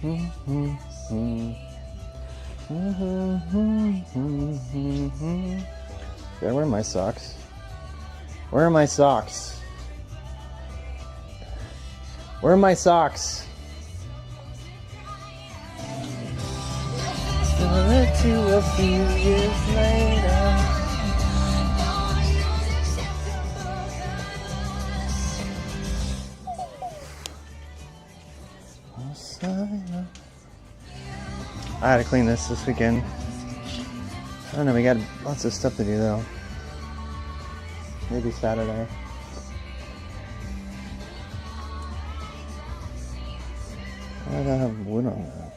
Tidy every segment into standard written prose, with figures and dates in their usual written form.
Where are my socks? Where are my socks? Where are my socks? To a few years later. I had to clean this weekend. I don't know, we got lots of stuff to do though. Maybe Saturday. Why do I have wood on that?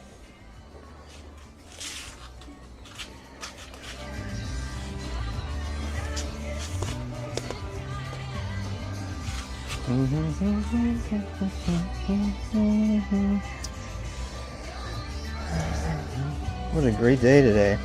What a great day today.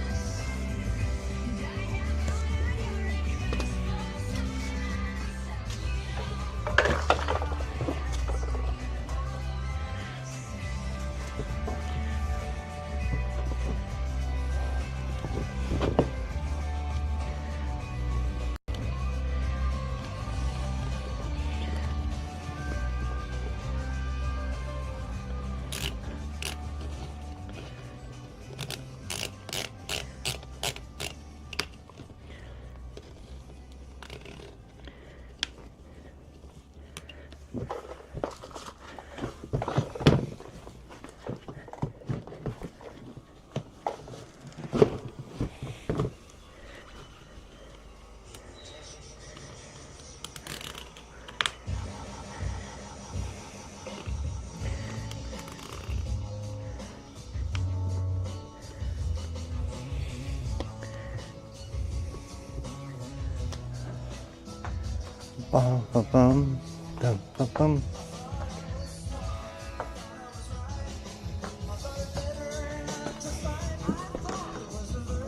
Bum, bum, bum, dum, bum, bum.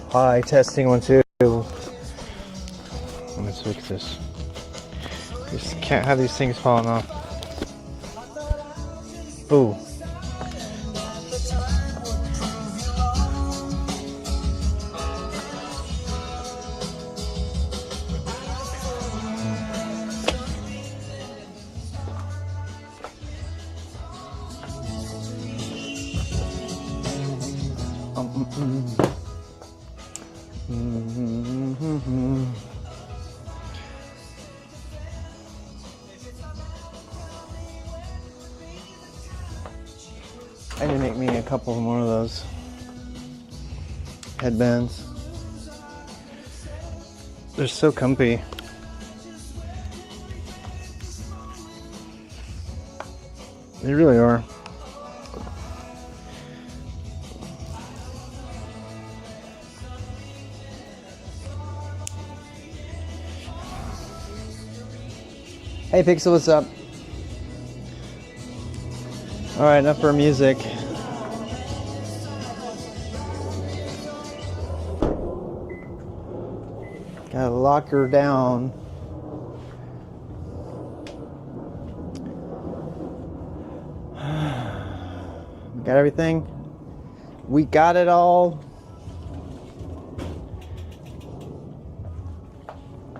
Hi, testing 1 2. Let's fix this. Just can't have these things falling off. Boo. I need to make me a couple more of those headbands. They're so comfy. They really are. Hey Pixel, what's up? Alright, enough for music. Gotta lock her down. Got everything? We got it all.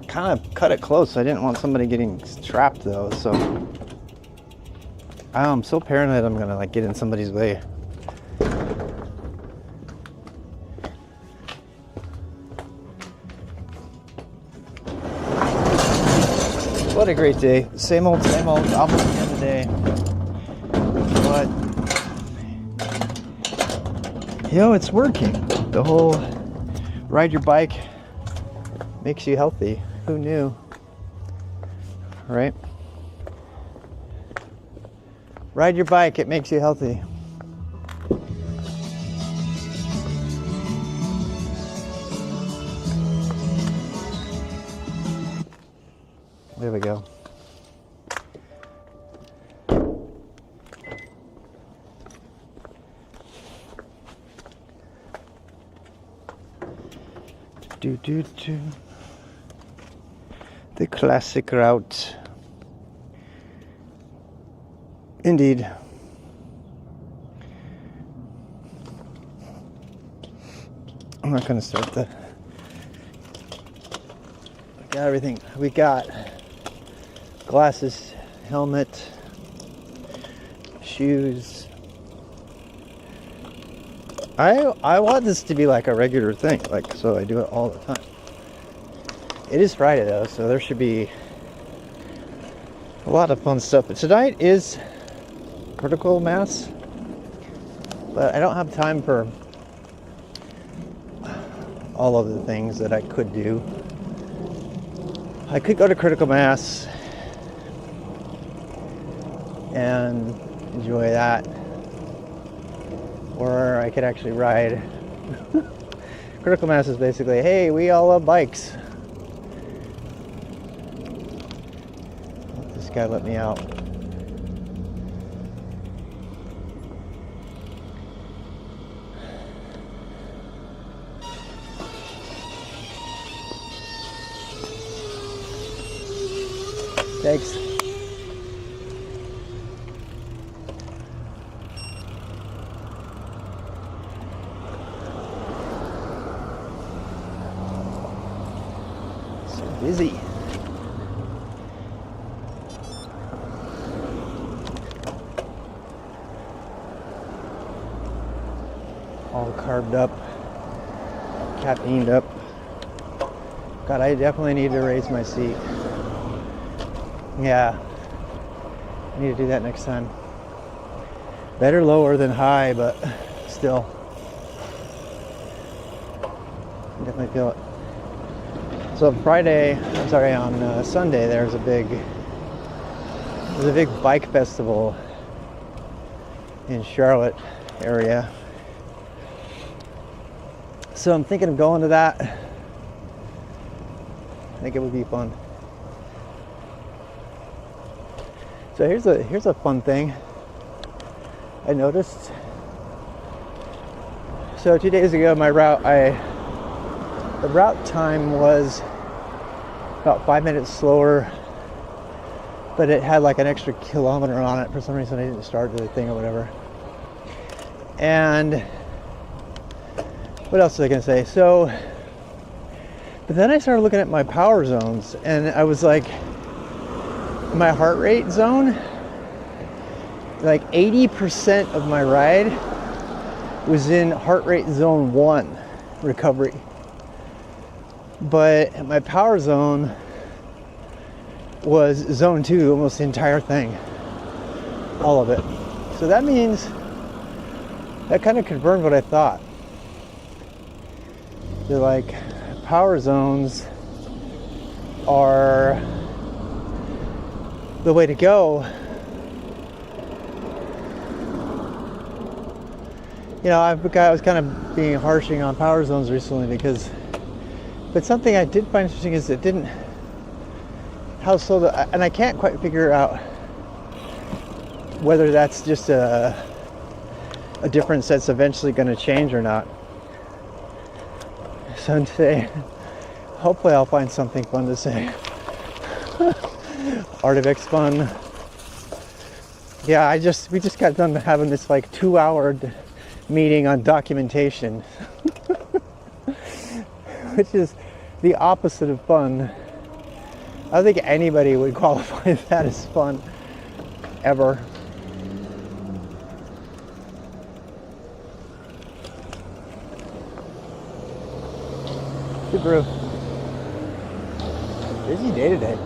Kind of cut it close. I didn't want somebody getting trapped though, so I'm so paranoid I'm gonna like get in somebody's way. What a great day. Same old, almost the end of the day. But you know, it's working. The whole ride your bike makes you healthy. Who knew? Right? Ride your bike, it makes you healthy. There we go. Do. The classic route. Indeed. I'm not going to start the... We got everything. We got glasses, helmet, shoes. I want this to be like a regular thing, like, so I do it all the time. It is Friday though, so there should be a lot of fun stuff. But tonight is critical mass, but I don't have time for all of the things that I could do. I could go to critical mass and enjoy that, or I could actually ride. Critical mass is basically, hey, we all love bikes. This guy let me out. Thanks. So busy. All carbed up, caffeined up. God, I definitely need to raise my seat. Yeah, I need to do that next time. Better lower than high, but still, I definitely feel it. So on Sunday, there's a big bike festival in Charlotte area. So I'm thinking of going to that. I think it would be fun. So here's a fun thing I noticed. So 2 days ago, the route time was about 5 minutes slower, but it had like an extra kilometer on it. For some reason, I didn't start the thing or whatever. And what else was I gonna say? So, but then I started looking at my power zones, and I was like, my heart rate zone, like 80% of my ride was in heart rate zone 1 recovery, but my power zone was zone 2, almost the entire thing, all of it. So that means that kind of confirmed what I thought. They're like, power zones are the way to go. You know, I was kind of being harshing on power zones recently but something I did find interesting is how slow and I can't quite figure out whether that's just a difference that's eventually going to change or not. So today, hopefully I'll find something fun to say. Art of X fun. Yeah, we just got done having this like 2-hour meeting on documentation, which is the opposite of fun. I don't think anybody would qualify that as fun, ever. Subaru. Busy day today.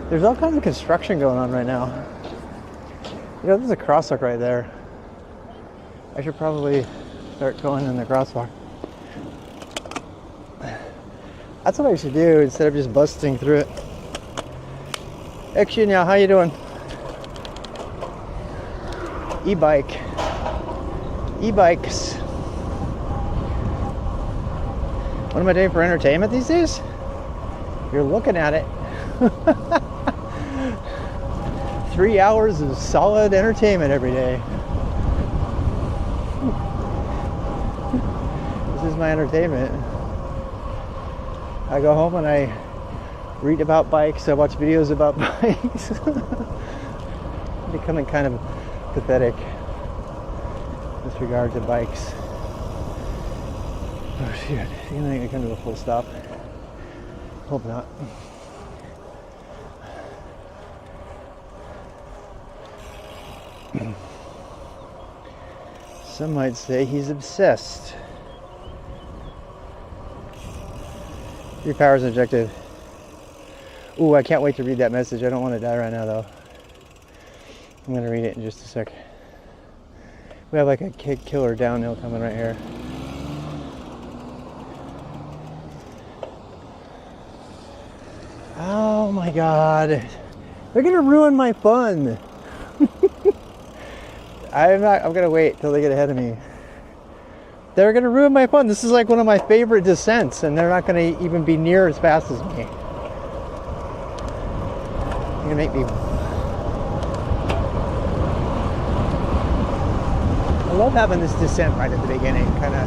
There's all kinds of construction going on right now. You know, there's a crosswalk right there. I should probably start going in the crosswalk. That's what I should do instead of just busting through it. Action, yeah, how you doing? E-bike. E-bikes. What am I doing for entertainment these days? You're looking at it. 3 hours of solid entertainment every day. This is my entertainment. I go home and I read about bikes, I watch videos about bikes. I'm becoming kind of pathetic with regard to bikes. Oh shoot, I think I come to a full stop. Hope not. Some might say he's obsessed. 3 powers objective. Ooh, I can't wait to read that message. I don't want to die right now though. I'm gonna read it in just a sec. We have like a killer downhill coming right here. Oh my god. They're gonna ruin my fun. I'm gonna wait till they get ahead of me. They're gonna ruin my fun. This is like one of my favorite descents, and they're not gonna even be near as fast as me. They're gonna make me. I love having this descent right at the beginning. Kind of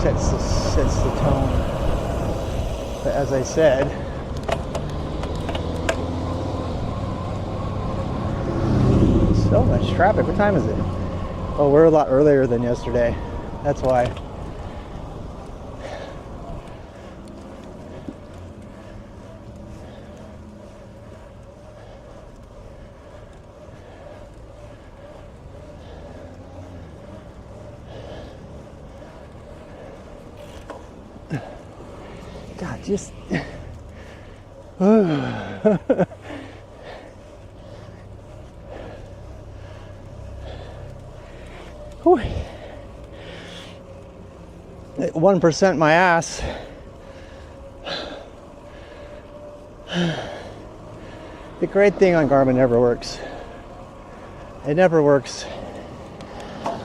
sets the tone. But as I said, so much traffic. What time is it? Oh, we're a lot earlier than yesterday. That's why. God, just... Whew. 1% my ass. The great thing on Garmin never works. It never works.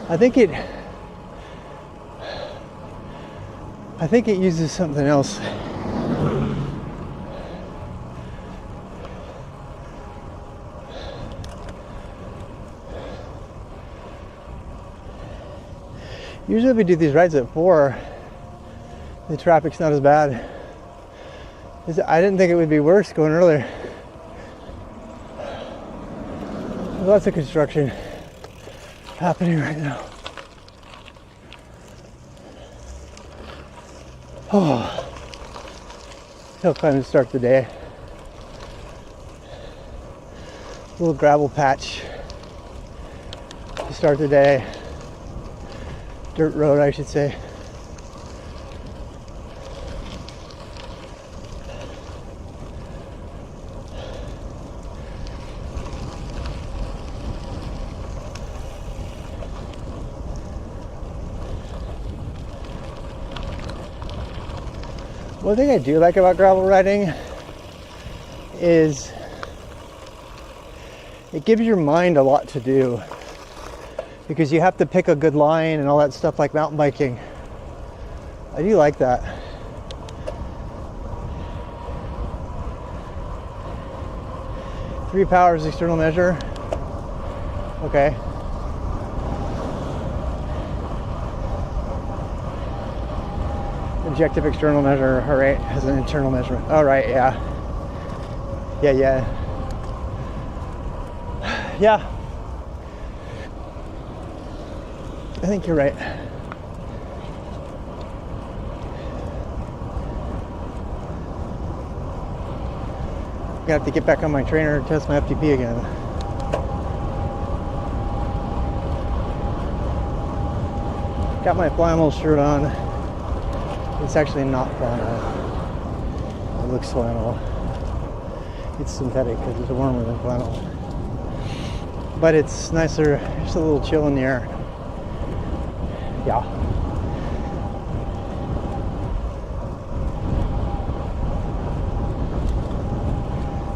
I think it uses something else. Usually we do these rides at 4. The traffic's not as bad. I didn't think it would be worse going earlier. There's lots of construction happening right now. Oh, hill climb to start the day. Little gravel patch to start the day. Dirt road, I should say. One thing I do like about gravel riding is it gives your mind a lot to do, because you have to pick a good line and all that stuff like mountain biking. I do like that. Three powers external measure. Okay. Objective external measure. All right, has an internal measurement. All right, yeah. Yeah. I think you're right. I'm gonna have to get back on my trainer and test my FTP again. Got my flannel shirt on. It's actually not flannel. It looks flannel. It's synthetic because it's warmer than flannel. But it's nicer, just a little chill in the air. Yeah.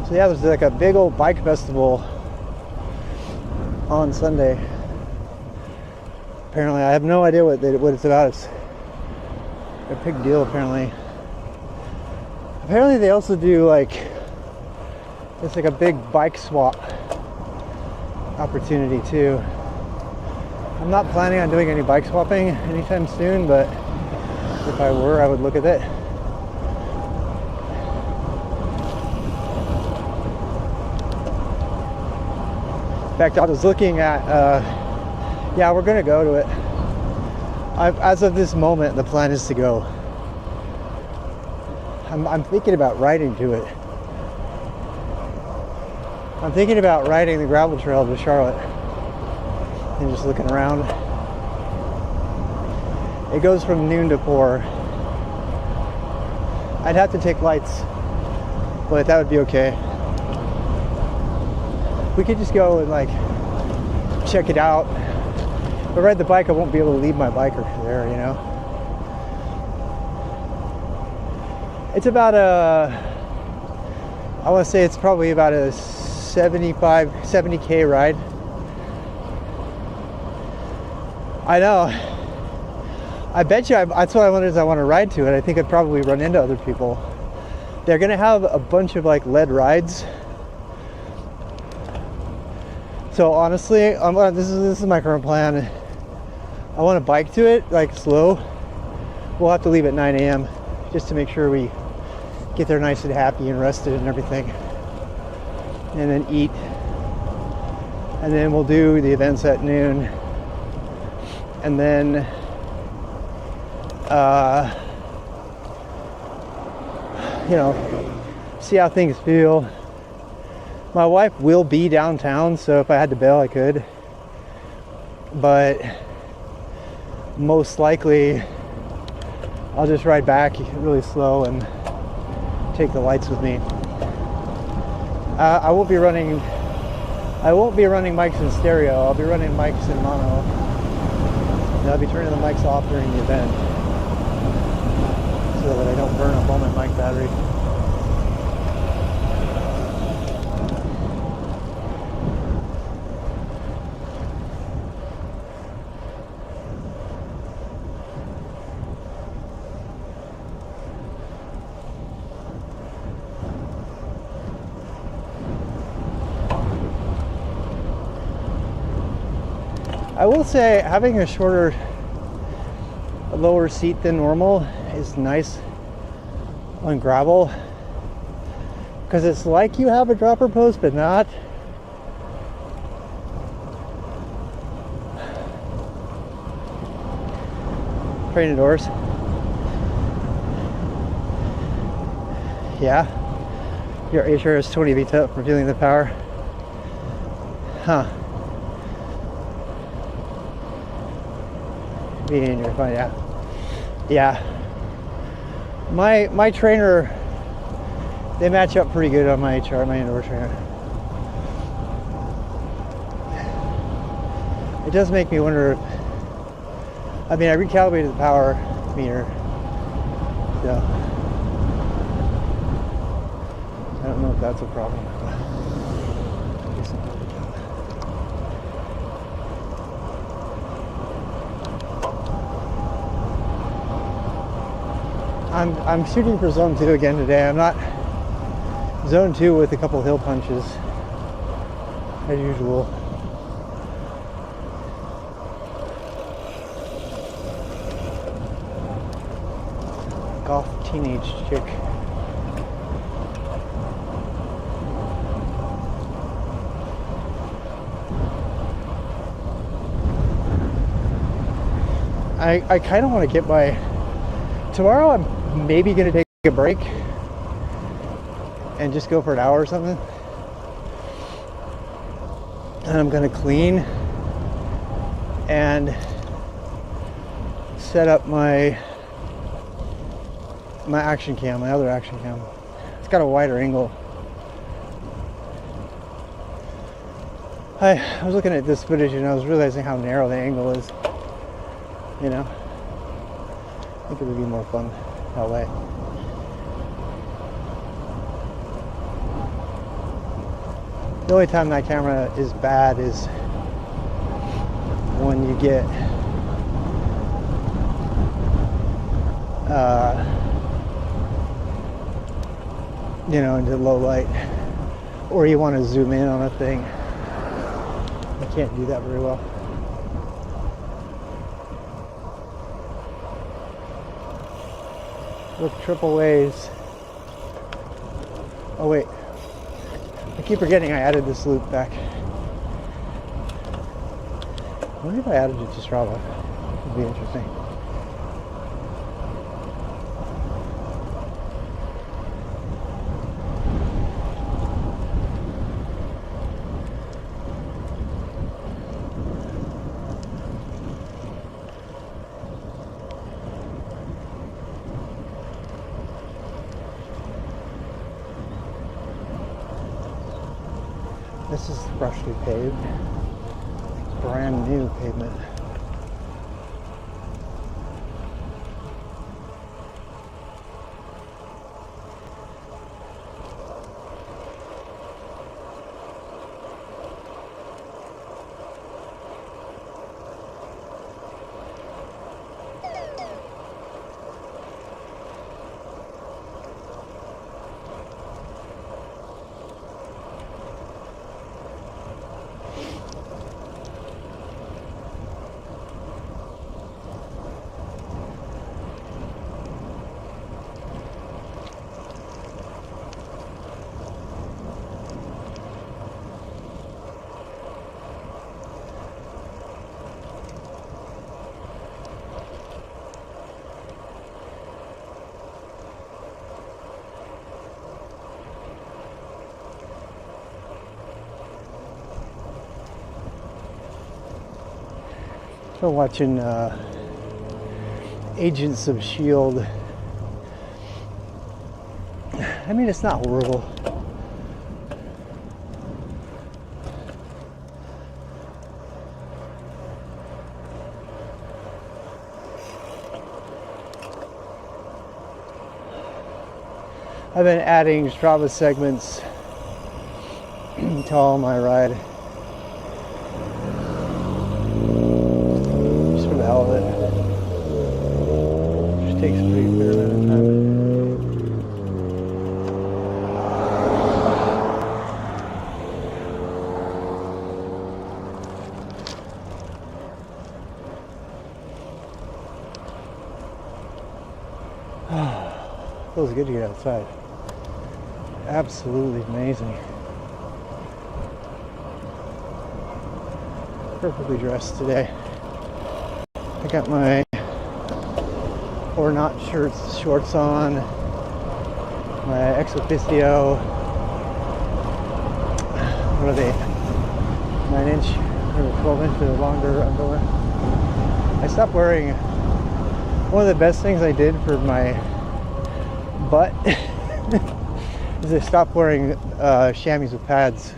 So yeah, there's like a big old bike festival on Sunday. Apparently, I have no idea what it's about. It's a big deal, apparently. Apparently they also do it's like a big bike swap opportunity too. I'm not planning on doing any bike swapping anytime soon, but if I were, I would look at it. In fact, I was looking at, yeah, we're gonna go to it. As of this moment, the plan is to go. I'm thinking about riding to it. I'm thinking about riding the gravel trail to Charlotte and just looking around. It goes from noon to 4. I'd have to take lights, but that would be okay. We could just go and like check it out. If I ride the bike, I won't be able to leave my bike there, you know. It's about I want to say it's probably about a 70K ride. I know. I bet you that's what I wonder is I want to ride to it. I think I'd probably run into other people. They're going to have a bunch of like lead rides. So honestly, this is my current plan. I want to bike to it, like slow. We'll have to leave at 9 a.m. just to make sure we get there nice and happy and rested and everything. And then eat. And then we'll do the events at noon. And then you know, see how things feel. My wife will be downtown, so if I had to bail, I could. But most likely, I'll just ride back really slow and take the lights with me. I won't be running mics in stereo. I'll be running mics in mono. And I'll be turning the mics off during the event so that I don't burn up all my mic battery. I will say having a lower seat than normal is nice on gravel because it's like you have a dropper post but not. Training doors. Yeah. Your HR is 20 feet up from feeling the power. Huh. And you're fine, yeah. Yeah. My trainer, they match up pretty good on my HR, my indoor trainer. It does make me wonder if, I mean, I recalibrated the power meter, so I don't know if that's a problem. I'm shooting for zone 2 again today. I'm not zone 2 with a couple hill punches as usual. Golf teenage chick. I kind of want to get my tomorrow. I'm maybe gonna take a break and just go for an hour or something, and I'm gonna clean and set up my action cam, my other action cam. It's got a wider angle. I was looking at this footage and I was realizing how narrow the angle is, you know. I think it would be more fun that way. The only time that camera is bad is when you get you know, into low light, or you want to zoom in on a thing. I can't do that very well. Look, triple ways. Oh wait, I keep forgetting I added this loop back. I wonder if I added it to Strava. be interesting. This is freshly paved. Brand new pavement. So watching Agents of S.H.I.E.L.D. I mean, it's not horrible. I've been adding Strava segments to all my ride. Just for the hell of it. Just takes a pretty fair amount of time. Feels good to get outside. Absolutely amazing. Perfectly dressed today. I got my or not shorts on, my ex officio, what are they, 9-inch or 12-inch or longer underwear. I stopped wearing, one of the best things I did for my butt is I stopped wearing chamois with pads.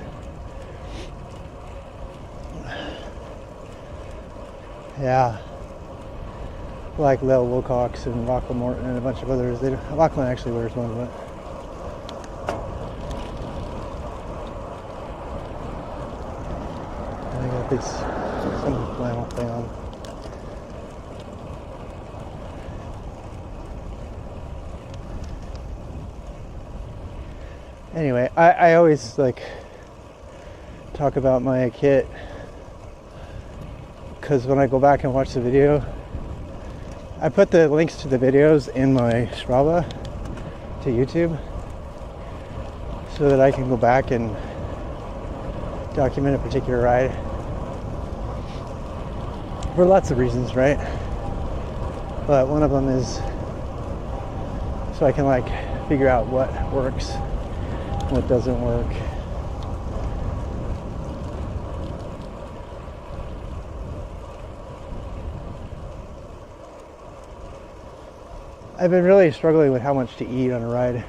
Yeah, like Lel Wilcox and Lachlan Morton and a bunch of others. Lachlan actually wears one, but I got this some flannel thing on. Anyway, I always like talk about my kit because when I go back and watch the video, I put the links to the videos in my Strava to YouTube so that I can go back and document a particular ride for lots of reasons, right? But one of them is so I can like figure out what works, what doesn't work. I've been really struggling with how much to eat on a ride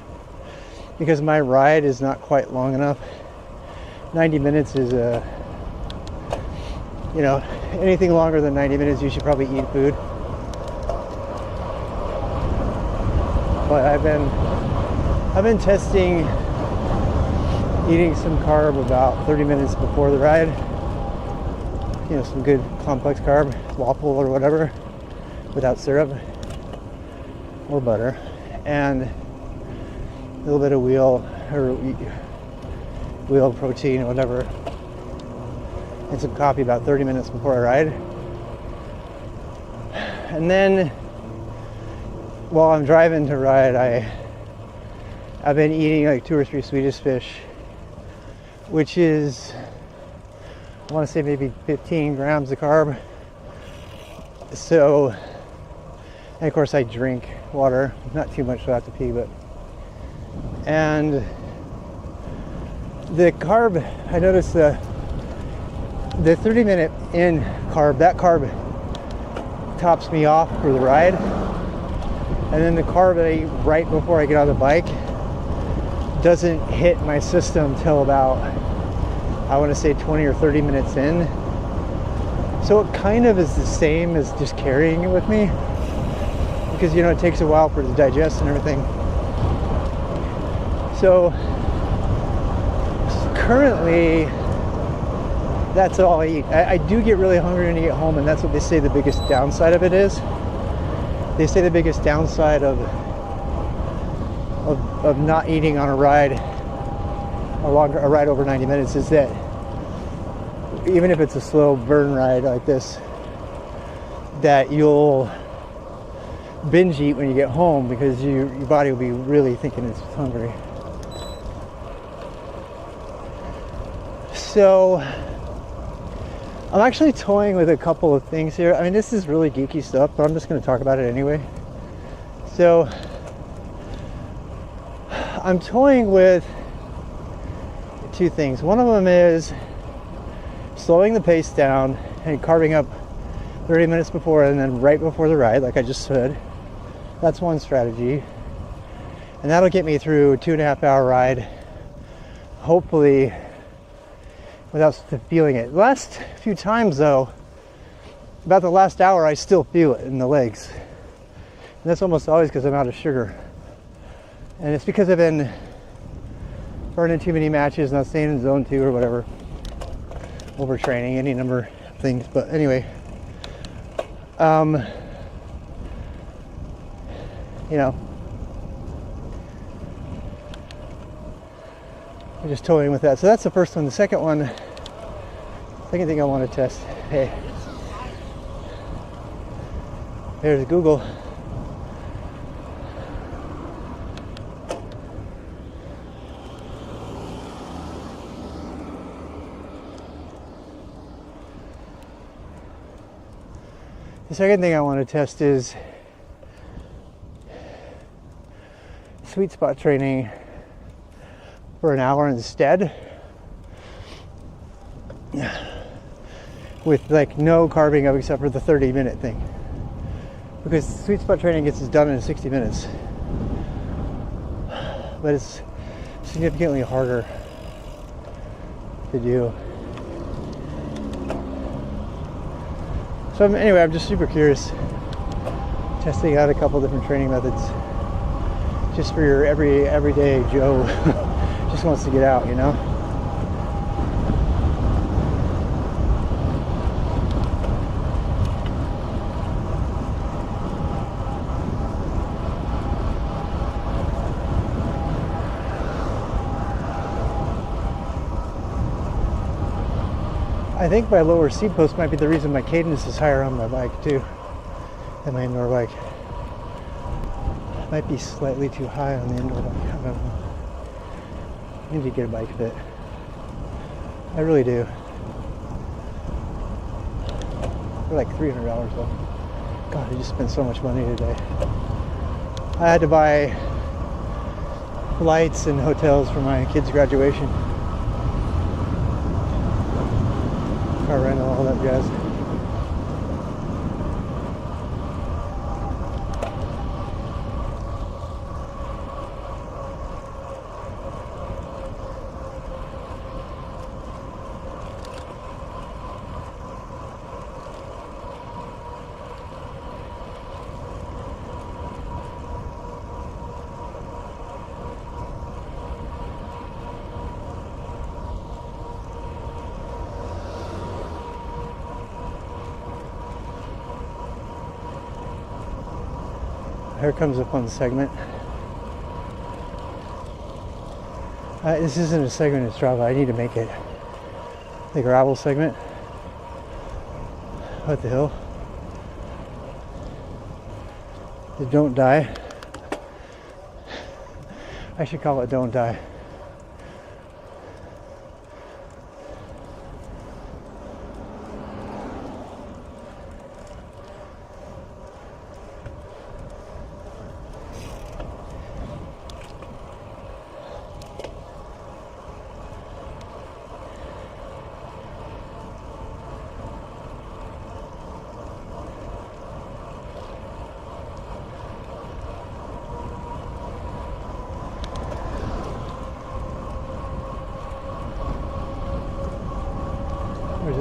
because my ride is not quite long enough. 90 minutes is anything longer than 90 minutes you should probably eat food. But I've been testing eating some carb about 30 minutes before the ride. You know, some good complex carb, waffle or whatever, without syrup or butter, and a little bit of wheel protein or whatever, and some coffee about 30 minutes before I ride. And then while I'm driving to ride, I've been eating like 2 or 3 Swedish fish, which is, I want to say maybe 15 grams of carb So, and of course I drink water, not too much so I have to pee, but, and the carb, I noticed the 30-minute in carb, that carb tops me off for the ride. And then the carb that I eat right before I get on the bike doesn't hit my system till about, I want to say 20 or 30 minutes in. So it kind of is the same as just carrying it with me, because, you know, it takes a while for it to digest and everything. So currently, that's all I eat. I do get really hungry when I get home, and that's what they say the biggest downside of it is. They say the biggest downside of not eating on a ride, a ride over 90 minutes, is that even if it's a slow burn ride like this, that you'll binge eat when you get home, because your body will be really thinking it's hungry. So I'm actually toying with a couple of things here. I mean, this is really geeky stuff, but I'm just going to talk about it anyway. So I'm toying with two things. One of them is slowing the pace down and carving up 30 minutes before and then right before the ride, like I just said. That's one strategy. And that'll get me through a 2.5 hour ride, hopefully without feeling it. Last few times though, about the last hour, I still feel it in the legs. And that's almost always because I'm out of sugar. And it's because I've been burning too many matches, not staying in zone 2 or whatever. Overtraining, any number of things. But anyway, you know, I'm just toying with that. So that's the first one. The second thing I want to test. Hey, there's Google. The second thing I want to test is sweet spot training for an hour instead, with like no carving up except for the 30-minute thing, because sweet spot training gets done in 60 minutes, but it's significantly harder to do. So anyway, I'm just super curious, testing out a couple different training methods, just for your everyday Joe just wants to get out, you know. I think my lower seat post might be the reason my cadence is higher on my bike too, than my indoor bike. Might be slightly too high on the indoor bike. I don't know. I need to get a bike fit. I really do. They're like $300 though. God, I just spent so much money today. I had to buy flights and hotels for my kids' graduation. Car rental, all that jazz. Here comes a fun segment. This isn't a segment in Strava. I need to make it. The gravel segment. What the hell? The Don't Die. I should call it Don't Die.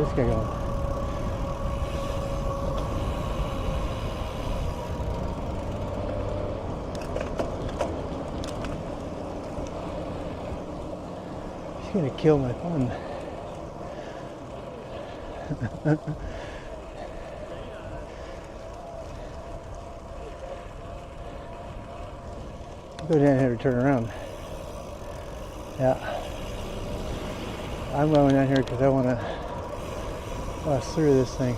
this guy going? She's gonna kill my fun. Go down here and turn around. Yeah. I'm going down here because I want to bust through this thing.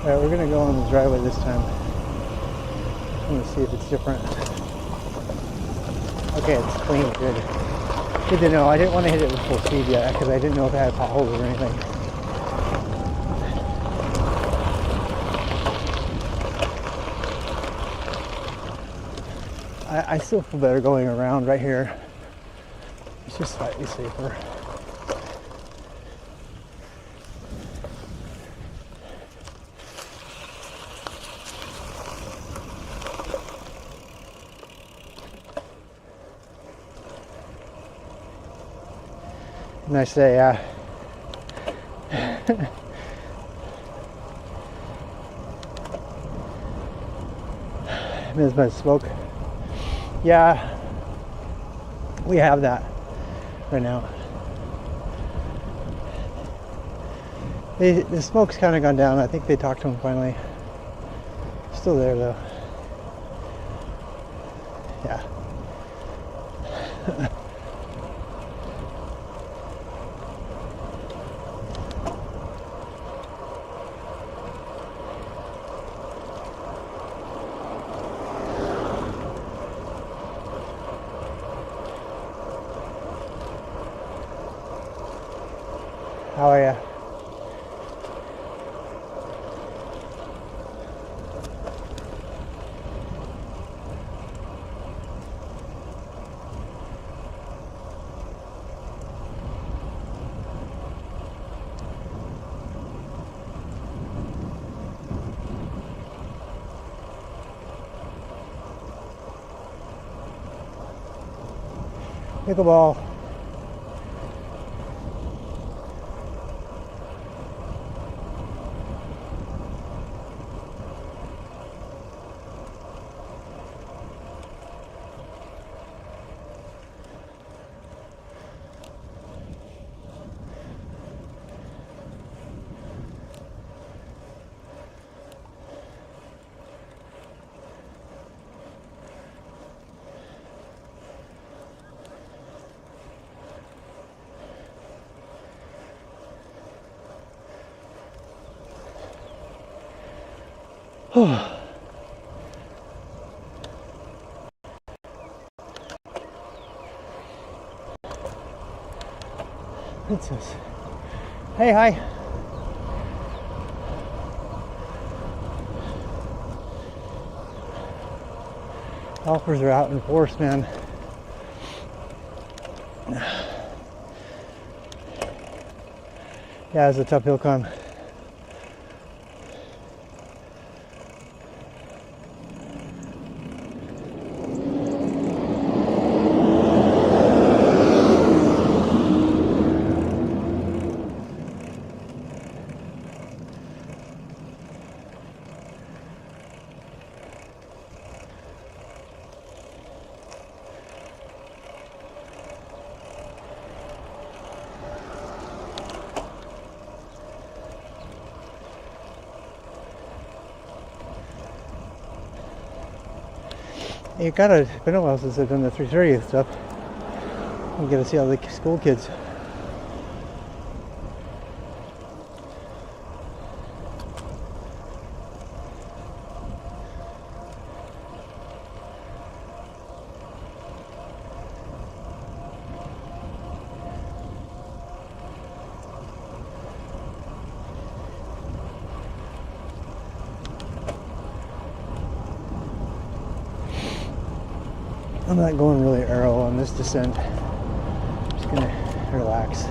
Alright, we're going to go on the driveway this time. I'm going to see if it's different. Okay, it's clean, good. Good to know. I didn't want to hit it with full speed yet because I didn't know if it had potholes or anything. I still feel better going around right here. It's just slightly safer. Nice day, yeah. Miss my smoke. Yeah, we have that right now. The smoke's kind of gone down. I think they talked to him finally. Still there though. Yeah. How are you? Pickleball. Princess. Hey, hi. Golfers are out in force, man. Yeah, it's a tough hill climb. It it's been a while since I've done the 3:30 stuff. I'm gonna see all the school kids. I'm not going really aero on this descent. I'm just gonna relax.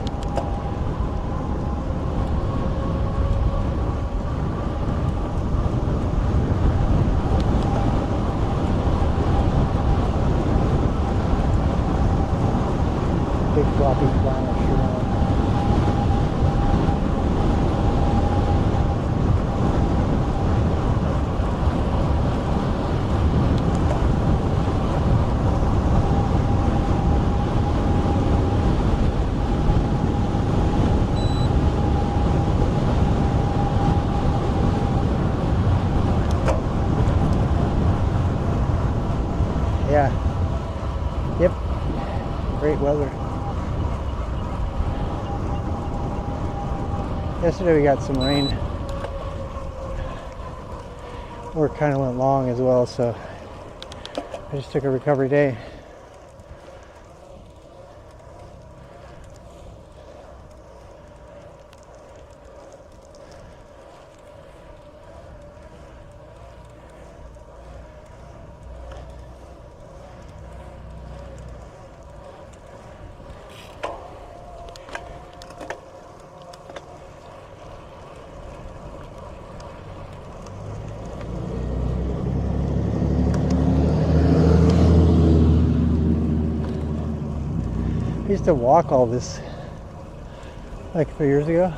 Yesterday we got some rain. Work kind of went long as well, so I just took a recovery day. I used to walk all this like 3 years ago.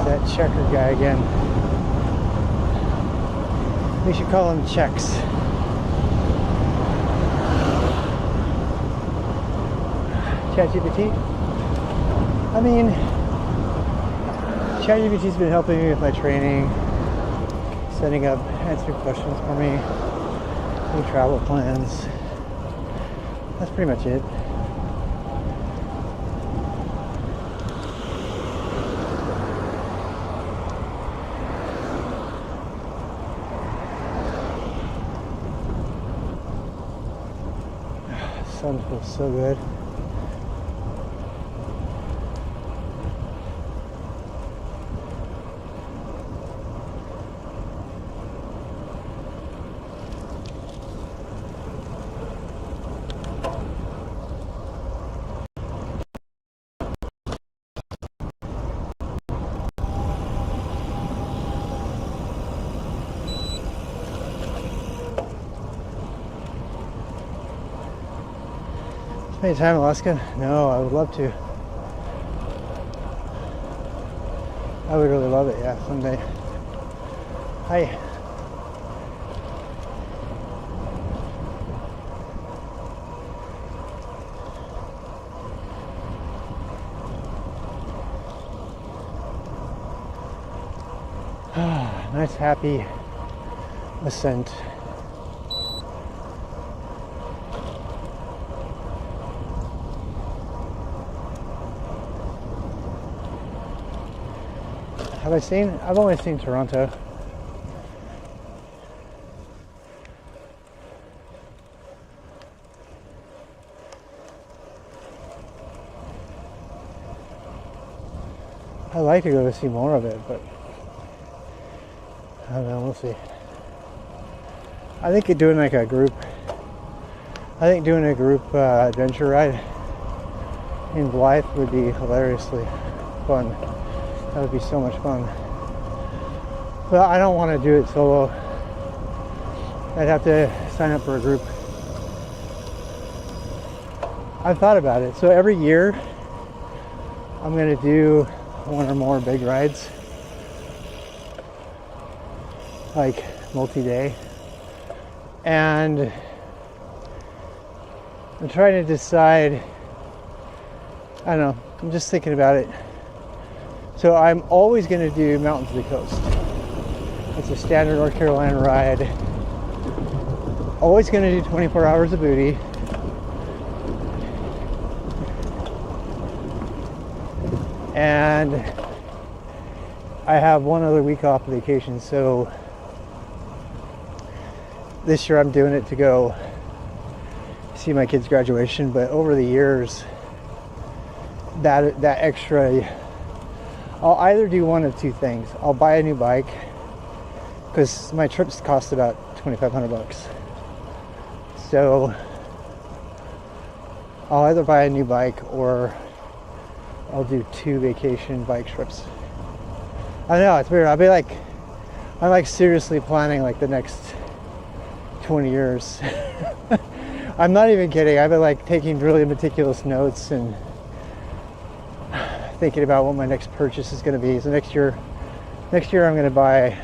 That checker guy again. We should call him Checks. ChatGPT. I mean, ChatGPT's been helping me with my training, setting up, answering questions for me, new travel plans. That's pretty much it. The sun feels so good. Any time in Alaska? No, I would love to. I would really love it, yeah, someday. Hi. Nice, happy ascent. Have I seen? I've only seen Toronto. I'd like to go to see more of it, but I don't know, we'll see. I think doing like a group, adventure ride in Blythe would be hilariously fun. That would be so much fun. But I don't want to do it solo. I'd have to sign up for a group. I've thought about it. So every year I'm going to do one or more big rides, like multi-day. And I'm trying to decide, I don't know, I'm just thinking about it. So I'm always going to do Mountain to the Coast. It's a standard North Carolina ride. Always going to do 24 hours of booty. And I have one other week off of vacation, so this year I'm doing it to go see my kids' graduation. But over the years, that extra, I'll either do one of two things. I'll buy a new bike, because my trips cost about $2,500. So I'll either buy a new bike or I'll do 2 vacation bike trips. I know, it's weird. I'm like seriously planning like the next 20 years. I'm not even kidding. I've been like taking really meticulous notes and thinking about what my next purchase is going to be. So next year I'm going to buy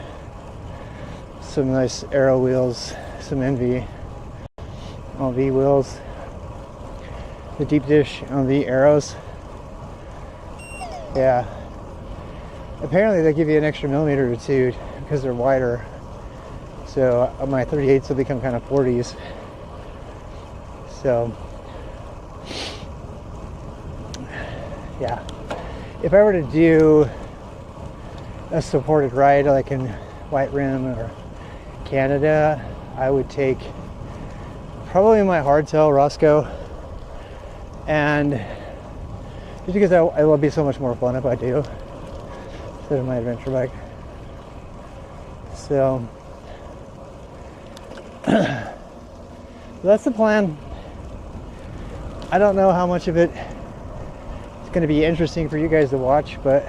some nice Aero wheels, some NV wheels, the deep dish on the Aeros, Yeah. Apparently they give you an extra millimeter or two because they're wider. So my 38s will become kind of 40s. So, yeah. If I were to do a supported ride like in White Rim or Canada, I would take probably my hardtail Roscoe, and just because it will be so much more fun if I do instead of my adventure bike. So that's the plan. I don't know how much of it is going to be interesting for you guys to watch, but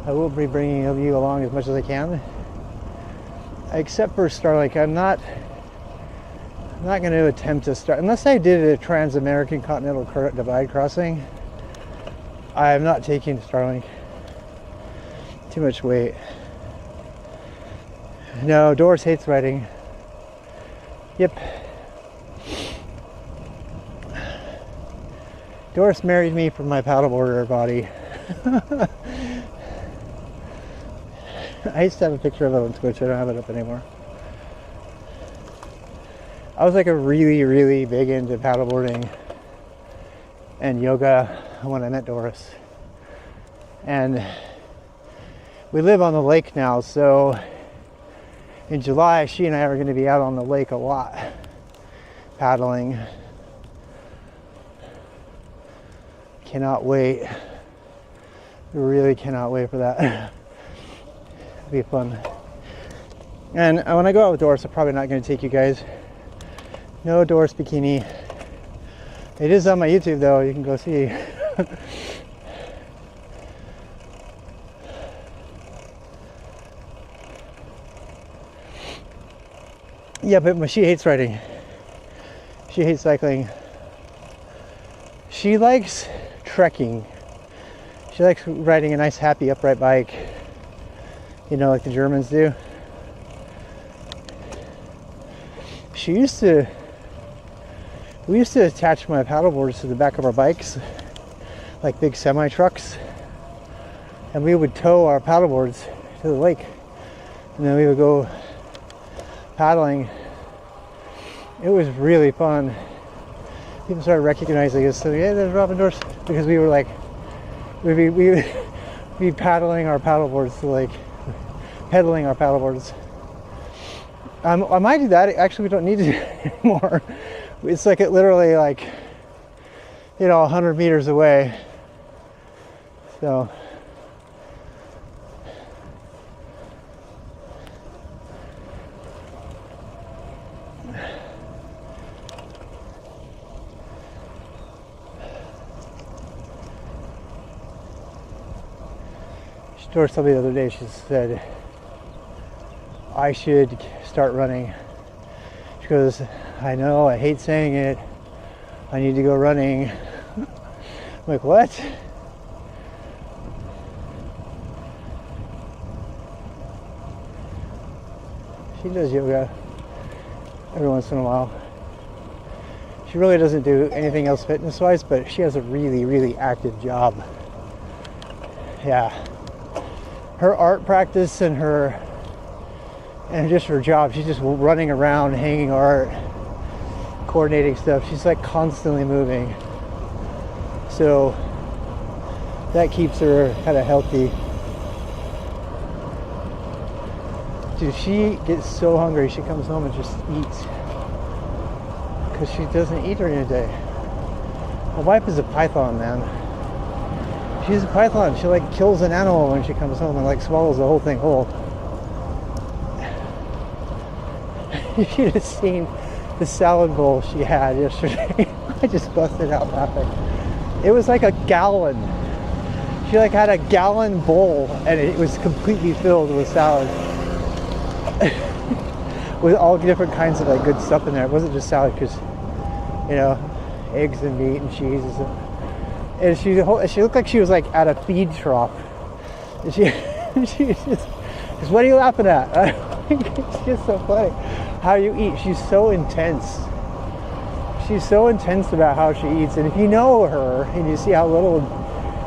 I will be bringing you along as much as I can. Except for Starlink, I'm not going to attempt to start unless I did a Trans-American Continental Divide crossing. I am not taking Starlink. Too much weight. No, Doris hates riding. Yep. Doris married me for my paddleboarder body. I used to have a picture of it on Twitch. I don't have it up anymore. I was like a really big into paddleboarding and yoga when I met Doris. And we live on the lake now, so in July she and I are going to be out on the lake a lot paddling. Cannot wait. Really cannot wait for that. It'll be fun. And when I go out with Doris, I'm probably not going to take you guys. No Doris bikini. It is on my YouTube though, you can go see. Yeah, but she hates riding. She hates cycling. She likes trekking. She likes riding a nice, happy, upright bike. You know, like the Germans do. We used to attach my paddleboards to the back of our bikes, like big semi trucks, and we would tow our paddleboards to the lake, and then we would go paddling. It was really fun. People started recognizing us, so yeah, there's Robin Doris, because we were like, we'd be paddling our paddleboards to the lake, pedaling our paddleboards. I might do that. Actually, we don't need to do it anymore. It's like it literally like, 100 meters away. So Doris told me the other day, she said I should start running. She goes, I know, I hate saying it, I need to go running. I'm like, what? She does yoga every once in a while. She really doesn't do anything else fitness wise, but she has a really active job. Yeah. Her art practice and just her job, she's just running around, hanging art, coordinating stuff. She's like constantly moving. So that keeps her kind of healthy. Dude, she gets so hungry, she comes home and just eats. Because she doesn't eat during the day. My wife is a python, man. She's a python. She like kills an animal when she comes home and like swallows the whole thing whole. You should have seen the salad bowl she had yesterday. I just busted out laughing. It was like a gallon. She like had a gallon bowl and it was completely filled with salad. With all different kinds of like good stuff in there. It wasn't just salad because, eggs and meat and cheese and stuff. And she looked like she was like at a feed trough. And she just, what are you laughing at? It's just so funny how you eat. She's so intense. She's so intense about how she eats. And if you know her and you see how little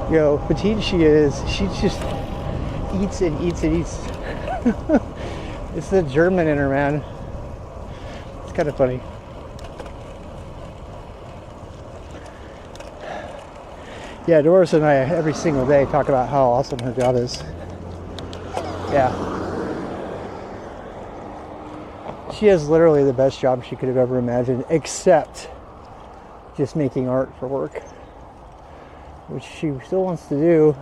you know, petite she is, she just eats and eats and eats. It's the German in her, man. It's kind of funny. Yeah, Doris and I every single day talk about how awesome her job is. Yeah. She has literally the best job she could have ever imagined, except just making art for work, which she still wants to do.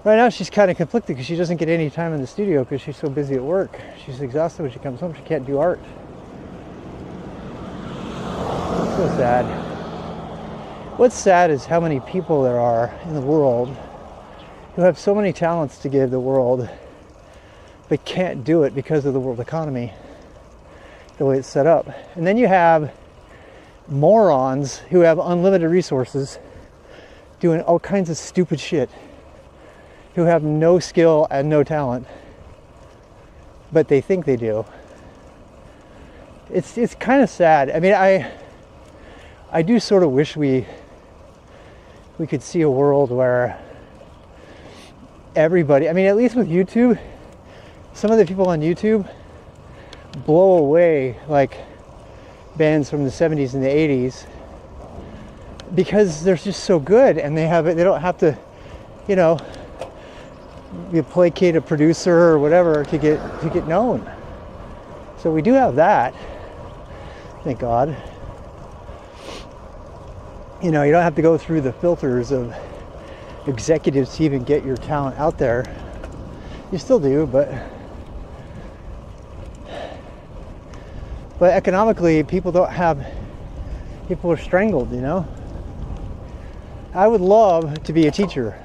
Right now she's kind of conflicted because she doesn't get any time in the studio because she's so busy at work. She's exhausted when she comes home. She can't do art. It's so sad. What's sad is how many people there are in the world who have so many talents to give the world but can't do it because of the world economy, the way it's set up. And then you have morons who have unlimited resources doing all kinds of stupid shit, who have no skill and no talent, but they think they do. It's kind of sad. I mean, I do sort of wish we could see a world where everybody, I mean, at least with YouTube, some of the people on YouTube blow away like bands from the 70s and the 80s because they're just so good, and they don't have to, you know, placate a producer or whatever to get known. So we do have that, thank God. You know, you don't have to go through the filters of executives to even get your talent out there. You still do, but economically, people are strangled, you know. I would love to be a teacher,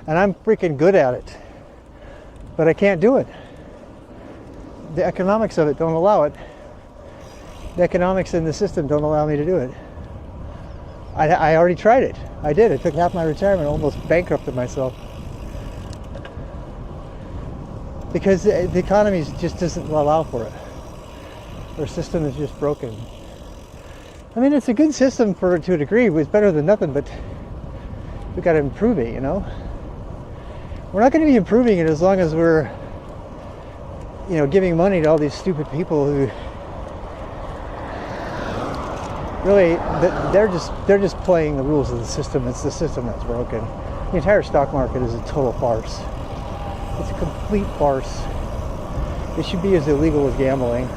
and I'm freaking good at it, but I can't do it. The economics of it don't allow it. The economics in the system don't allow me to do it. I already tried it. I did. I took half my retirement, almost bankrupted myself. Because the economy just doesn't allow for it. Our system is just broken. I mean, it's a good system to a degree. It's better than nothing, but we've got to improve it, you know? We're not going to be improving it as long as we're, you know, giving money to all these stupid people who really, they're just playing the rules of the system. It's the system that's broken. The entire stock market is a total farce. It's a complete farce. It should be as illegal as gambling.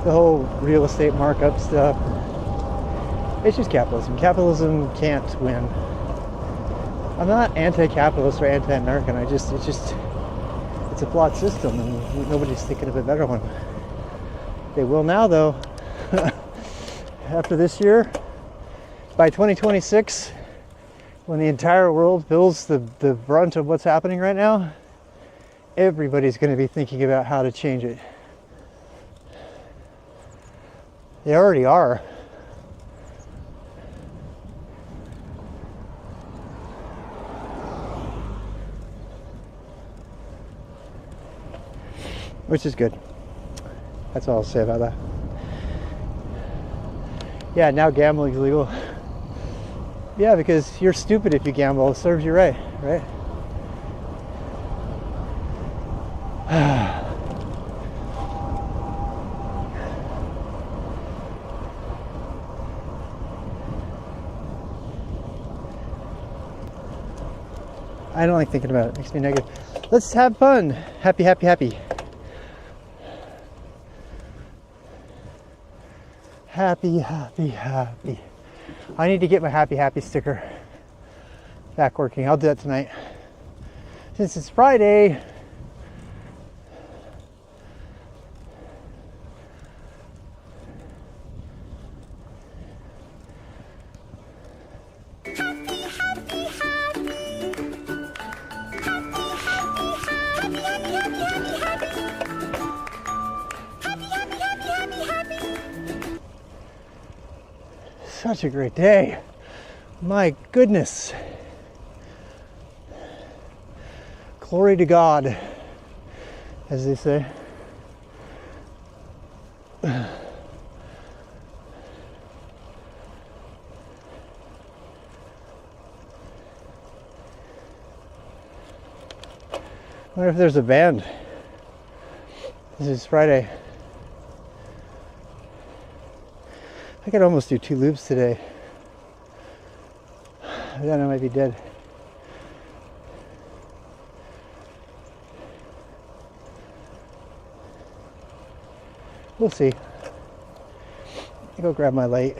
The whole real estate markup stuff. It's just capitalism. Capitalism can't win. I'm not anti-capitalist or anti-American. It's a flawed system, and nobody's thinking of a better one. They will now, though. After this year, by 2026, when the entire world feels the brunt of what's happening right now, everybody's going to be thinking about how to change it. They already are. Which is good. That's all I'll say about that. Yeah, now gambling's legal. Yeah, because you're stupid if you gamble. It serves you right, right? I don't like thinking about it. It makes me negative. Let's have fun. Happy, happy, happy. Happy, happy, happy. I need to get my happy, happy sticker back working. I'll do that tonight. Since it's Friday. Such a great day. My goodness. Glory to God, as they say. I wonder if there's a band. This is Friday. I could almost do 2 loops today. Then I might be dead. We'll see. I'll go grab my light.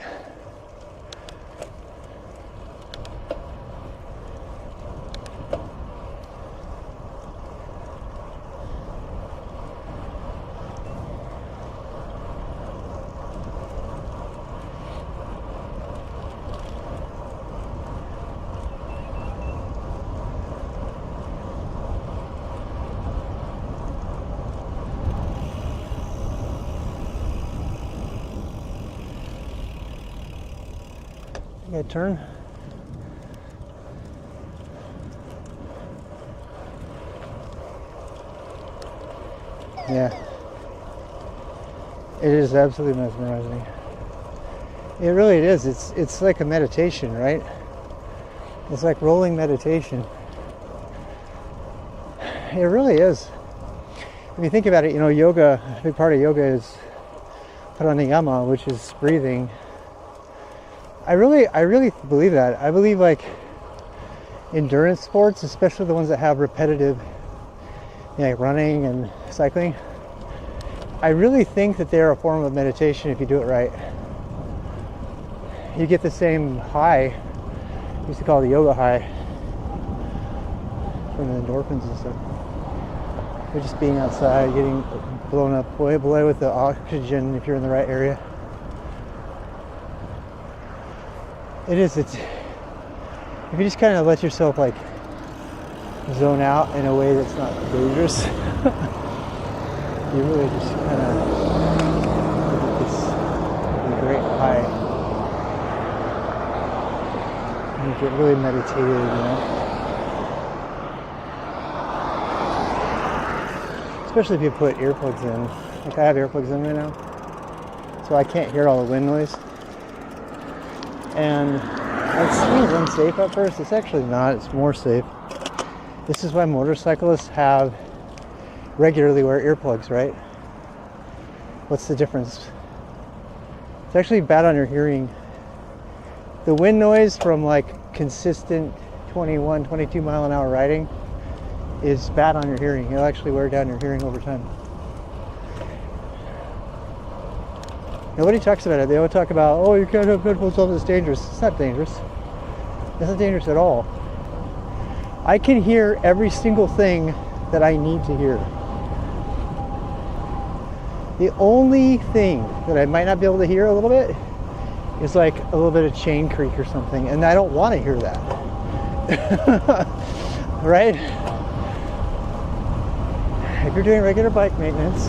Okay, turn. Yeah. It is absolutely mesmerizing. It really is. It's like a meditation, right? It's like rolling meditation. It really is. If you think about it, you know, yoga, a big part of yoga is pranayama, which is breathing. I really believe that. I believe like endurance sports, especially the ones that have repetitive, you know, like running and cycling, I really think that they're a form of meditation if you do it right. You get the same high, we used to call it the yoga high, from the endorphins and stuff. You're just being outside, getting blown up way with the oxygen if you're in the right area. It's if you just kind of let yourself like zone out in a way that's not dangerous, you really just kind of get this great high. And you get really meditative, you know. Especially if you put earplugs in. Like I have earplugs in right now, so I can't hear all the wind noise. And it seems unsafe at first. It's actually not. It's more safe. This is why motorcyclists have regularly wear earplugs, right? What's the difference? It's actually bad on your hearing. The wind noise from like consistent 21, 22 mile an hour riding is bad on your hearing. It'll actually wear down your hearing over time. Nobody talks about it. They all talk about, oh, you can't have headphones on, it's dangerous. It's not dangerous. It's not dangerous at all. I can hear every single thing that I need to hear. The only thing that I might not be able to hear a little bit is like a little bit of chain creak or something, and I don't want to hear that. Right? If you're doing regular bike maintenance,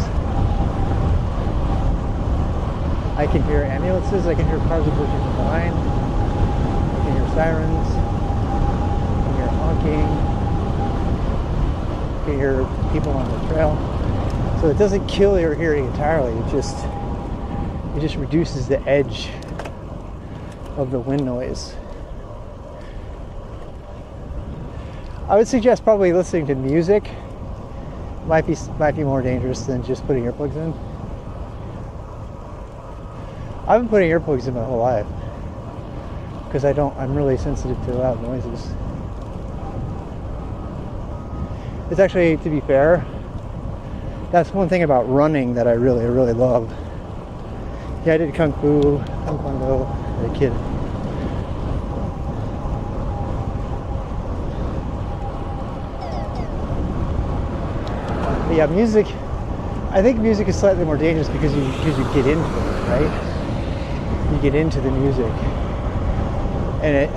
I can hear ambulances, I can hear cars approaching from behind, I can hear sirens, I can hear honking, I can hear people on the trail. So it doesn't kill your hearing entirely, it just reduces the edge of the wind noise. I would suggest probably listening to music might be more dangerous than just putting earplugs in. I've been putting earplugs in my whole life because I'm really sensitive to loud noises. It's actually, to be fair, that's one thing about running that I really, really love. Yeah, I did Kung Fu, Taekwondo as a kid. But yeah, music, I think music is slightly more dangerous because you get into it, right? You get into the music, and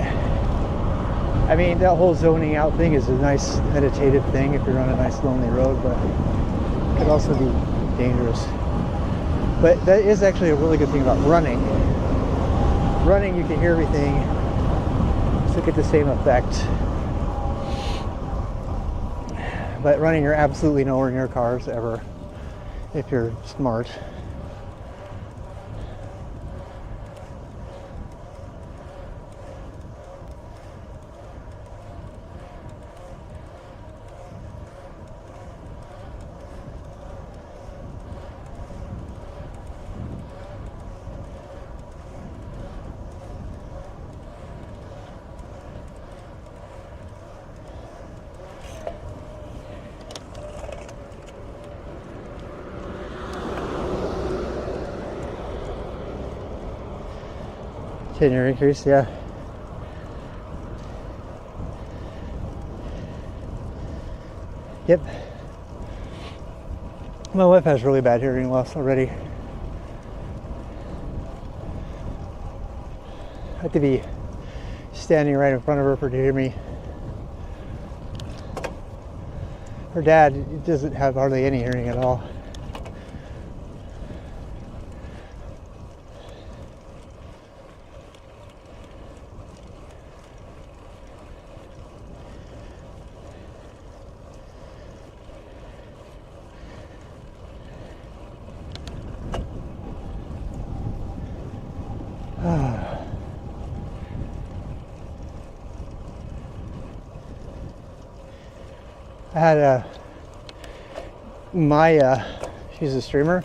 I mean, that whole zoning out thing is a nice meditative thing if you're on a nice lonely road, but it could also be dangerous. But that is actually a really good thing about running. Running, you can hear everything, still get the same effect. But running, you're absolutely nowhere near cars ever, if you're smart. 10-year increase, yeah. Yep. My wife has really bad hearing loss already. I have to be standing right in front of her for her to hear me. Her dad doesn't have hardly any hearing at all. I had Maya, she's a streamer.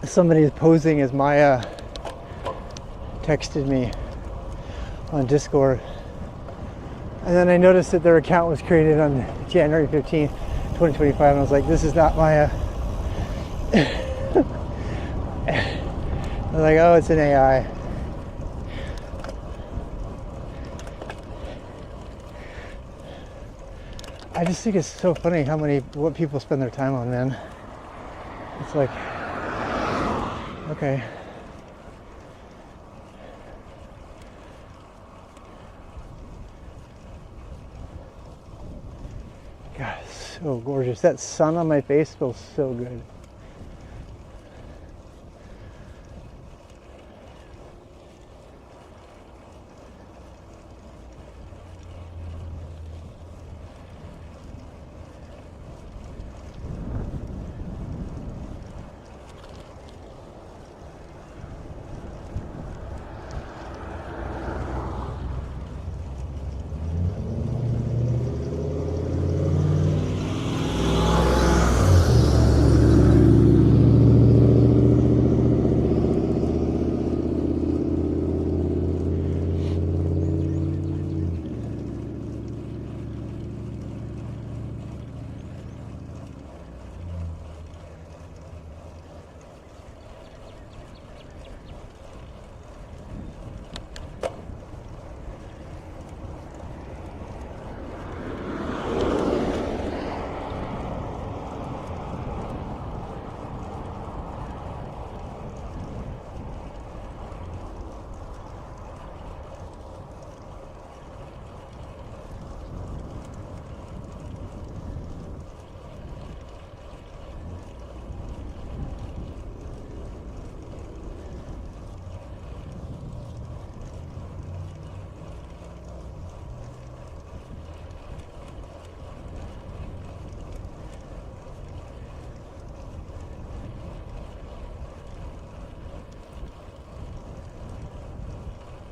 Somebody posing as Maya texted me on Discord. And then I noticed that their account was created on January 15th, 2025. And I was like, this is not Maya. I was like, oh, it's an AI. I just think it's so funny what people spend their time on, man. It's like, okay. God, it's so gorgeous. That sun on my face feels so good.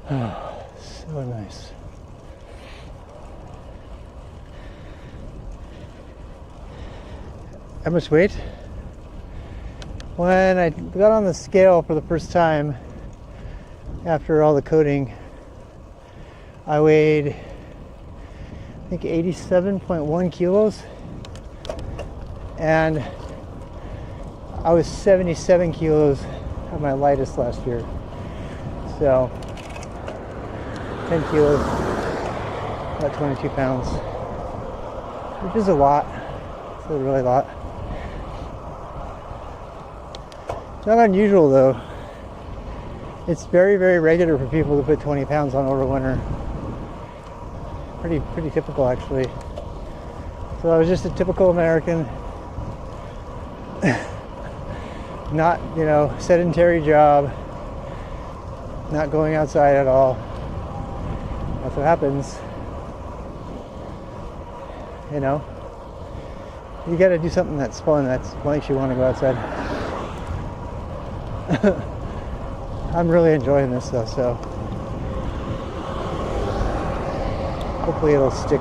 Oh, so nice. How much weight? When I got on the scale for the first time after all the coating, I weighed, I think, 87.1 kilos, and I was 77 kilos at my lightest last year. So 10 kilos, about 22 pounds, which is a lot. It's a really lot. It's not unusual though. It's very, very regular for people to put 20 pounds on over winter. Pretty typical actually. So I was just a typical American. Not, sedentary job. Not going outside at all. That's what happens. You gotta do something that's fun, that makes you want to go outside. I'm really enjoying this though, so hopefully it'll stick.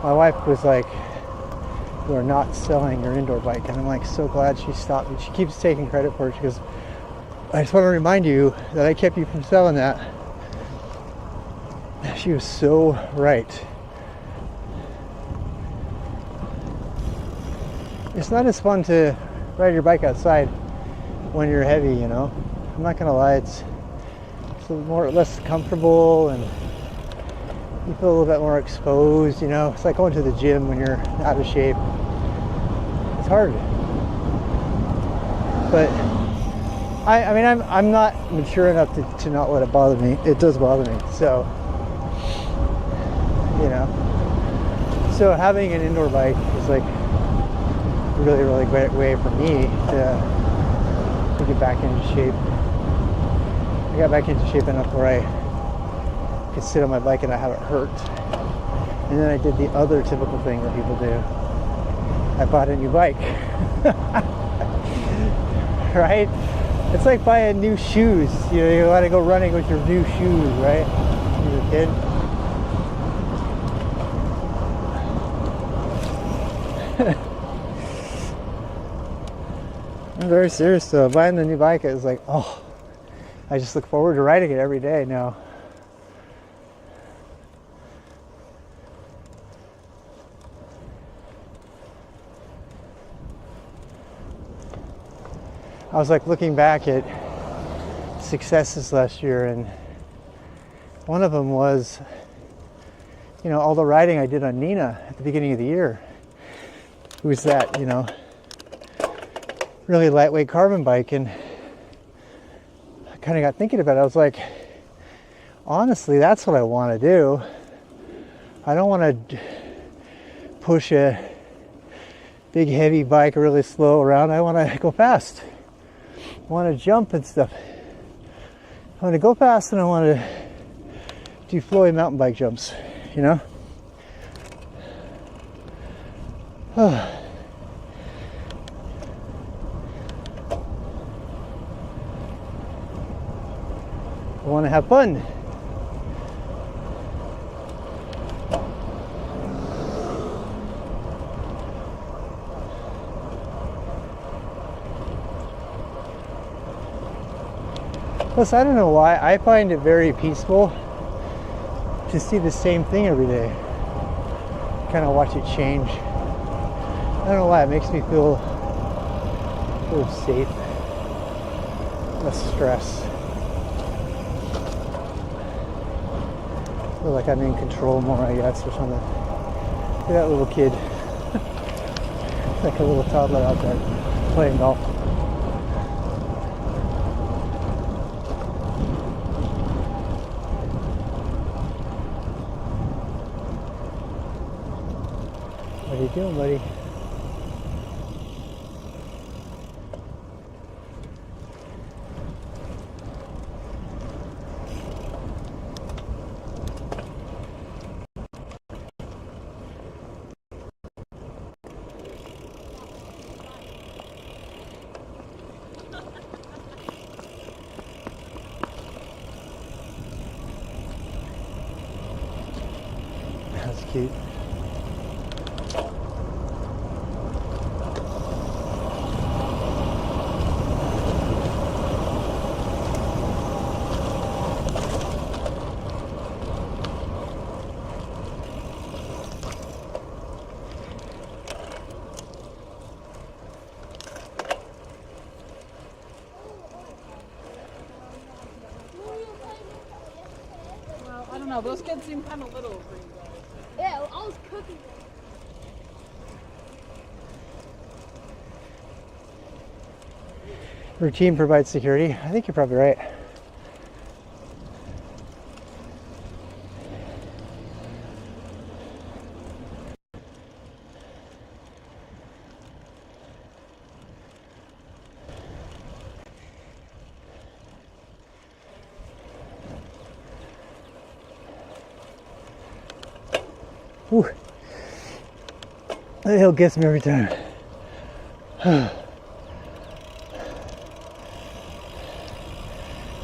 My wife was like, "You are not selling your indoor bike," and I'm like so glad she stopped me. She keeps taking credit for it. She goes, "I just want to remind you that I kept you from selling that." She was so right. It's not as fun to ride your bike outside when you're heavy, you know. I'm not gonna lie, it's a little more less comfortable, and you feel a little bit more exposed, you know. It's like going to the gym when you're out of shape. It's hard. But I mean, I'm not mature enough to not let it bother me. It does bother me, so, you know. So having an indoor bike is like a really, really great way for me to get back into shape. I got back into shape enough where I could sit on my bike and not have it hurt. And then I did the other typical thing that people do. I bought a new bike. Right? It's like buying new shoes. You know, you want to go running with your new shoes, right? When you're a kid. I'm very serious though. Buying the new bike is like, oh, I just look forward to riding it every day now. I was like looking back at successes last year, and one of them was, you know, all the riding I did on Nina at the beginning of the year. It was that, you know, really lightweight carbon bike, and I kind of got thinking about it. I was like, honestly, that's what I want to do. I don't want to push a big heavy bike really slow around. I want to go fast. I want to jump and stuff. I want to go fast, and I want to do flowy mountain bike jumps, you know? I want to have fun. Plus, I don't know why, I find it very peaceful to see the same thing every day. Kind of watch it change. I don't know why, it makes me feel safe, less stress. Feel like I'm in control more, I guess, or something. Look at that little kid. Like a little toddler out there playing golf. What are you doing, buddy? That's cute. I don't know, those kids seem kind of little for you guys. Yeah, I was cooking. Routine provides security. I think you're probably right. Whew. That hill gets me every time. That's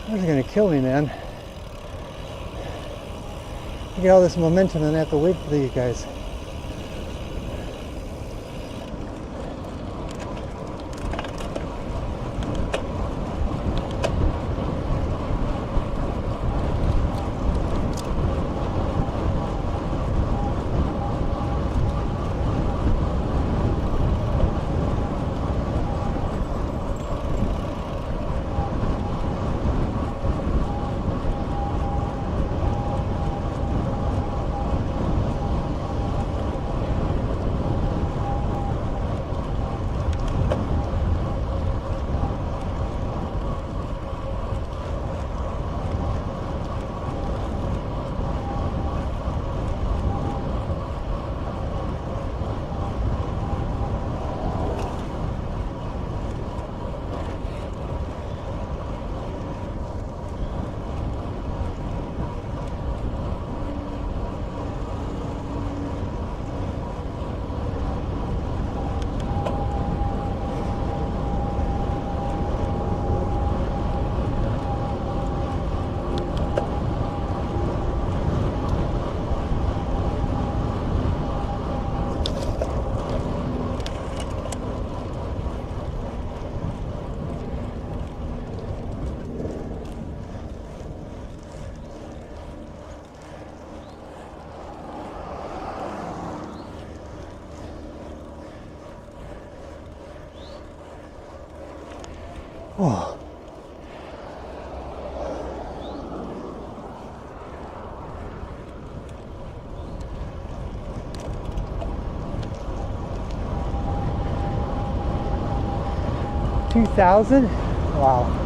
gonna kill me, man. I get all this momentum and I have to wait for you guys. Oh. $2,000? Wow.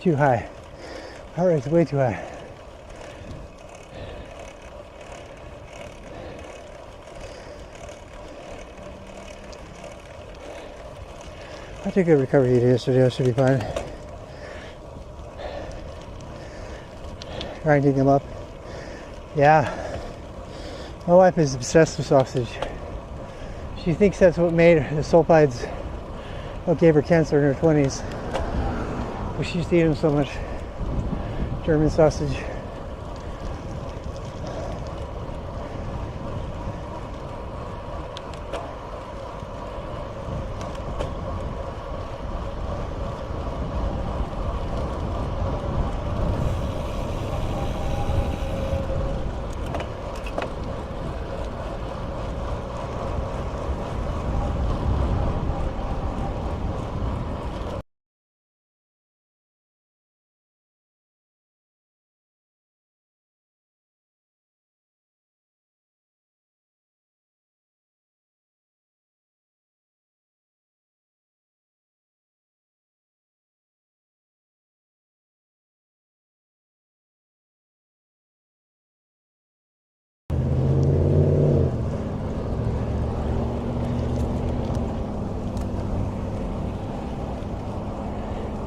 Too high. Heart rate's way too high. I took a recovery heater yesterday. I should be fine. Grinding them up. Yeah. My wife is obsessed with sausage. She thinks that's what made the sulfides, what gave her cancer in her 20s. But she used to eat them so much. German sausage.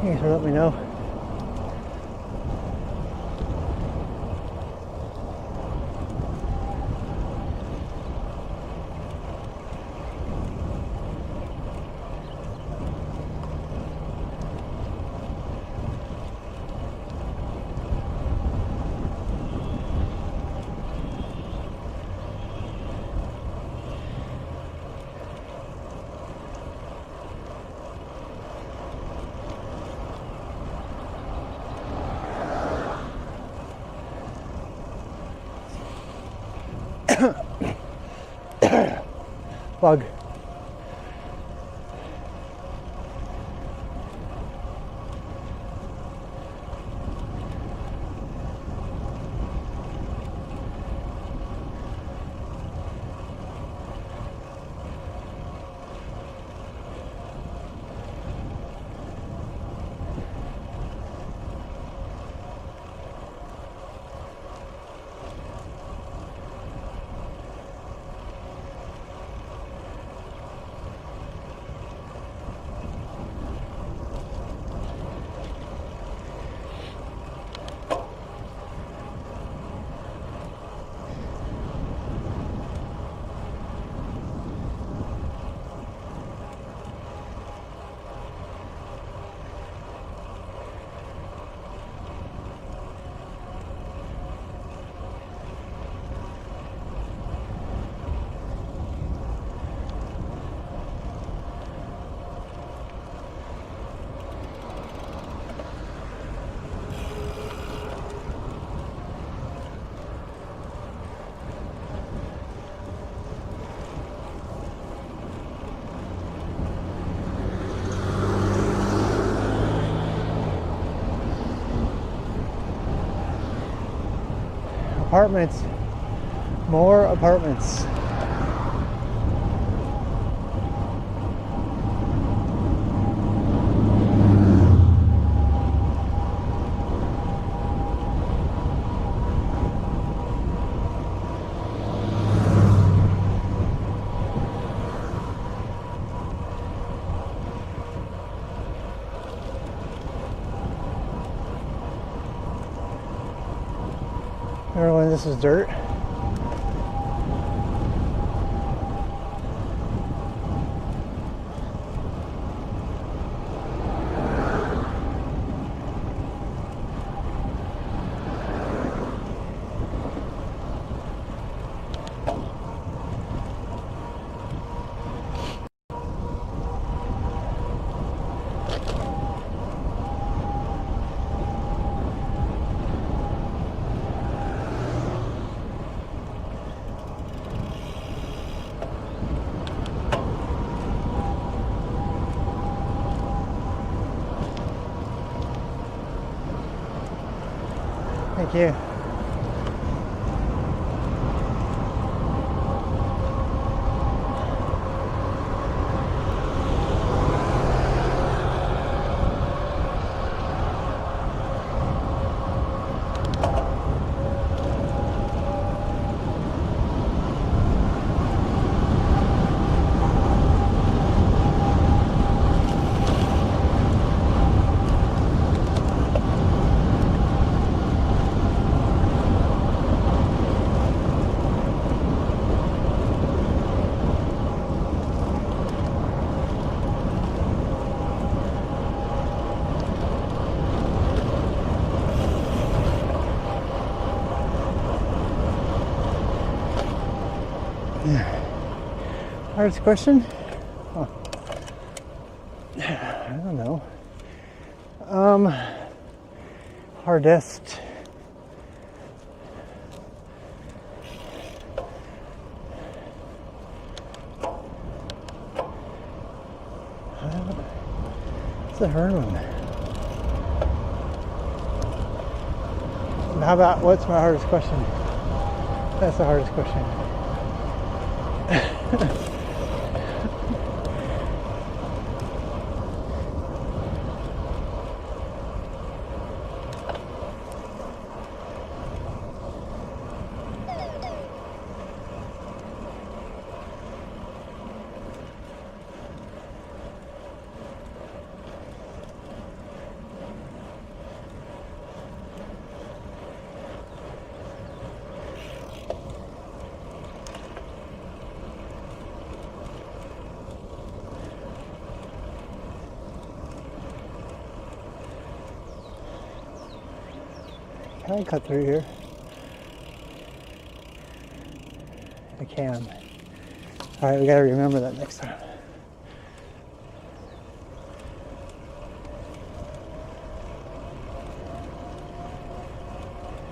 Thanks for letting me know. Bug. Apartments. More apartments. this is dirt. Thank you. Hardest question? Oh. I don't know. Hardest. It's a hard one. How about what's my hardest question? That's the hardest question. Can I cut through here? I can. All right, we gotta remember that next time.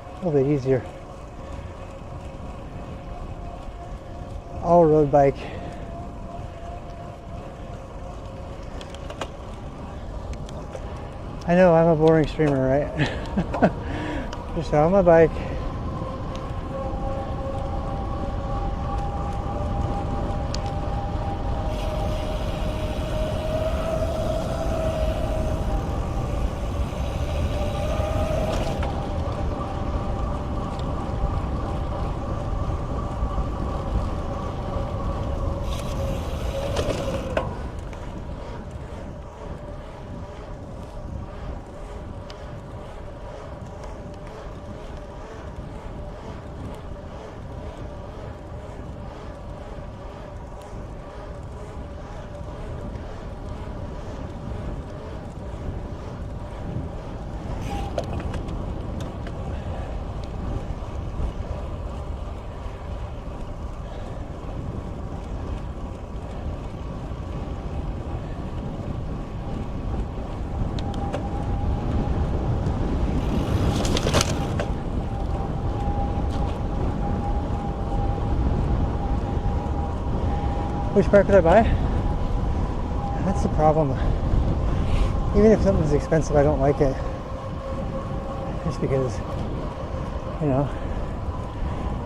A little bit easier. All-road bike. I know I'm a boring streamer, right? Just on my bike. Which part could I buy? That's the problem. Even if something's expensive, I don't like it. Just because, you know,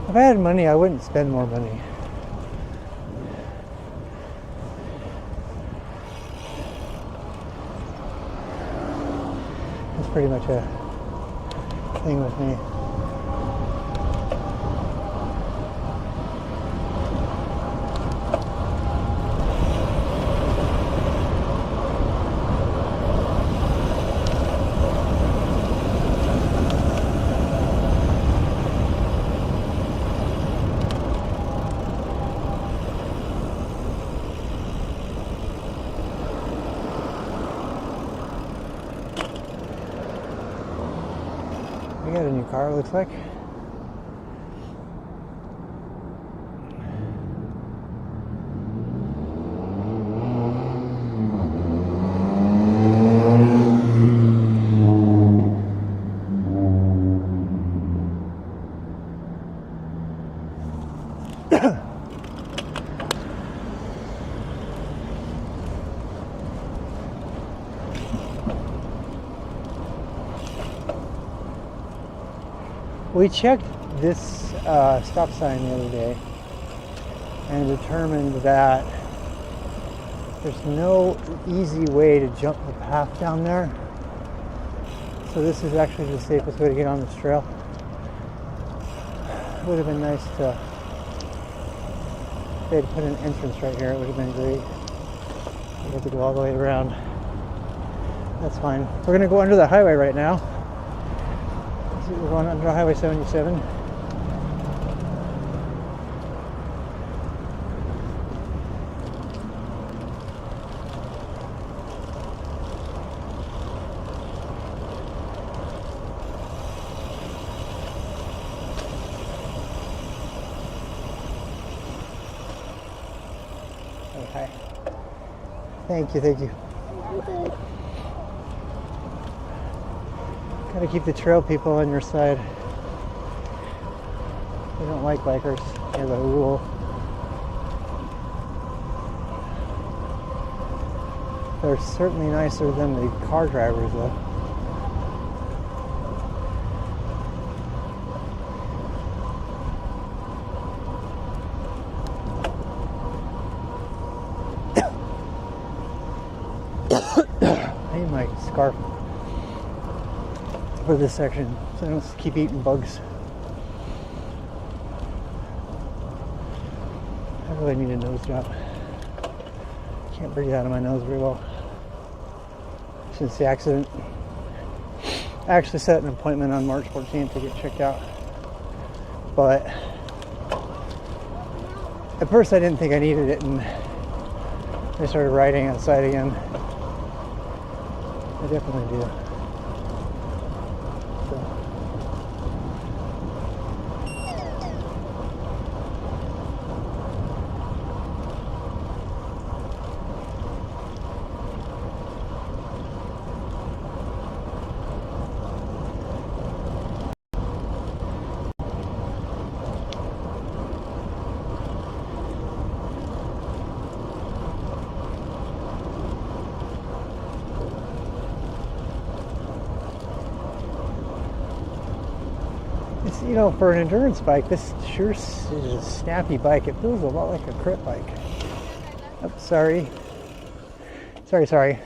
if I had money, I wouldn't spend more money. That's pretty much a thing with me. We got a new car, looks like. We checked this stop sign the other day and determined that there's no easy way to jump the path down there. So this is actually the safest way to get on this trail. It would have been nice to, if they'd put an entrance right here, it would have been great. We have to go all the way around. That's fine. We're gonna go under the highway right now. We're going under Highway 77. Okay. Thank you, thank you. Gotta keep the trail people on your side. They don't like bikers, as a rule. They're certainly nicer than the car drivers, though. I need my scarf for this section, so I don't keep eating bugs. I really need a nose job. Can't breathe out of my nose very well since the accident. I actually set an appointment on March 14th to get checked out, but at first I didn't think I needed it, and I started riding outside again. I definitely do. You know, for an endurance bike, this sure is a snappy bike. It feels a lot like a crit bike. Oh, sorry. Sorry.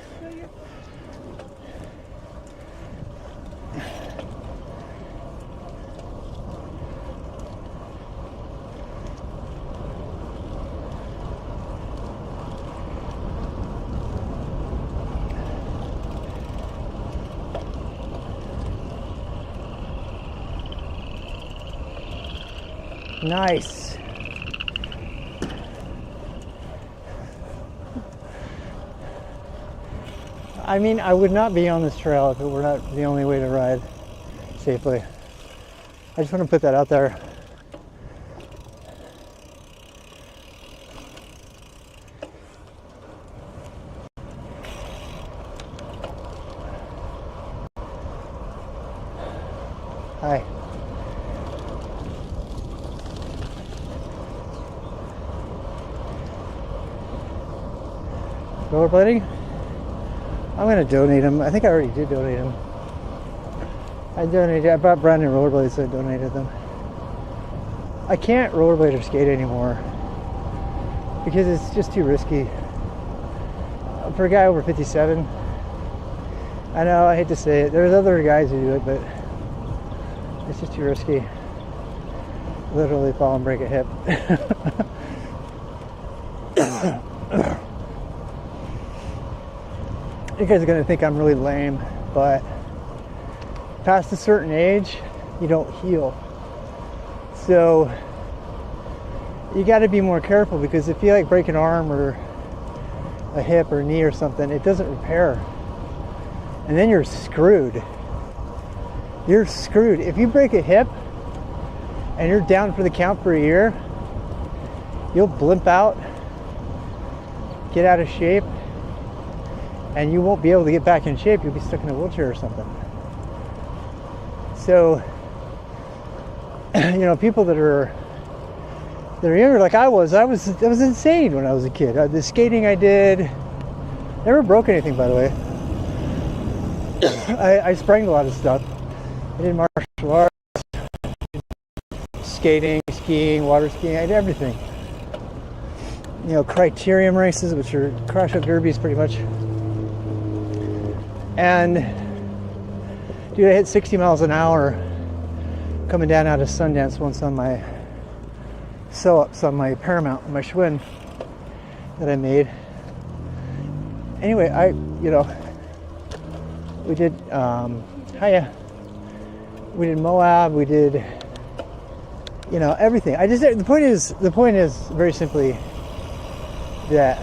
Nice. I mean, I would not be on this trail if it were not the only way to ride safely. I just want to put that out there. Hi. Rollerblading? I'm going to donate them. I think I already did donate them. I bought brand new rollerblades, so I donated them. I can't rollerblade or skate anymore because it's just too risky. For a guy over 57, I know, I hate to say it. There's other guys who do it, but it's just too risky. Literally fall and break a hip. You guys are going to think I'm really lame, but past a certain age, you don't heal. So you got to be more careful, because if you like break an arm or a hip or knee or something, it doesn't repair. And then you're screwed. you're screwed. If you break a hip and you're down for the count for a year, you'll blimp out, get out of shape, and you won't be able to get back in shape. You'll be stuck in a wheelchair or something. So, you know, people that are younger, like I was insane when I was a kid. The skating I did, never broke anything, by the way. I sprained a lot of stuff. I did martial arts, skating, skiing, water skiing. I did everything. You know, criterium races, which are crash-out derbies, pretty much. And dude, I hit 60 miles an hour coming down out of Sundance once on my sew-ups on my Paramount, my Schwinn that I made. Anyway, we did we did Moab, we did, you know, everything. The point is very simply that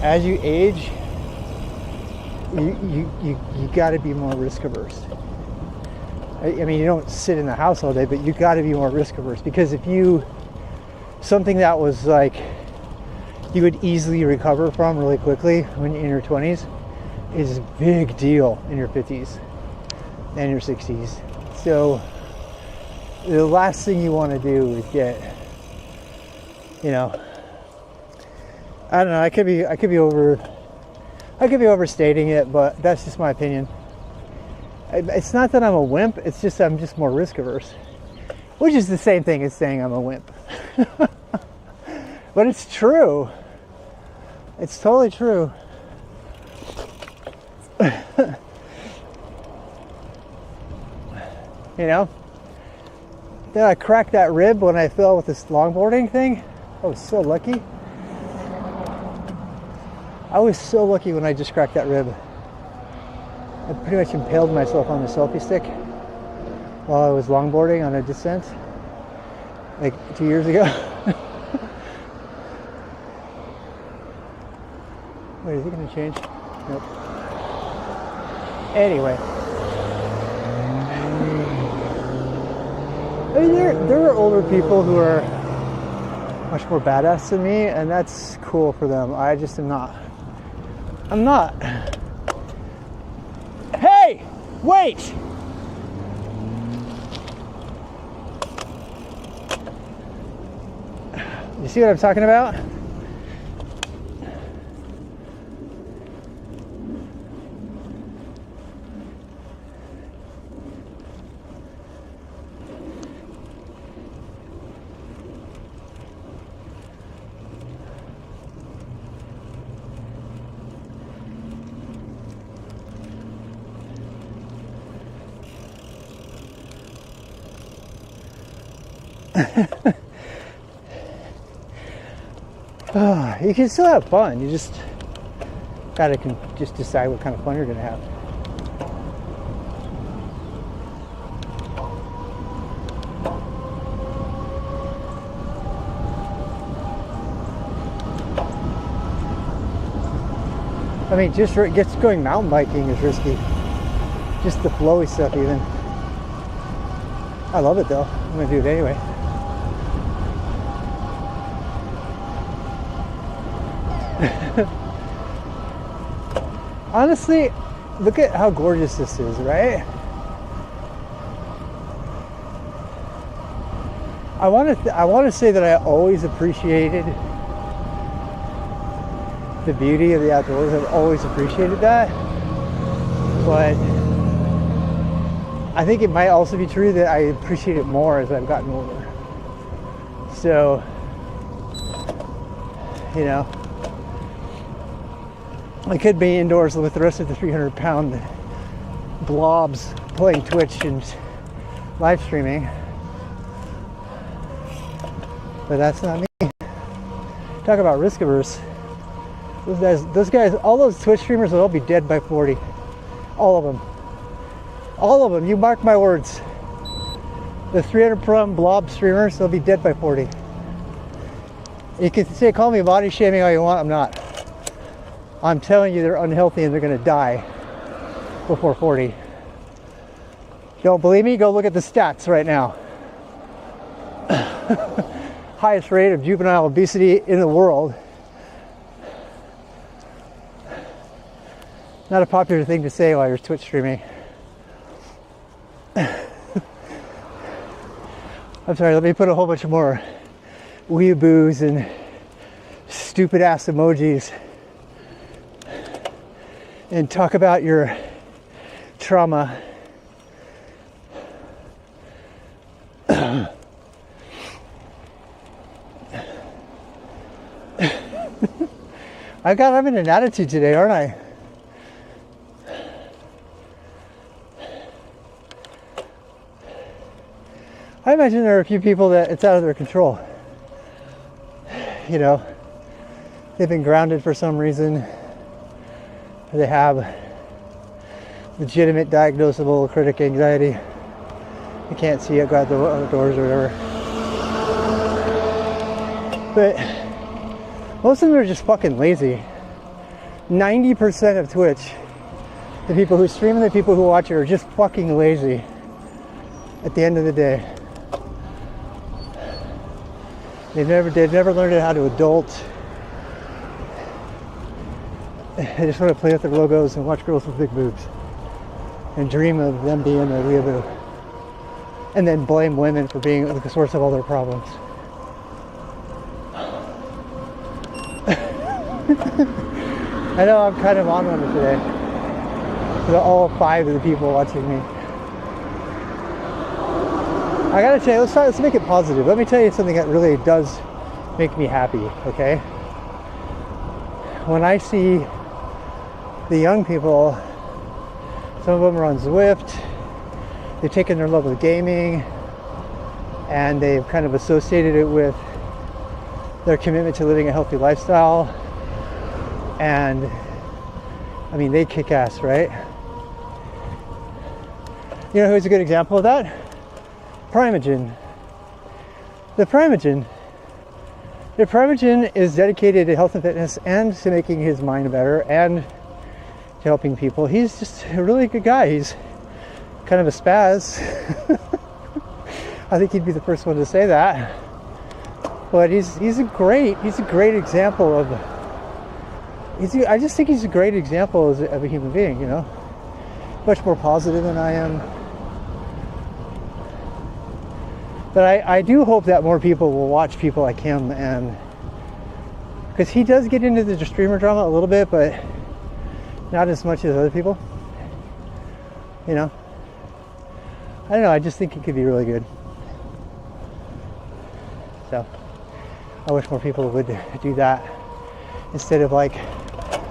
as you age, you got to be more risk averse. I mean, you don't sit in the house all day, but you got to be more risk averse, because if something that was like you would easily recover from really quickly when you're in your 20s is a big deal in your 50s and your 60s. So the last thing you want to do is get, you know, I don't know, I could be overstating it, but that's just my opinion. It's not that I'm a wimp, it's just I'm just more risk averse, which is the same thing as saying I'm a wimp. But it's true. It's totally true. You know? Then I cracked that rib when I fell with this longboarding thing. I was so lucky. I was so lucky when I just cracked that rib. I pretty much impaled myself on the selfie stick while I was longboarding on a descent like 2 years ago. Wait, is it going to change? Nope. Anyway. I mean, there are older people who are much more badass than me, and that's cool for them. I just am not. I'm not. Hey! Wait! You see what I'm talking about? You can still have fun. You just gotta just decide what kind of fun you're gonna have. I mean, just going mountain biking is risky. Just the flowy stuff, even. I love it though. I'm gonna do it anyway. Honestly, look at how gorgeous this is, right? I want to say that I always appreciated the beauty of the outdoors. I've always appreciated that, but I think it might also be true that I appreciate it more as I've gotten older. So, you know, I could be indoors with the rest of the 300-pound blobs playing Twitch and live streaming, but that's not me. Talk about risk averse. Those guys, all those Twitch streamers will all be dead by 40. All of them. All of them. You mark my words. The 300-pound blob streamers, they'll be dead by 40. You can call me body shaming all you want. I'm not. I'm telling you, they're unhealthy and they're going to die before 40. Don't believe me? Go look at the stats right now. Highest rate of juvenile obesity in the world. Not a popular thing to say while you're Twitch streaming. I'm sorry, let me put a whole bunch of more weeaboos and stupid ass emojis and talk about your trauma. I'm in an attitude today, aren't I? I imagine there are a few people that it's out of their control. You know, they've been grounded for some reason. Or they have legitimate diagnosable critic anxiety. They can't see it, go out the doors or whatever. But most of them are just fucking lazy. 90% of Twitch, the people who stream and the people who watch it are just fucking lazy at the end of the day. They've never learned how to adult. They just want to play with their logos and watch girls with big boobs and dream of them being a weeaboo. And then blame women for being the source of all their problems. I know I'm kind of on one today. For all 5 of the people watching me. I gotta tell you, let's make it positive. Let me tell you something that really does make me happy, okay? When I see the young people, some of them are on Zwift, they've taken their love of gaming and they've kind of associated it with their commitment to living a healthy lifestyle. And I mean, they kick ass, right? You know who's a good example of that? Primogen. The Primogen is dedicated to health and fitness and to making his mind better and to helping people. He's just a really good guy. He's kind of a spaz. I think he'd be the first one to say that. But he's a great example of. I just think he's a great example of a human being. You know, much more positive than I am. But I do hope that more people will watch people like him, and because he does get into the streamer drama a little bit, but not as much as other people. You know, I don't know. I just think it could be really good. So I wish more people would do that instead of like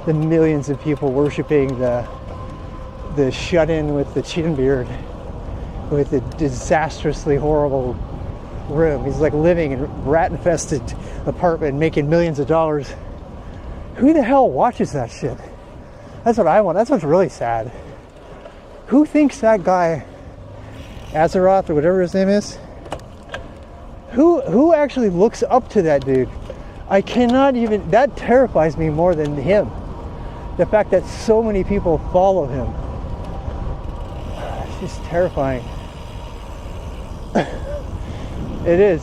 the millions of people worshiping the shut-in with the chin beard with the disastrously horrible room. He's like living in a rat-infested apartment making millions of dollars. Who the hell watches that shit? That's what I want. That's what's really sad. Who thinks that guy Azeroth or whatever his name is, who actually looks up to that dude? I cannot even, that terrifies me more than him. The fact that so many people follow him. It's just terrifying. It is.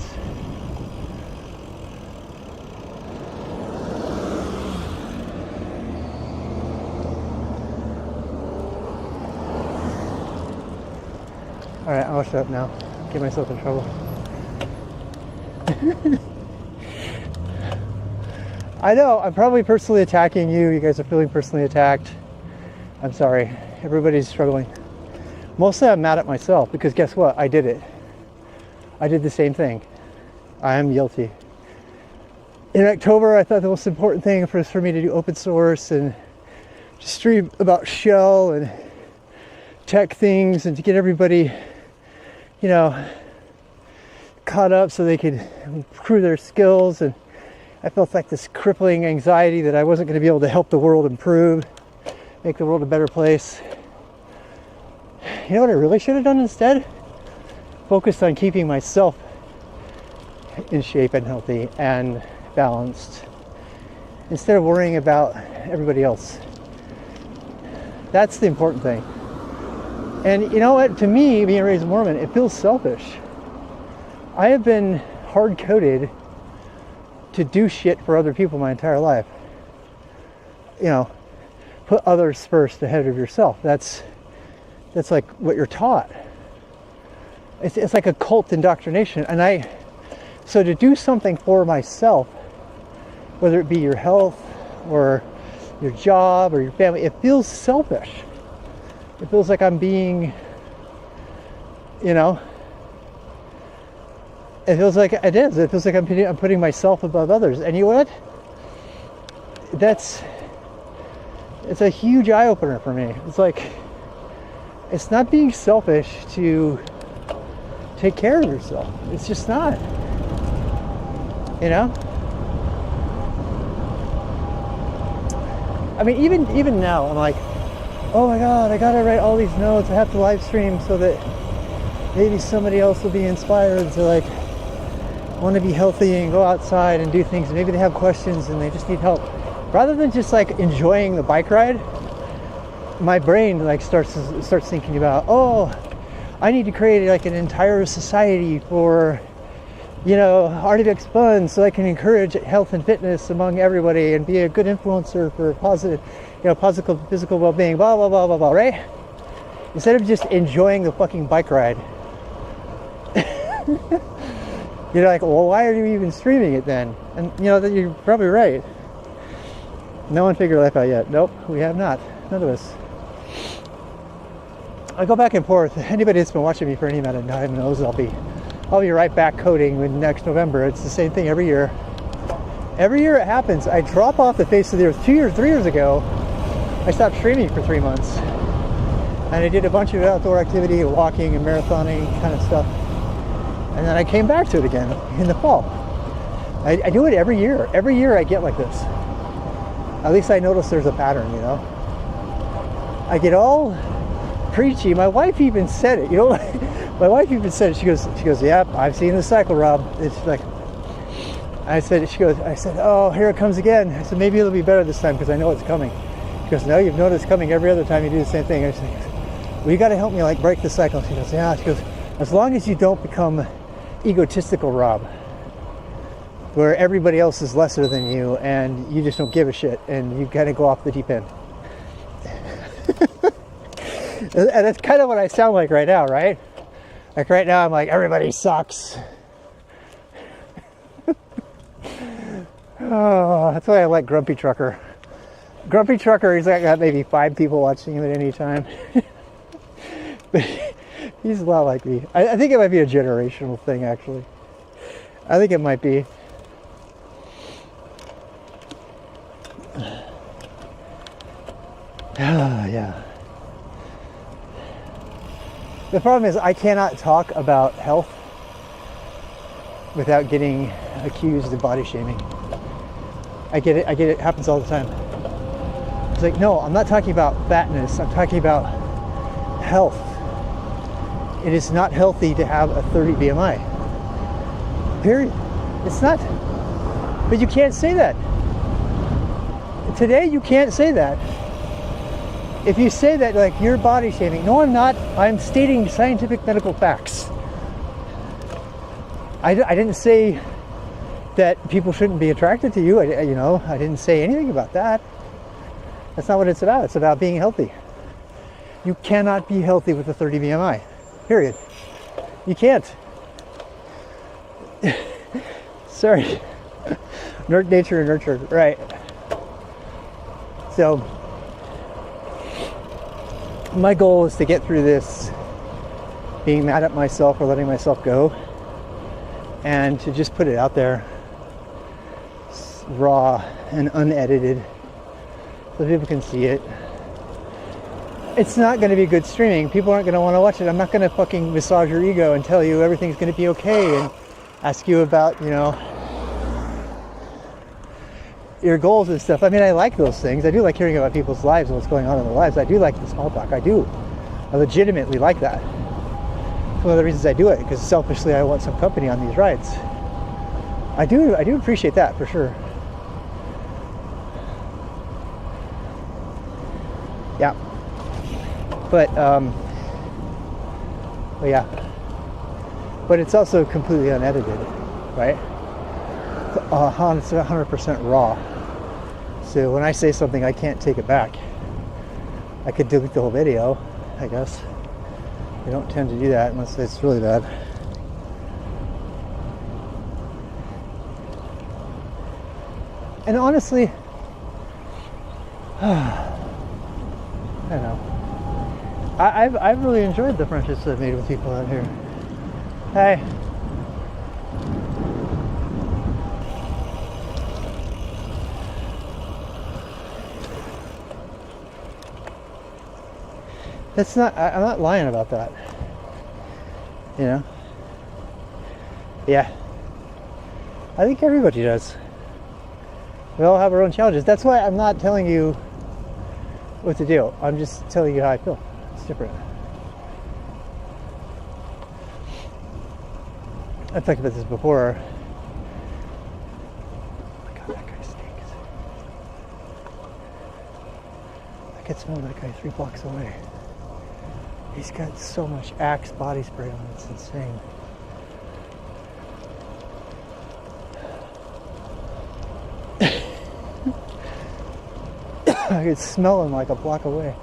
Alright, I'll shut up now. Get myself in trouble. I know, I'm probably personally attacking you. You guys are feeling personally attacked. I'm sorry. Everybody's struggling. Mostly I'm mad at myself because guess what? I did it. I did the same thing. I am guilty. In October, I thought the most important thing was for me to do open source and just stream about shell and tech things and to get everybody, you know, caught up so they could improve their skills. And I felt like this crippling anxiety that I wasn't going to be able to help the world improve, make the world a better place. You know what I really should have done instead? Focused on keeping myself in shape and healthy and balanced instead of worrying about everybody else. That's the important thing. And you know what? To me, being raised a Mormon, it feels selfish. I have been hard-coded to do shit for other people my entire life. You know, put others first ahead of yourself. That's like what you're taught. It's like a cult indoctrination. And so to do something for myself, whether it be your health or your job or your family, it feels selfish. It feels like I'm being, you know, it feels like it is. It feels like I'm putting myself above others. And you know what? It's a huge eye-opener for me. It's like, it's not being selfish to take care of yourself. It's just not. You know? I mean, even now, I'm like, oh my God, I gotta write all these notes. I have to live stream so that maybe somebody else will be inspired to like want to be healthy and go outside and do things. Maybe they have questions and they just need help. Rather than just like enjoying the bike ride, my brain like starts thinking about, oh, I need to create like an entire society for, you know, Artivix Fun, so I can encourage health and fitness among everybody and be a good influencer for positive physical well-being, blah, blah, blah, blah, blah, right? Instead of just enjoying the fucking bike ride. You're like, well, why are you even streaming it then? And you know, you're probably right. No one figured life out yet. Nope, we have not. None of us. I go back and forth. Anybody that's been watching me for any amount of time knows I'll be right back coding with next November. It's the same thing every year. Every year it happens. I drop off the face of the earth. 3 years ago, I stopped streaming for 3 months. And I did a bunch of outdoor activity, walking and marathoning kind of stuff. And then I came back to it again in the fall. I do it every year. Every year I get like this. At least I notice there's a pattern, you know. I get all preachy. My wife even said it, you know. My wife even said it. She goes, yep, I've seen the cycle, Rob. It's like, I said, oh, here it comes again. I said, maybe it'll be better this time because I know it's coming. She goes, no, you've known it's coming every other time you do the same thing. I said, well, you got to help me like break the cycle. She goes, yeah. She goes, as long as you don't become egotistical, Rob, where everybody else is lesser than you and you just don't give a shit and you got to go off the deep end. And that's kind of what I sound like right now, right? Like right now I'm like, everybody sucks. Oh, that's why I like Grumpy Trucker. Grumpy Trucker, he's got maybe 5 people watching him at any time. But he's a lot like me. I think it might be a generational thing, actually. I think it might be. Yeah. The problem is I cannot talk about health without getting accused of body shaming. I get it. It happens all the time. It's like, no, I'm not talking about fatness. I'm talking about health. It is not healthy to have a 30 BMI. Period. It's not. But you can't say that. Today you can't say that. If you say that, like, you're body shaming. No, I'm not. I'm stating scientific medical facts. I didn't say that people shouldn't be attracted to you. I didn't say anything about that. That's not what it's about. It's about being healthy. You cannot be healthy with a 30 BMI. Period. You can't. Sorry. Nature and nurture. Right. So, my goal is to get through this being mad at myself or letting myself go, and to just put it out there raw and unedited so people can see it. It's not going to be good streaming. People aren't going to want to watch it. I'm not going to fucking massage your ego and tell you everything's going to be okay and ask you about, your goals and stuff. I mean, I like those things. I do like hearing about people's lives and what's going on in their lives. I do like the small talk. I do. I legitimately like that. It's one of the reasons I do it, because selfishly I want some company on these rides. I do appreciate that for sure. Yeah. But But yeah. But it's also completely unedited, right? It's 100% raw. So when I say something, I can't take it back. I could delete the whole video, I guess. I don't tend to do that unless it's really bad. And honestly, I don't know. I've really enjoyed the friendships I've made with people out here. Hey. That's not, I'm not lying about that. You know? Yeah. I think everybody does. We all have our own challenges. That's why I'm not telling you what to do. I'm just telling you how I feel. It's different. I've talked about this before. Oh my god, that guy stinks. I could smell that guy 3 blocks away. He's got so much Axe body spray on, it's insane. I could smell him like a block away.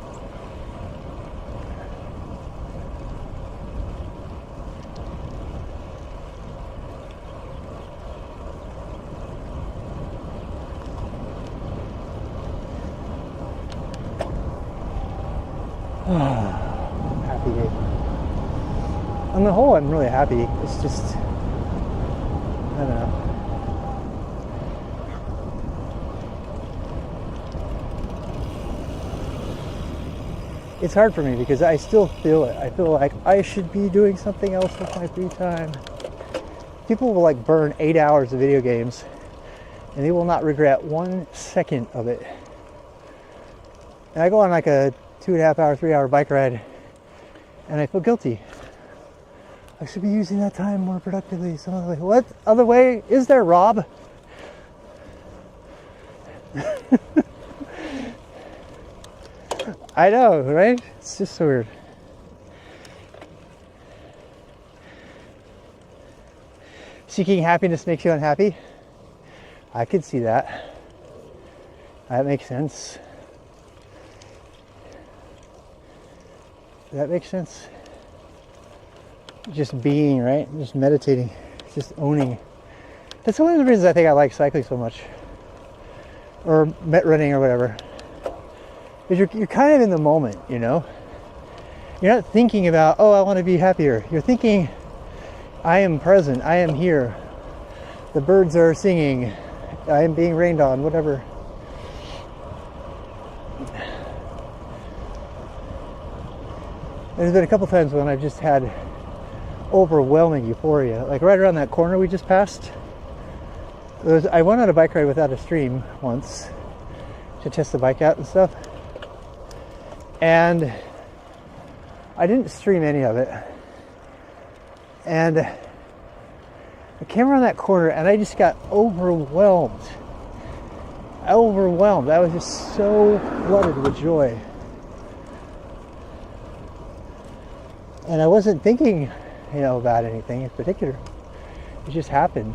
Happy day. On the whole, I'm really happy. It's just, I don't know. It's hard for me because I still feel it. I feel like I should be doing something else with my free time. People will like burn 8 hours of video games and they will not regret 1 second of it. And I go on like a 2.5 hour, 3 hour bike ride and I feel guilty. I should be using that time more productively. Some other way. What other way is there, Rob? I know, right? It's just so weird. Seeking happiness makes you unhappy? I could see that. That makes sense. That makes sense. Just being, right? Just meditating. Just owning. That's one of the reasons I think I like cycling so much. Or running or whatever. You're kind of in the moment, you know? You're not thinking about, oh, I want to be happier. You're thinking, I am present, I am here. The birds are singing, I am being rained on, whatever. There's been a couple times when I've just had overwhelming euphoria. Like right around that corner we just passed. I went on a bike ride without a stream once to test the bike out and stuff. And I didn't stream any of it. And I came around that corner and I just got overwhelmed. I was just so flooded with joy. And I wasn't thinking, you know, about anything in particular. It just happened.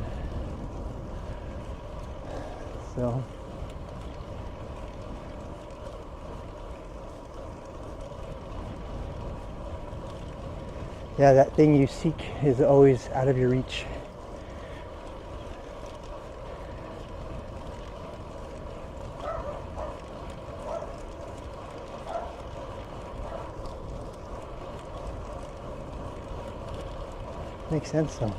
So yeah, that thing you seek is always out of your reach. Makes sense though.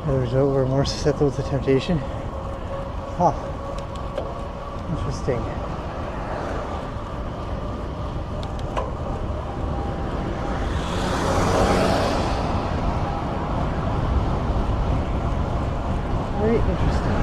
Others were more susceptible to temptation. Huh. Interesting. Very interesting.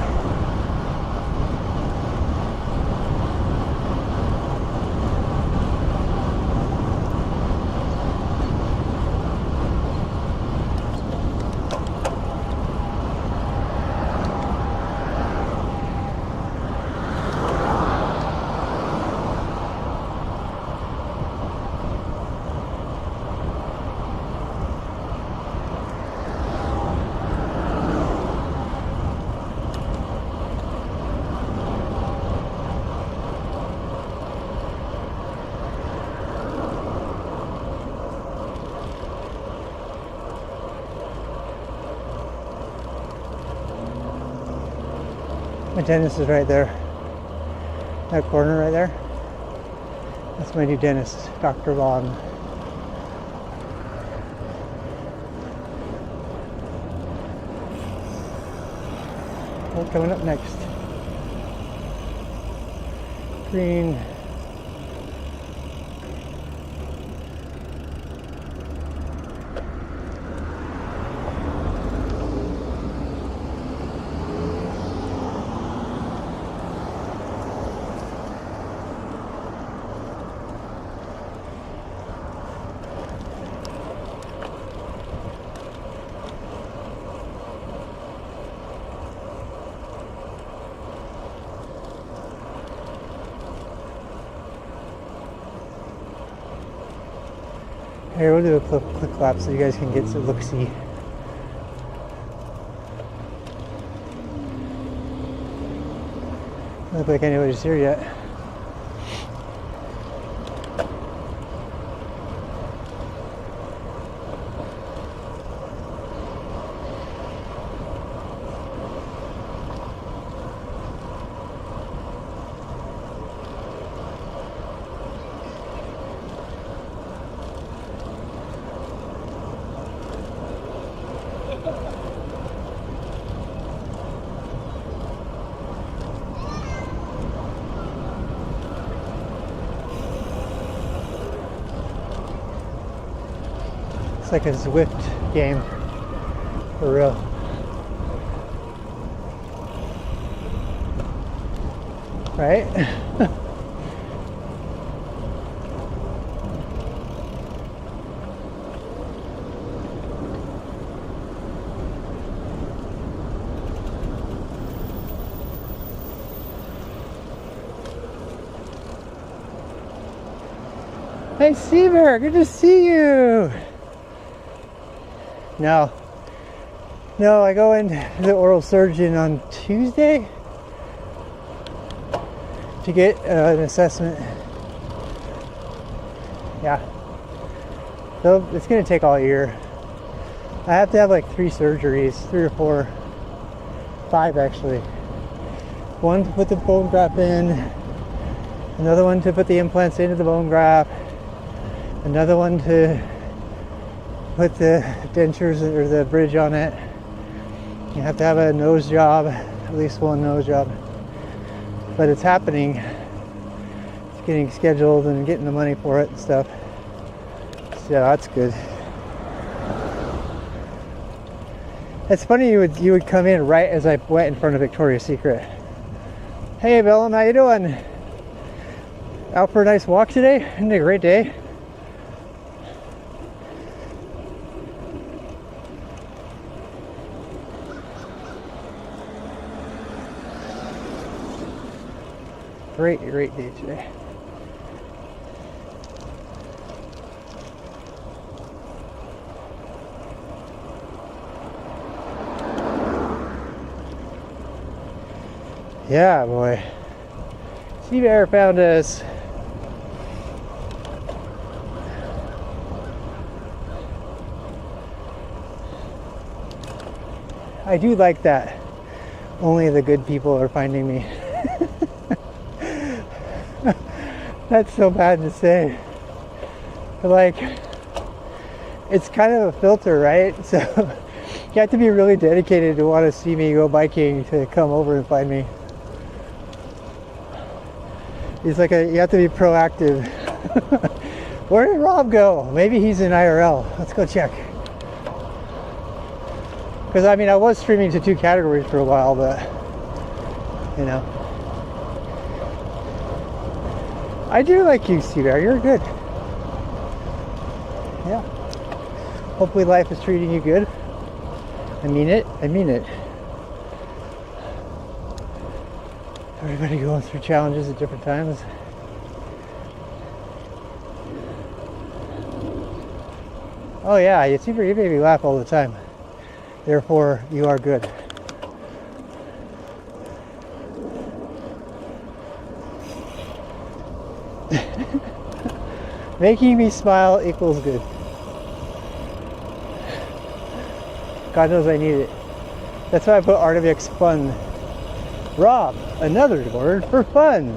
My dentist is right there. That corner right there. That's my new dentist, Dr. Vaughn. What's coming up next? Green. Here, we'll do a quick clap so you guys can get to look-see. Doesn't look like anybody's here yet. It's like a Zwift game, for real. Right? Hey, Seabear, good to see you. No, I go in the oral surgeon on Tuesday to get an assessment. Yeah, so it's gonna take all year. I have to have like 3 surgeries, 3 or 4, 5 actually. One to put the bone graft in, another one to put the implants into the bone graft, another one to put the dentures or the bridge on it. You have to have a nose job, at least one nose job. But it's happening. It's getting scheduled and getting the money for it and stuff. So that's good. It's funny you would come in right as I went in front of Victoria's Secret. Hey Bellum, how you doing? Out for a nice walk today? Isn't it a great day? Great day today. Yeah, boy. Sea Bear found us. I do like that. Only the good people are finding me. That's so bad to say. But like, it's kind of a filter, right? So You have to be really dedicated to want to see me go biking to come over and find me. It's like you have to be proactive. Where did Rob go? Maybe he's in IRL. Let's go check. Because I mean, I was streaming to 2 categories for a while, but you know. I do like you, Steve. You're good. Yeah. Hopefully life is treating you good. I mean it. I mean it. Everybody going through challenges at different times. Oh yeah, you made me laugh all the time. Therefore, you are good. Making me smile equals good. God knows I need it. That's why I put Artemix fun. Rob, another word for fun.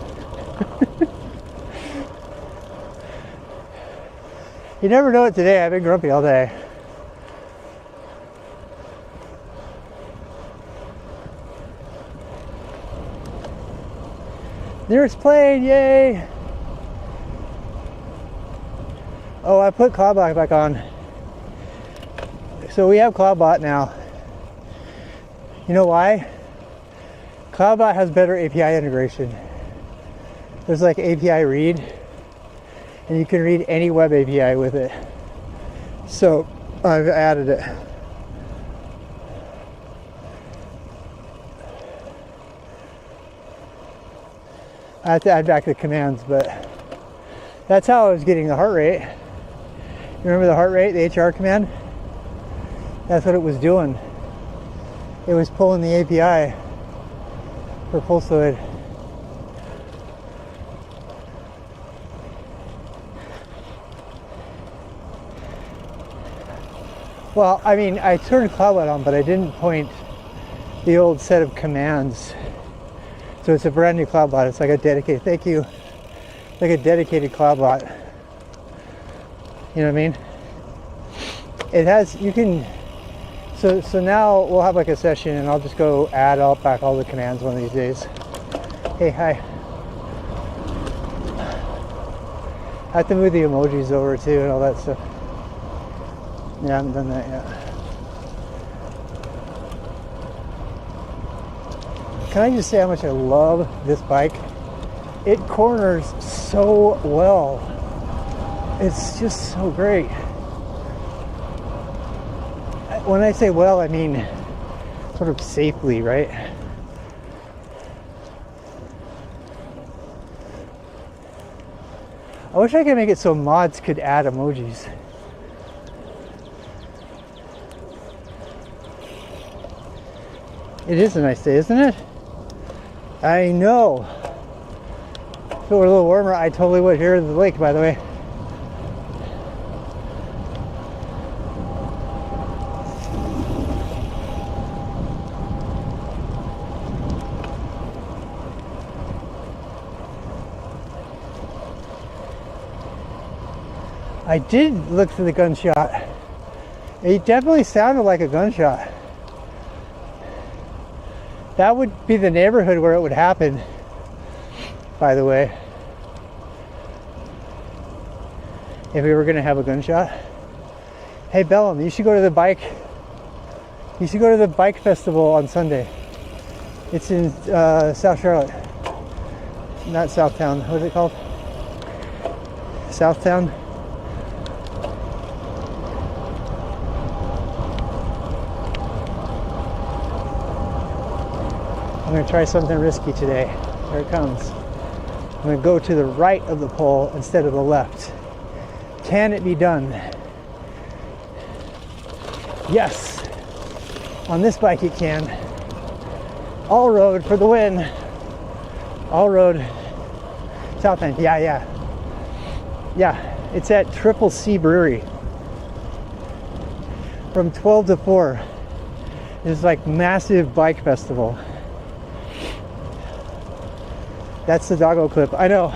You never know it today. I've been grumpy all day. Nearest plane, yay! Oh, I put Cloudbot back on. So we have Cloudbot now. You know why? Cloudbot has better API integration. There's like API read, and you can read any web API with it. So I've added it. I have to add back the commands, but that's how I was getting the heart rate. You remember the heart rate, the HR command? That's what it was doing. It was pulling the API for pulse fluid. Well, I mean, I turned Cloudbot on, but I didn't point the old set of commands. So it's a brand new Cloudbot. It's like a dedicated, thank you, like a dedicated Cloudbot. You know what I mean? It has, you can, so now we'll have like a session and I'll just go add back all the commands one of these days. Hey, hi. I have to move the emojis over too and all that stuff. Yeah, I haven't done that yet. Can I just say how much I love this bike? It corners so well. It's just so great. When I say well, I mean sort of safely, right? I wish I could make it so mods could add emojis. It is a nice day, isn't it? I know. If it were a little warmer, I totally would. Here at the lake, by the way. I did look for the gunshot. It definitely sounded like a gunshot. That would be the neighborhood where it would happen, by the way. If we were gonna have a gunshot. Hey Bellum, you should go to the bike festival on Sunday. It's in South Charlotte. Not Southtown, what is it called? Southtown? I'm going to try something risky today. Here it comes. I'm going to go to the right of the pole instead of the left. Can it be done? Yes. On this bike it can. All-Road for the win. All-Road. South End. Yeah. It's at Triple C Brewery. From 12 to 4. It's like massive bike festival. That's the doggo clip. I know.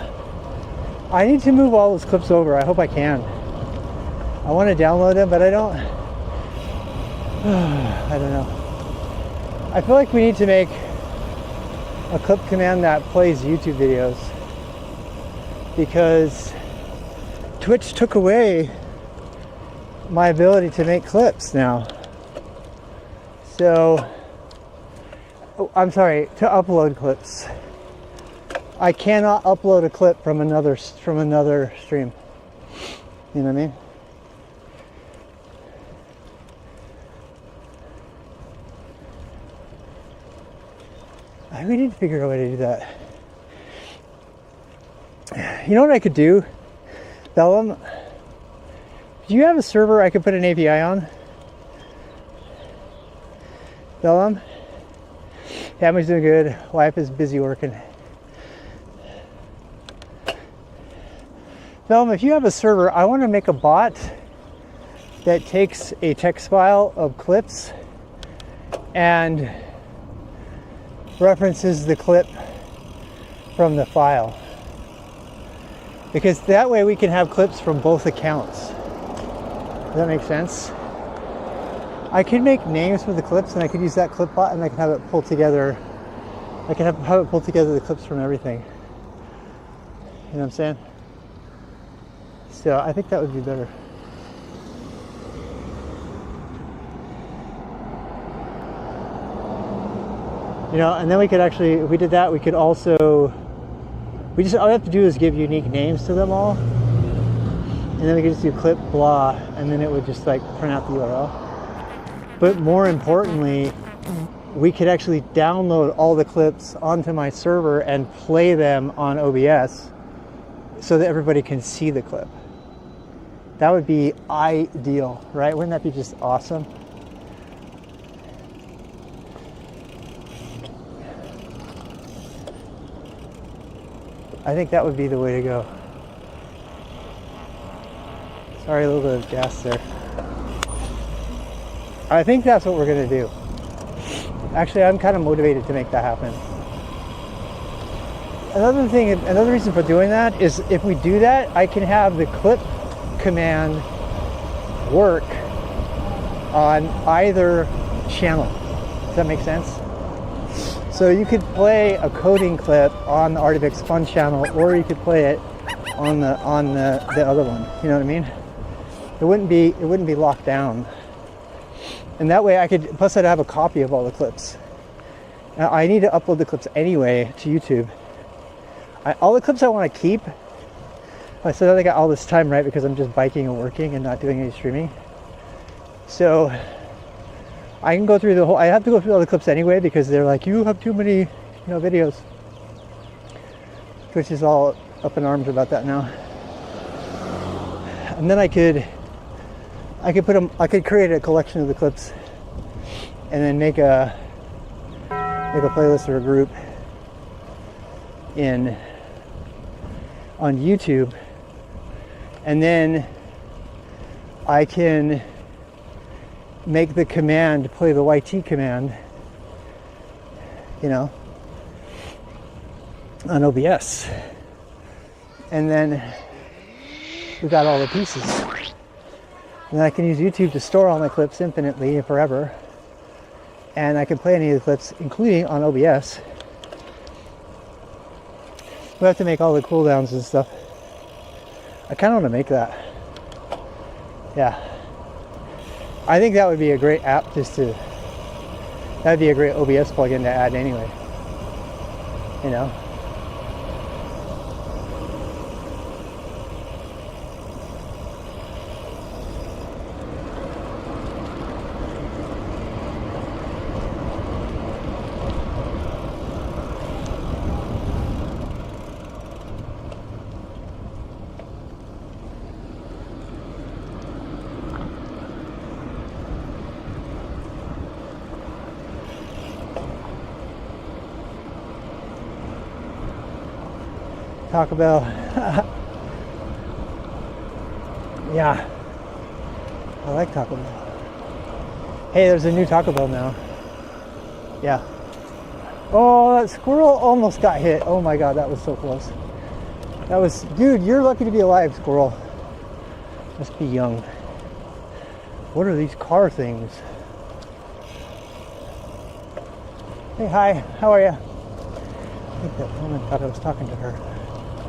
I need to move all those clips over. I hope I can. I want to download them, but I don't. I don't know. I feel like we need to make a clip command that plays YouTube videos, because Twitch took away my ability to make clips now. So, I'm sorry, to upload clips. I cannot upload a clip from another stream. You know what I mean? I think we need to figure out a way to do that. You know what I could do, Bellum? Do you have a server I could put an API on? Bellum? Family's doing good. Wife is busy working. Bellum, if you have a server, I want to make a bot that takes a text file of clips and references the clip from the file. Because that way we can have clips from both accounts. Does that make sense? I could make names for the clips, and I could use that clip bot, and I can have it pull together. I can have it pull together the clips from everything. You know what I'm saying? So I think that would be better. You know, and then we could actually, if we did that, we could also, all we have to do is give unique names to them all. And then we could just do clip blah, and then it would just like print out the URL. But more importantly, we could actually download all the clips onto my server and play them on OBS so that everybody can see the clip. That would be ideal, right? Wouldn't that be just awesome? I think that would be the way to go. Sorry, a little bit of gas there. I think that's what we're gonna do. Actually, I'm kind of motivated to make that happen. Another reason for doing that is if we do that, I can have the clip command work on either channel. Does that make sense? So you could play a coding clip on the Artivix Fun channel, or you could play it on the other one. You know what I mean? It wouldn't be locked down. And that way plus I'd have a copy of all the clips. Now I need to upload the clips anyway to YouTube. All the clips I want to keep, I said I got all this time, right? Because I'm just biking and working and not doing any streaming. So I can go through I have to go through all the clips anyway, because they're like, you have too many, videos. Twitch is all up in arms about that now. And then I could create a collection of the clips and then make a playlist or a group on YouTube, and then I can make the command play the YT command, on OBS, and then we got all the pieces. And I can use YouTube to store all my clips infinitely and forever. And I can play any of the clips, including on OBS. We have to make all the cooldowns and stuff. I kind of want to make that. Yeah. I think that would be a great app that'd be a great OBS plugin to add anyway. Taco Bell. Yeah. I like Taco Bell. Hey, there's a new Taco Bell now. Yeah. Oh, that squirrel almost got hit. Oh my God, that was so close. Dude, you're lucky to be alive, squirrel. Must be young. What are these car things? Hey, hi, how are you? I think that woman thought I was talking to her.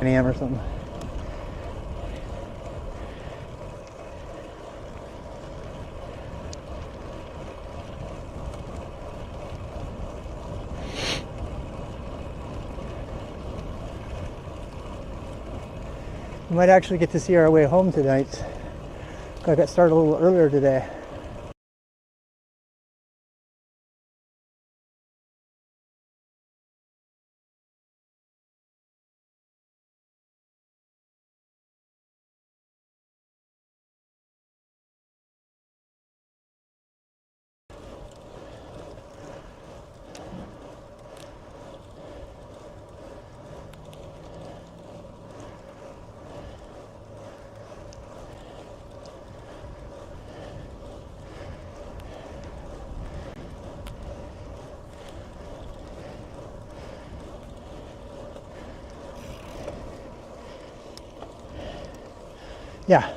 An AM or something. We might actually get to see our way home tonight. I got started a little earlier today. Yeah,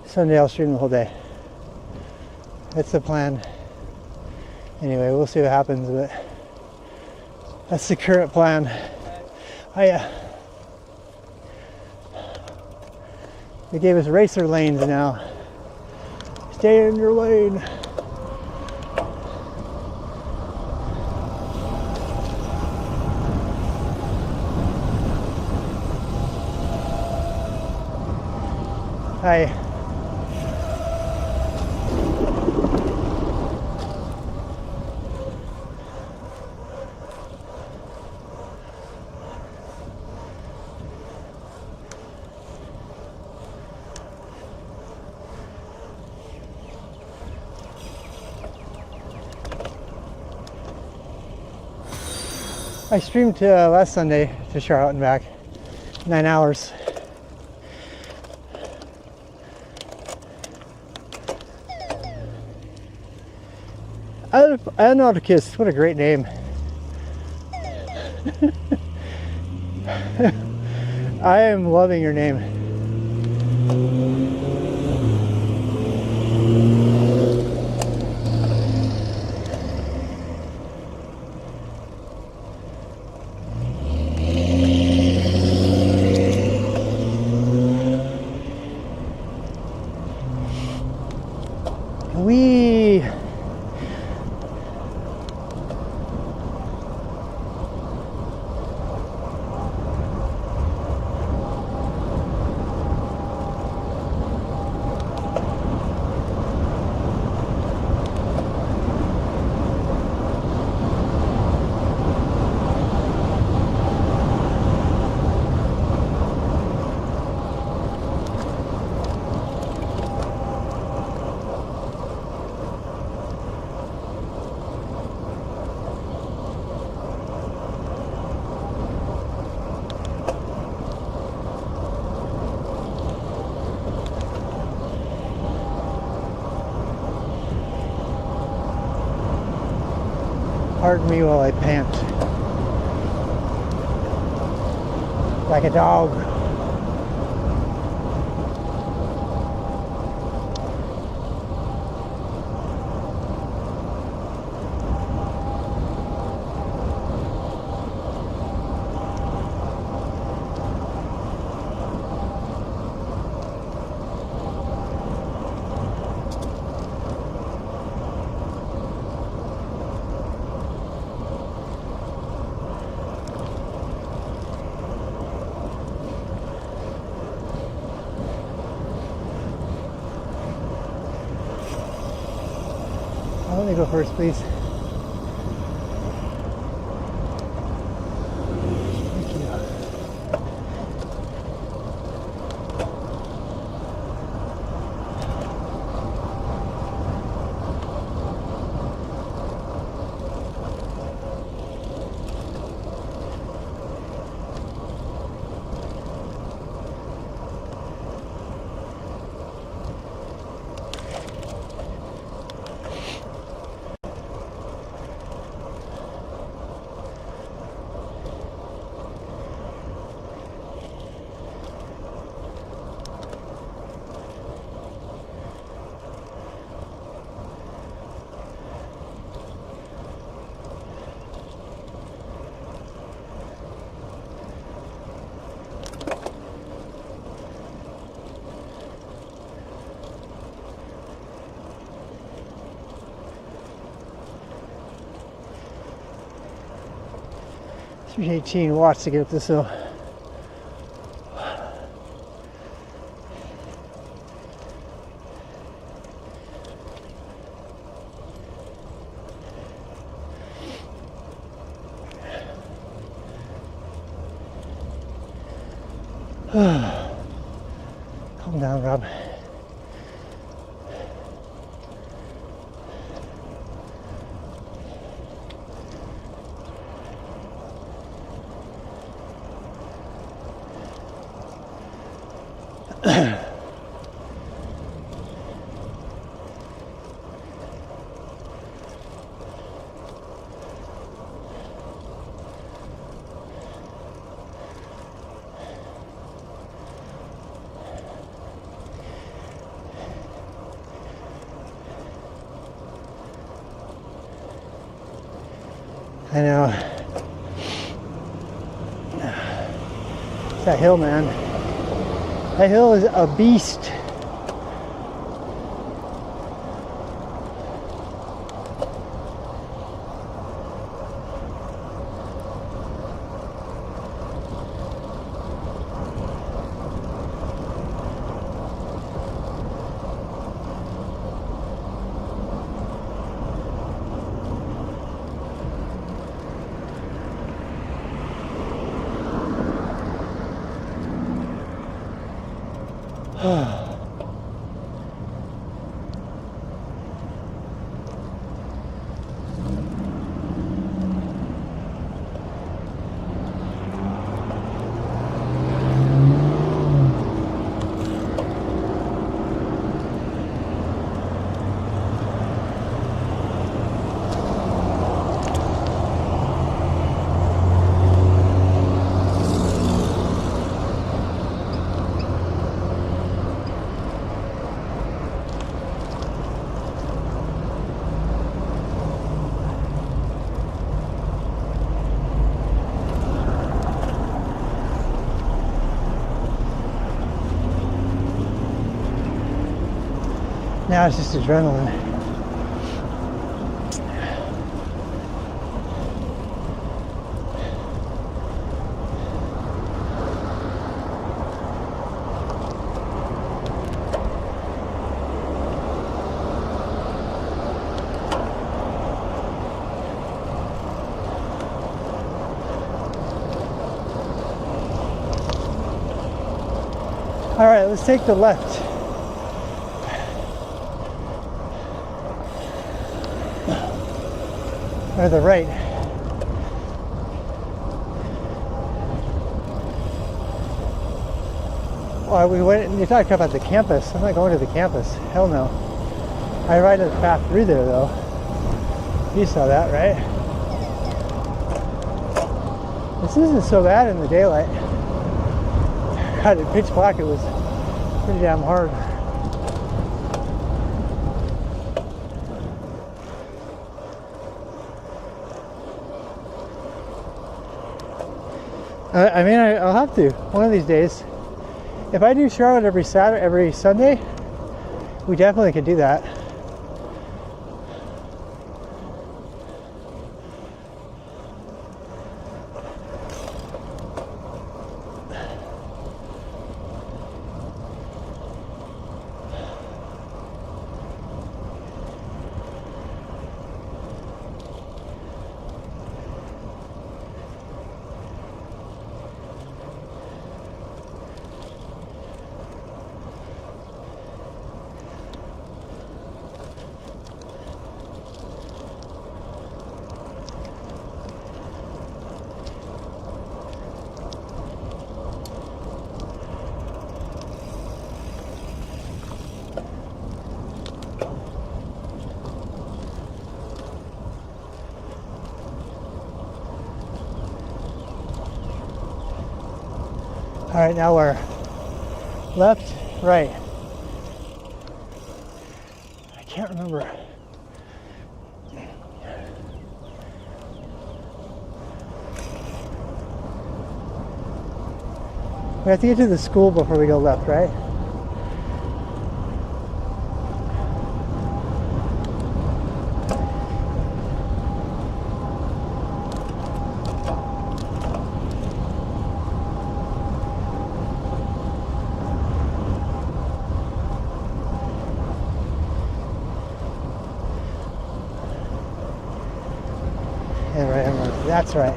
Sunday I'll stream the whole day. That's the plan. Anyway, we'll see what happens, but that's the current plan. They gave us racer lanes now. Stay in your lane. Hi. I streamed last Sunday to Charlotte and back, 9 hours. Anarchist, what a great name. I am loving your name. Wee. Pardon me while I pant. Like a dog. Let me go first, please. Thank you. 318 watts to get up this hill. Calm down, Rob. I know. It's that hill, man. That hill is a beast. Now it's just adrenaline. All right, let's take the left. Or the right. Well, we went. You talked about the campus. I'm not going to the campus. Hell no. I ride the path through there though. You saw that, right? This isn't so bad in the daylight. God, at pitch black it was pretty damn hard. I mean, I'll have to one of these days. If I do Charlotte every Sunday, we definitely could do that. All right, now we're left, right. I can't remember. We have to get to the school before we go left, right? That's right.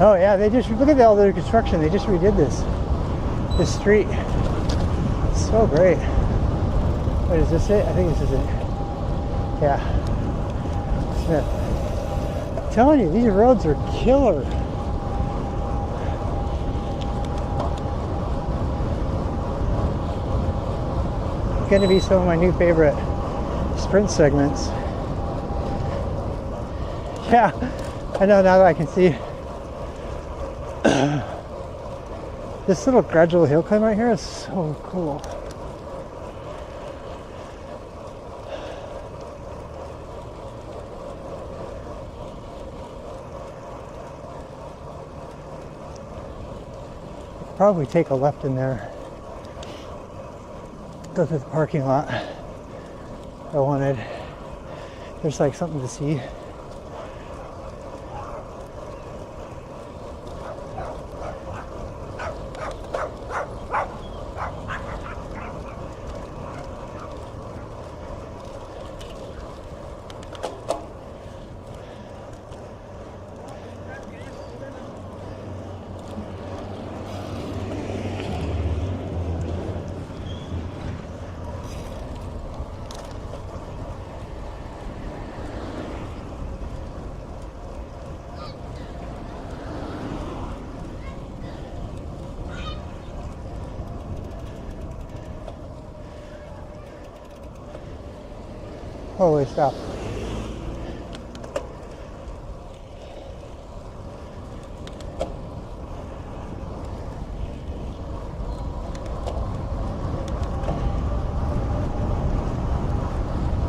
Oh yeah, they just, look at all their construction. They just redid this street. So great. Wait, is this it? I think this is it. Yeah. Smith. I'm telling you, these roads are killer. It's going to be some of my new favorite sprint segments. Yeah, I know now that I can see. This little gradual hill climb right here is so cool. Probably take a left in there. Go through the parking lot. I wanted. There's like something to see. Holy stop.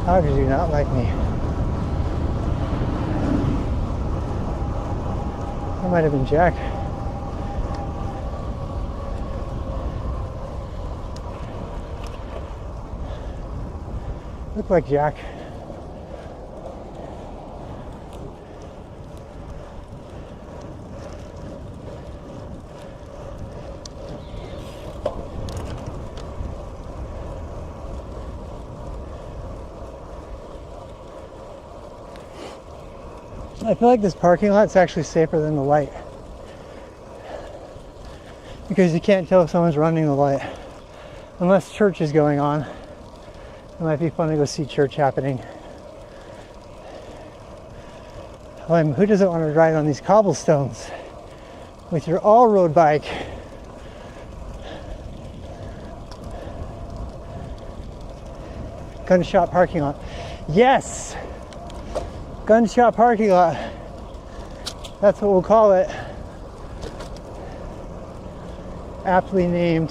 How did you not like me? That might have been Jack. Looked like Jack. I feel like this parking lot's actually safer than the light, because you can't tell if someone's running the light unless church is going on. It might be fun to go see church happening. Who doesn't want to ride on these cobblestones with your all-road bike? Gun shop parking lot. Yes! Gun shop parking lot. That's what we'll call it. Aptly named.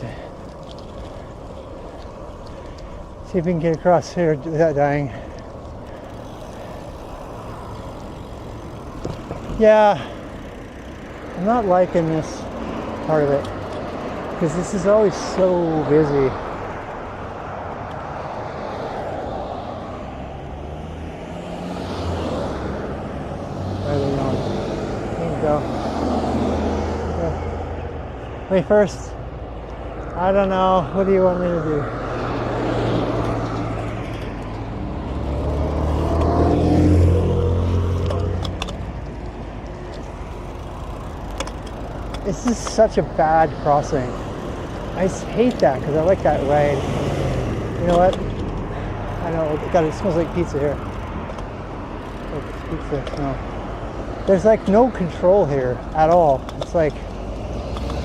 See if we can get across here without dying. Yeah, I'm not liking this part of it because this is always so busy. Where are they going? Here we go. Wait, first, I don't know. What do you want me to do? This is such a bad crossing. I just hate that because I like that ride. You know what? I know, God, it smells like pizza here. Oh, it's pizza, no. There's like no control here at all. It's like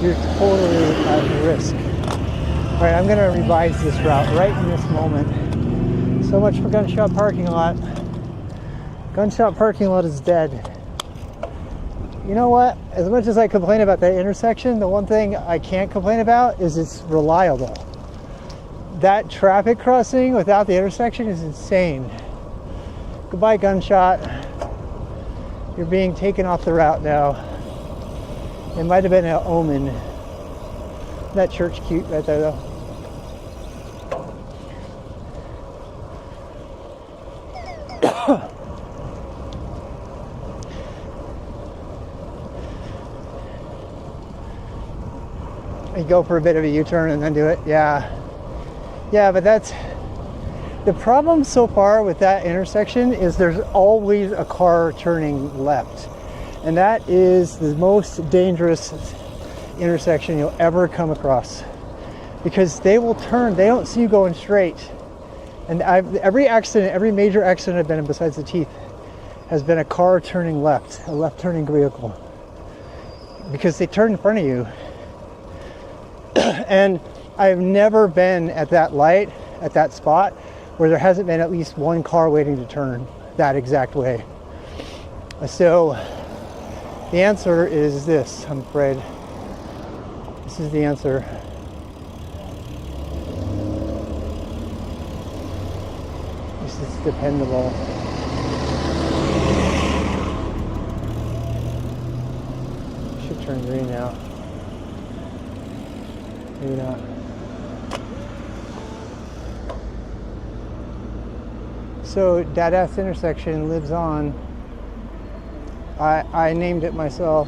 you're totally at risk. All right, I'm gonna revise this route right in this moment. So much for gun shop parking lot. Gun shop parking lot is dead. You know what? As much as I complain about that intersection, the one thing I can't complain about is it's reliable. That traffic crossing without the intersection is insane. Goodbye, Gunshot. You're being taken off the route now. It might have been an omen. That church cute right there, though. You go for a bit of a U-turn and then do it. Yeah, but that's The problem so far with that intersection is there's always a car turning left. And that is the most dangerous intersection you'll ever come across. Because they will turn, they don't see you going straight. And every major accident I've been in besides the teeth has been a car turning left, a left turning vehicle. Because they turn in front of you. And I've never been at that light, at that spot, where there hasn't been at least one car waiting to turn that exact way. So the answer is this, I'm afraid. This is the answer. This is dependable. Should turn green now. Maybe not. So Dadass intersection lives on. I named it myself.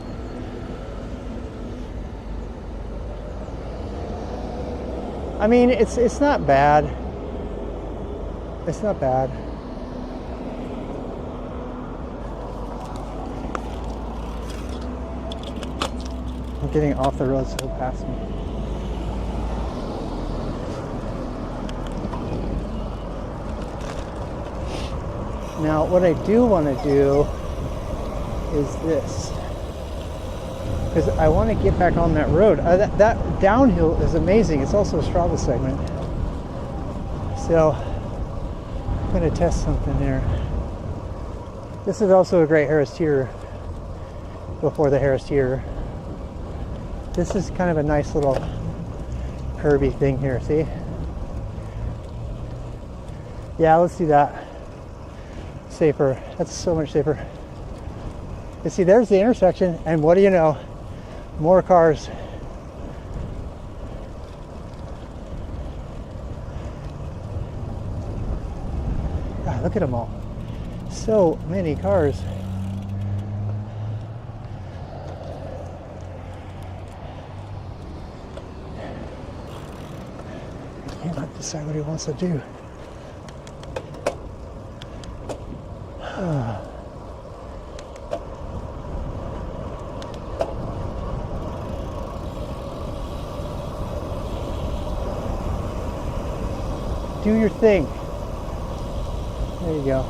I mean, it's not bad. It's not bad. I'm getting off the road so it'll pass me. Now, what I do want to do is this, because I want to get back on that road. That downhill is amazing. It's also a Strava segment. So I'm going to test something there. This is also a great Harris Teeter before the Harris Teeter. This is kind of a nice little curvy thing here, see? Yeah, let's do that. Safer. That's so much safer. You see, there's the intersection, and what do you know? More cars. God, look at them all. So many cars. He cannot decide what he wants to do. Do your thing. There you go.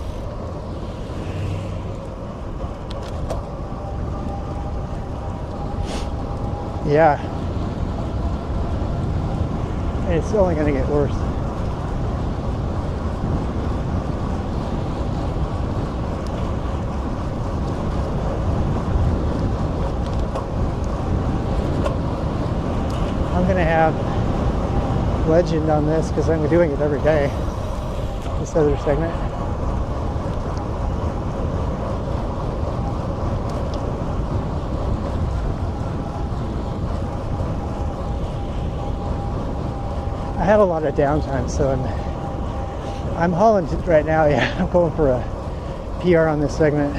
Yeah. And it's only going to get worse. I'm going to have legend on this because I'm doing it every day. This other segment. I have a lot of downtime, so I'm hauling right now. Yeah, I'm going for a PR on this segment.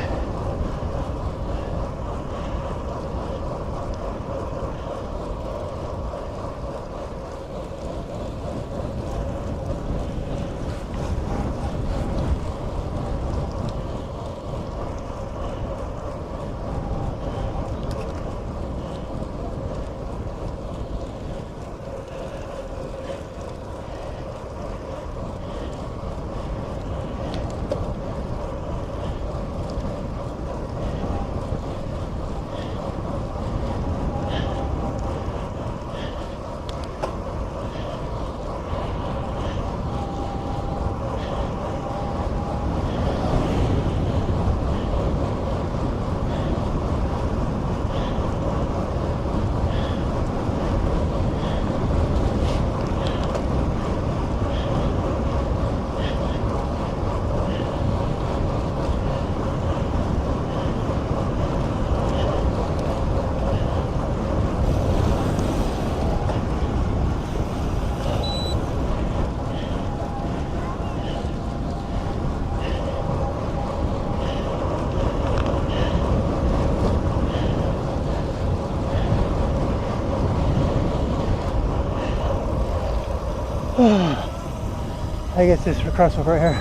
I get this crossover right here.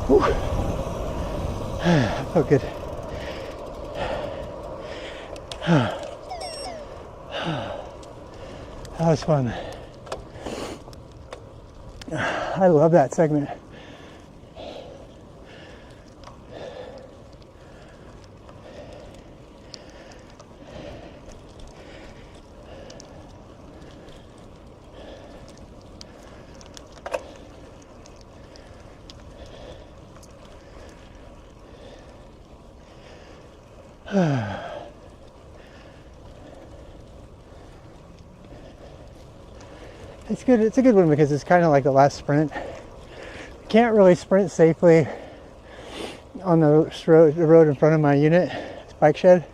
Whew. Oh, good. That was fun. I love that segment. It's good. It's a good one because it's kind of like the last sprint. You can't really sprint safely on the road in front of my unit, bike shed,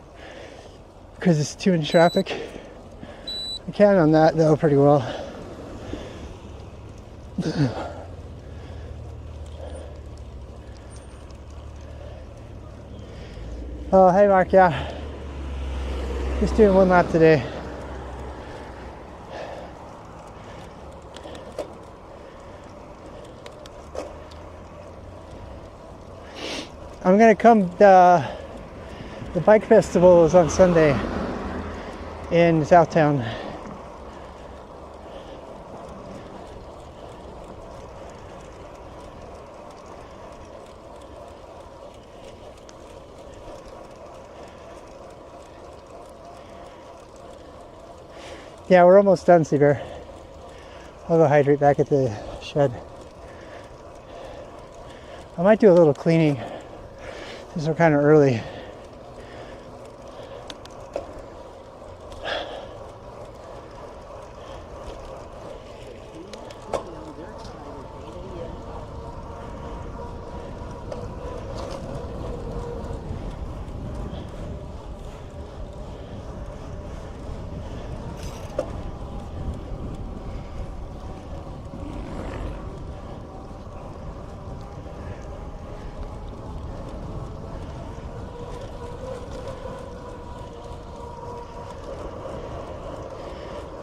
because it's too in traffic. I can on that though pretty well. Oh, hey Mark, yeah. Just doing one lap today. I'm gonna come, the bike festival is on Sunday in Southtown. Yeah, we're almost done, Seabear. I'll go hydrate back at the shed. I might do a little cleaning since we're kind of early.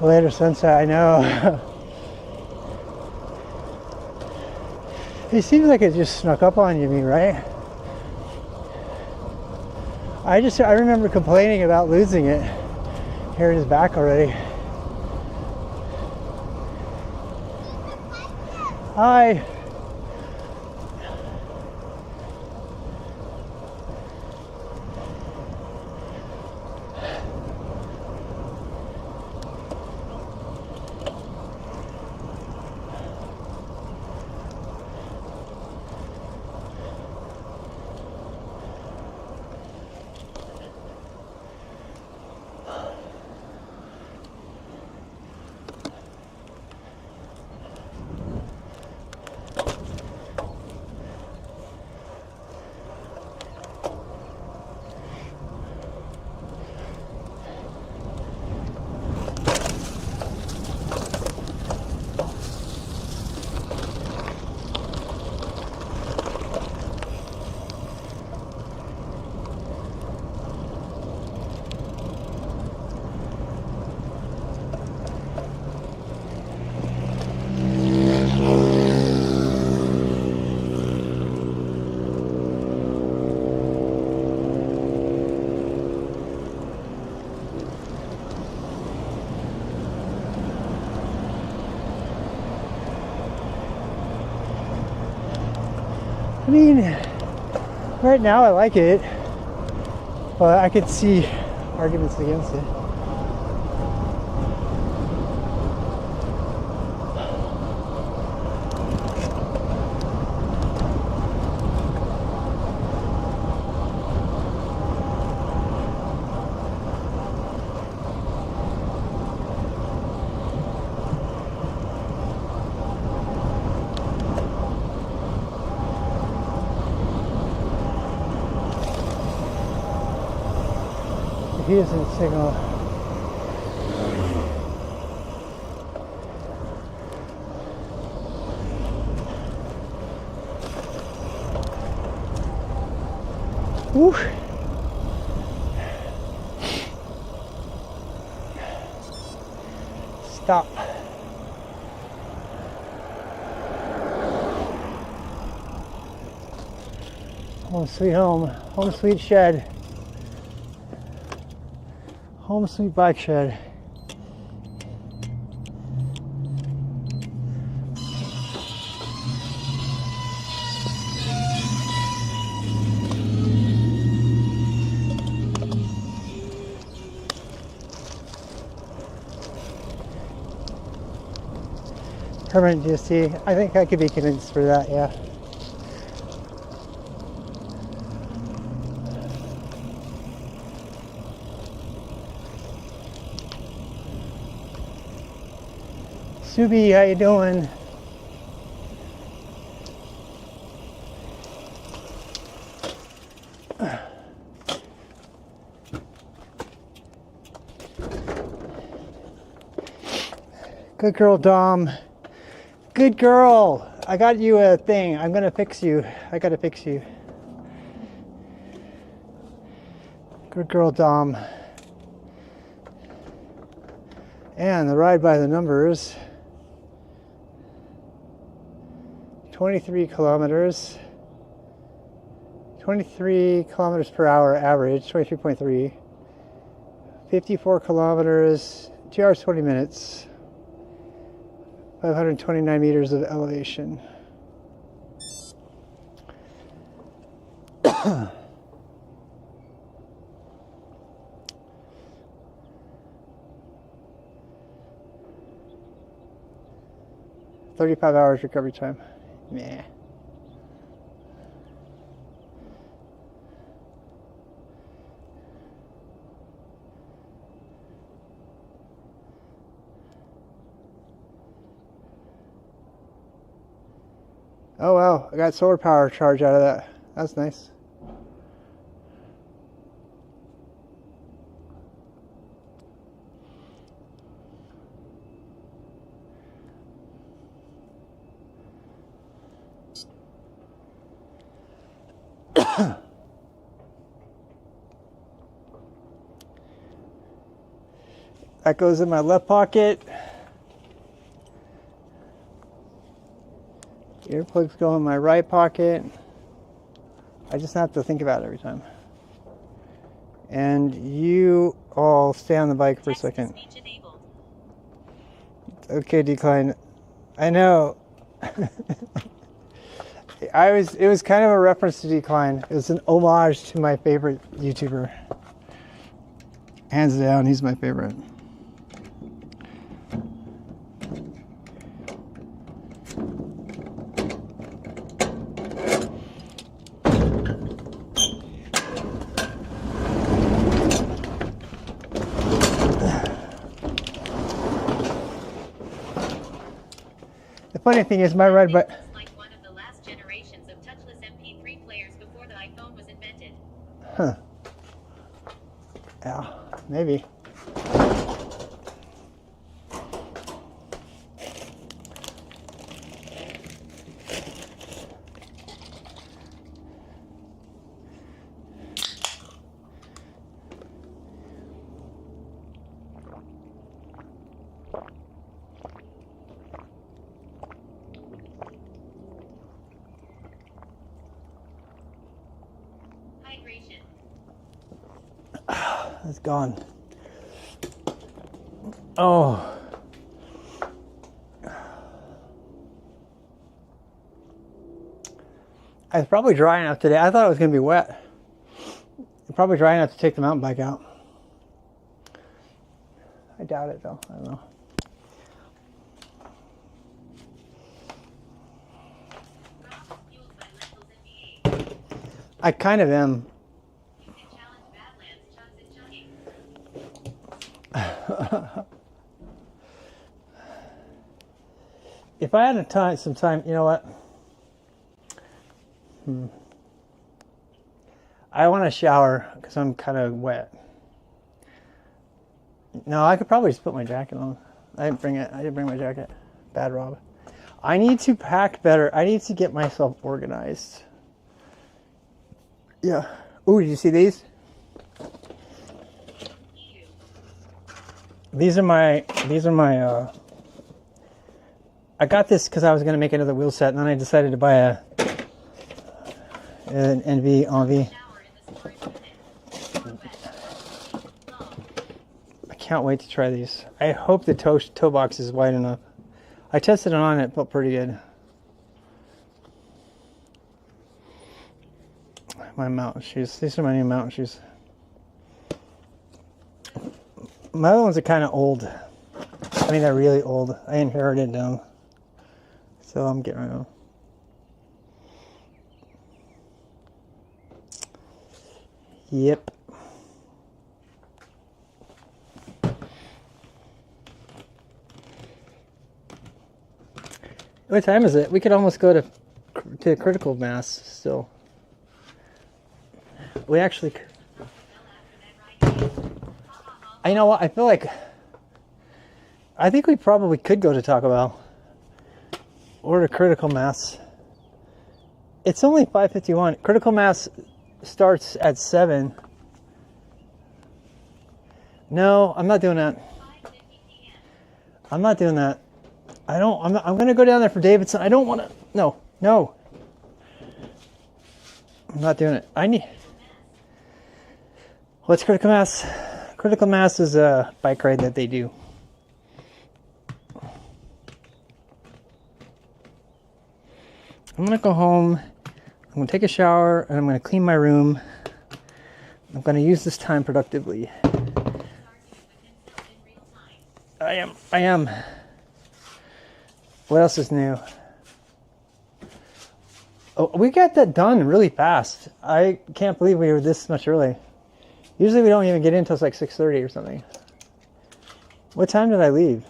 Later sunset, I know. It seems like it just snuck up on you, right? I remember complaining about losing it. Here it is back already. Hi. I mean, right now I like it, but I could see arguments against it. He doesn't signal. Woo. Stop. Home sweet home. Home sweet shed. Home sweet bike shed. Permanent GST. I think I could be convinced for that, yeah. Subi, how you doing? Good girl, Dom. Good girl. I got you a thing. I'm gonna fix you. I gotta fix you. Good girl, Dom. And the ride by the numbers. 23 kilometers. 23 kilometers per hour average, 23.3. 54 kilometers, 2 hours 20 minutes. 529 meters of elevation. $35 hours recovery time. Meh. Oh wow, I got solar power charge out of that. That's nice. That goes in my left pocket. Earplugs go in my right pocket. I just have to think about it every time. And you all stay on the bike for a second. Okay, Decline. I know. It was kind of a reference to Decline. It was an homage to my favorite YouTuber. Hands down, he's my favorite. The funny thing is, my ride, but like one of the last generations of touchless MP3 players before the iPhone was invented. Huh? Yeah, maybe. Hydration. It's gone. Oh. It's probably dry enough today. I thought it was going to be wet. It's probably dry enough to take the mountain bike out. I doubt it though. I don't know. I kind of am. You can challenge Badlands chugs and chugging. If I had some time, you know what? I want to shower because I'm kind of wet. No, I could probably just put my jacket on. I didn't bring my jacket. Bad Rob. I need to pack better. I need to get myself organized. Yeah. Ooh, did you see these? These are my I got this because I was going to make another wheel set, and then I decided to buy And envy. Shower in the storage unit. I can't wait to try these. I hope the toe box is wide enough. I tested it on, it felt pretty good. My mountain shoes. These are my new mountain shoes. My other ones are kind of old. I mean, they're really old. I inherited them. So I'm getting rid of them. Yep. What time is it? We could almost go to critical mass still. We actually... You know what? I feel like... I think we probably could go to Taco Bell. Or to critical mass. It's only 5:51. Critical mass starts at 7. No, I'm not doing that. I'm not doing that. I'm going to go down there for Davidson. I don't want to. No. I'm not doing it. What's critical mass? Critical mass is a bike ride that they do. I'm going to go home. I'm going to take a shower and I'm going to clean my room. I'm going to use this time productively. I am. What else is new? Oh, we got that done really fast. I can't believe we were this much early. Usually we don't even get in until it's like 6:30 or something. What time did I leave?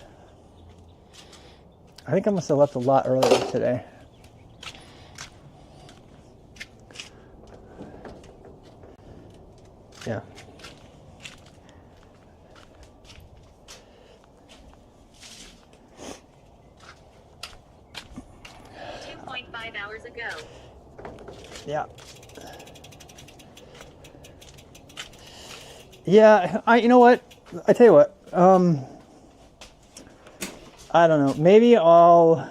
I think I must have left a lot earlier today. Yeah. 2.5 hours ago. Yeah. Yeah, you know what? I tell you what. I don't know. Maybe I'll...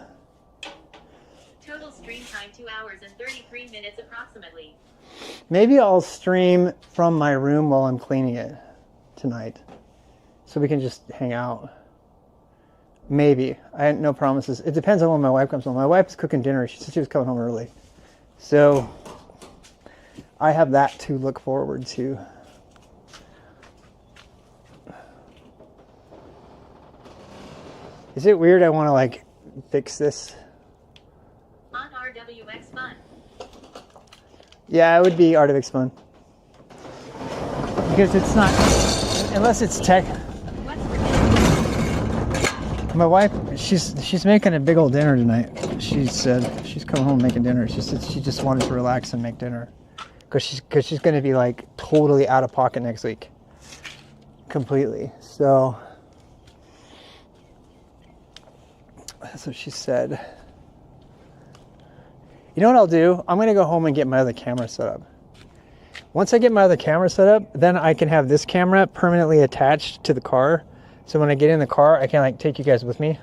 Total stream time 2 hours and 33 minutes approximately. Maybe I'll stream from my room while I'm cleaning it tonight. So we can just hang out. Maybe. I had no promises. It depends on when my wife comes home. My wife is cooking dinner. She said she was coming home early. So I have that to look forward to. Is it weird I want to like fix this? On RWX Fun. Yeah, it would be Art of X Fun. Because it's not, unless it's tech. What's for dinner? My wife, she's making a big old dinner tonight. She said she's coming home making dinner. She said she just wanted to relax and make dinner. Because she's going to be like totally out of pocket next week. Completely. So that's what she said. You know what I'll do? I'm going to go home and get my other camera set up. Once I get my other camera set up, then I can have this camera permanently attached to the car. So when I get in the car, I can like take you guys with me. You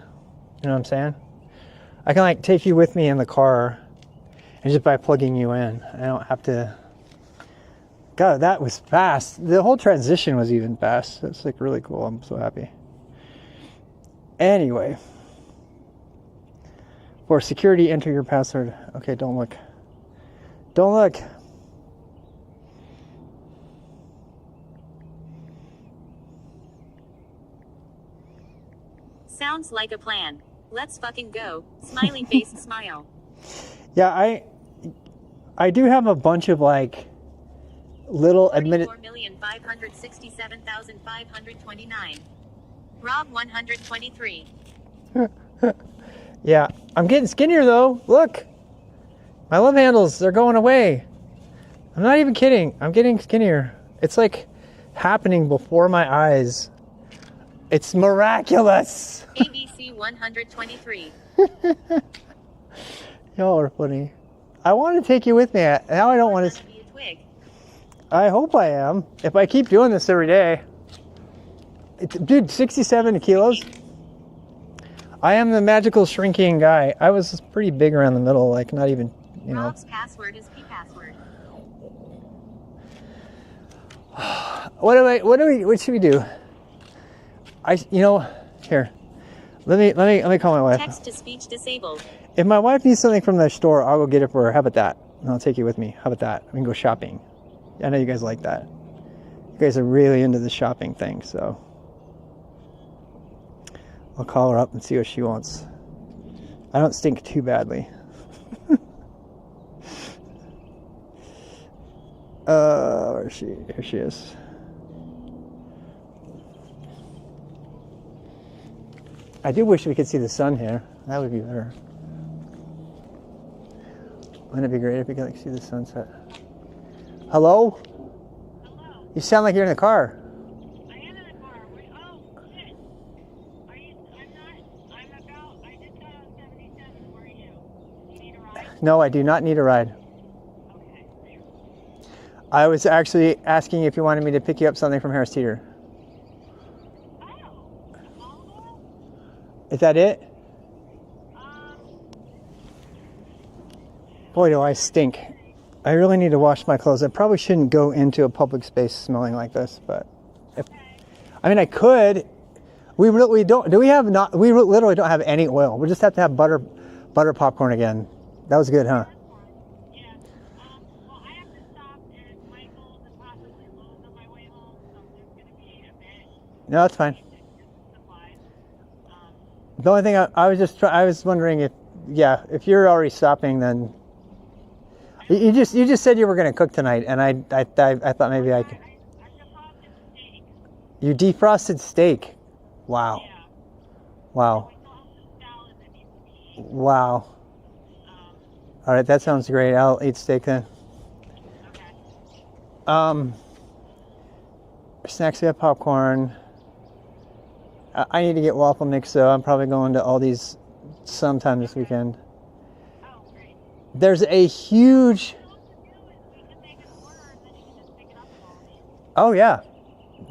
know what I'm saying? I can like take you with me in the car and just by plugging you in. I don't have to... God, that was fast. The whole transition was even fast. That's like really cool. I'm so happy. Anyway. For security, enter your password. Okay, don't look. Don't look. Sounds like a plan. Let's fucking go. Smiley face smile. Yeah, I do have a bunch of like little admitted 44,567,529. Rob 123. Yeah, I'm getting skinnier though. Look. My love handles, they're going away. I'm not even kidding. I'm getting skinnier. It's like happening before my eyes. It's miraculous. ABC 123. Y'all are funny. I want to take you with me. Now I don't want to. Be a twig. I hope I am. If I keep doing this every day. Dude, 67 kilos. I am the magical shrinking guy. I was pretty big around the middle, like not even, you know. Rob's password is P password. What should we do? Here. Let me call my wife. Text to speech disabled. If my wife needs something from the store, I'll go get it for her. How about that? And I'll take you with me. How about that? We can go shopping. I know you guys like that. You guys are really into the shopping thing, so I'll call her up and see what she wants. I don't stink too badly. Where is she? Here she is. I do wish we could see the sun here. That would be better. Wouldn't it be great if we could see the sunset? Hello? Hello. You sound like you're in the car. I am in the car. Oh, shit. I just got on 77. Where are you? Do you need a ride? No, I do not need a ride. Okay. I was actually asking if you wanted me to pick you up something from Harris Teeter. Oh. Is that it? Boy, do I stink. I really need to wash my clothes. I probably shouldn't go into a public space smelling like this, but I could. We literally don't have any oil. We just have to have butter popcorn again. That was good, huh? Yeah. Well, I have to stop at Michael's and possibly Lowe's on my way home, so there's going to be a bit. No, that's fine. Supplies. The only thing I was wondering if you're already stopping, then you just said you were going to cook tonight, and I thought maybe I could. I defrosted steak. You defrosted steak. Wow. Yeah. Wow. We still have some salad that needs to be eaten. Wow. All right, that sounds great. I'll eat steak then. Okay. Snacks, we have popcorn. I need to get waffle mix, so I'm probably going to Aldi's sometime this weekend. Oh, great. There's a huge... What we can make an order and then you can just pick it up at Aldi's. Oh, yeah.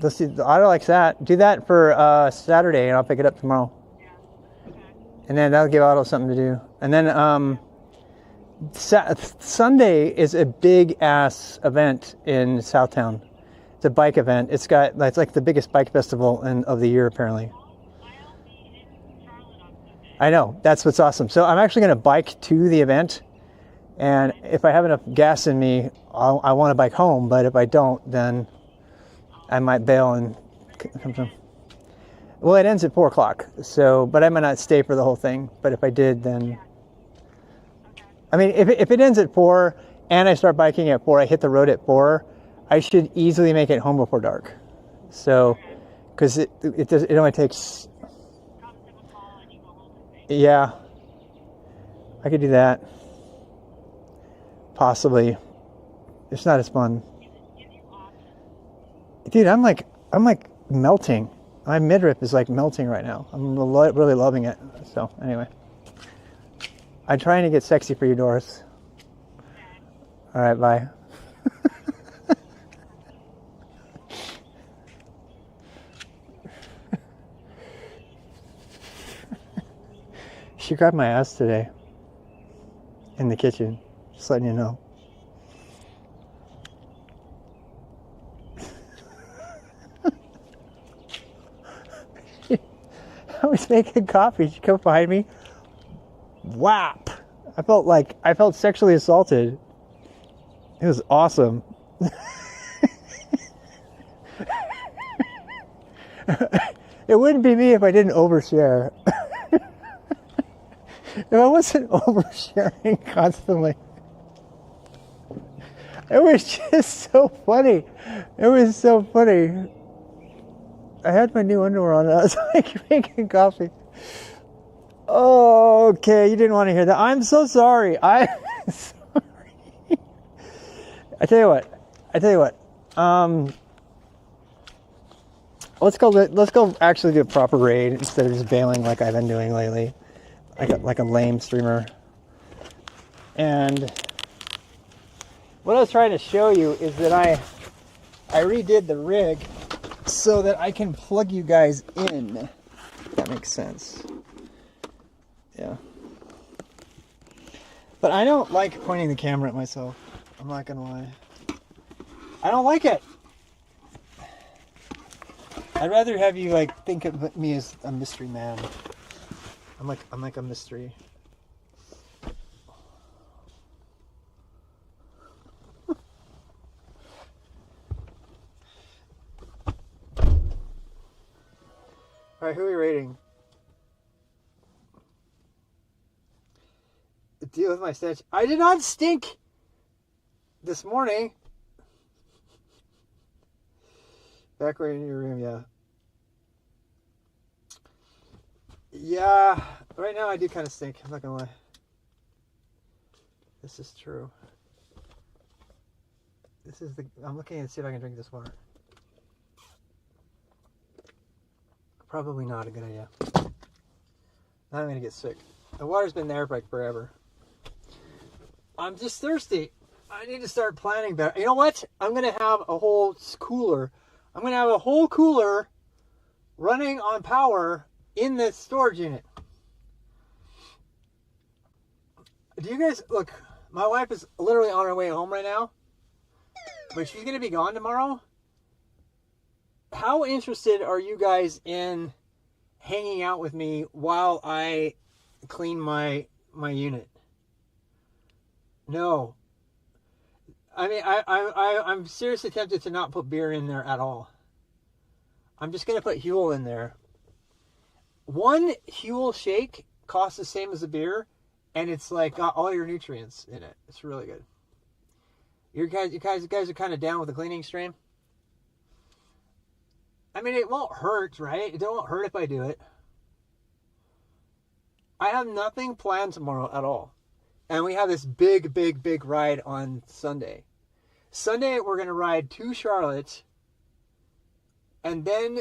Let's see. The auto likes that. Do that for Saturday, and I'll pick it up tomorrow. Yeah. Okay. And then that'll give Otto something to do. And then Sunday is a big-ass event in Southtown. It's a bike event. It's like the biggest bike festival of the year, apparently. I'll be in Charlotte on Sunday. I know. That's what's awesome. So I'm actually going to bike to the event. And if I have enough gas in me, I want to bike home. But if I don't, then I might bail and come from. Well, it ends at 4 o'clock. So, but I might not stay for the whole thing. But if I did, then... I mean, if it ends at 4 and I start biking at 4, I hit the road at 4, I should easily make it home before dark. So, because it only takes... Yeah. I could do that. Possibly. It's not as fun. Dude, I'm like melting. My midriff is like melting right now. I'm really loving it. So, anyway. I'm trying to get sexy for you, Doris. All right, bye. She grabbed my ass today in the kitchen, just letting you know. I was making coffee. She come behind me. Whap! I felt sexually assaulted. It was awesome. It wouldn't be me if I didn't overshare. If I wasn't oversharing constantly. It was just so funny. It was so funny. I had my new underwear on and I was like making coffee. Oh, okay, you didn't want to hear that. I'm so sorry. I'm sorry. I tell you what. Let's go actually do a proper raid instead of just bailing like I've been doing lately. Like a lame streamer. And what I was trying to show you is that I redid the rig so that I can plug you guys in. If that makes sense. Yeah. But I don't like pointing the camera at myself. I'm not gonna lie. I don't like it. I'd rather have you like think of me as a mystery man. I'm like a mystery. All right, who are we rating? Deal with my stench. I did not stink this morning. Back right in your room, yeah. Yeah, right now I do kind of stink. I'm not gonna lie. This is true. I'm looking to see if I can drink this water. Probably not a good idea. Now I'm gonna get sick. The water's been there for like forever. I'm just thirsty. I need to start planning better. You know what? I'm gonna have a whole cooler. I'm gonna have a whole cooler running on power in this storage unit. Do you guys look? My wife is literally on her way home right now, but she's gonna be gone tomorrow. How interested are you guys in hanging out with me while I clean my unit? No. I mean, I'm seriously tempted to not put beer in there at all. I'm just gonna put Huel in there. One Huel shake costs the same as a beer, and it's like got all your nutrients in it. It's really good. You guys are kind of down with the cleaning stream. I mean, it won't hurt, right? It won't hurt if I do it. I have nothing planned tomorrow at all. And we have this big ride on Sunday. Sunday, we're going to ride to Charlotte. And then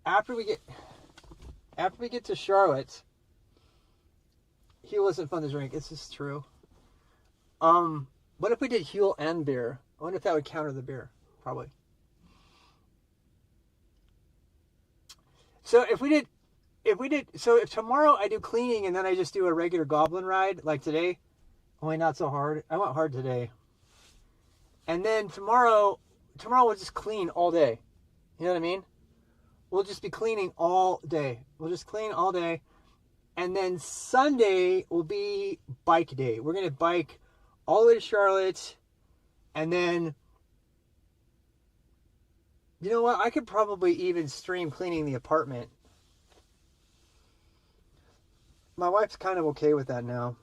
after we get to Charlotte, Huel isn't fun to drink. This is true. What if we did Huel and beer? I wonder if that would counter the beer. Probably. So if tomorrow I do cleaning and then I just do a regular Goblin ride like today, only not so hard. I went hard today. And then tomorrow we'll just clean all day. You know what I mean? We'll just be cleaning all day. We'll just clean all day. And then Sunday will be bike day. We're going to bike all the way to Charlotte. And then, you know what? I could probably even stream cleaning the apartment. My wife's kind of okay with that now.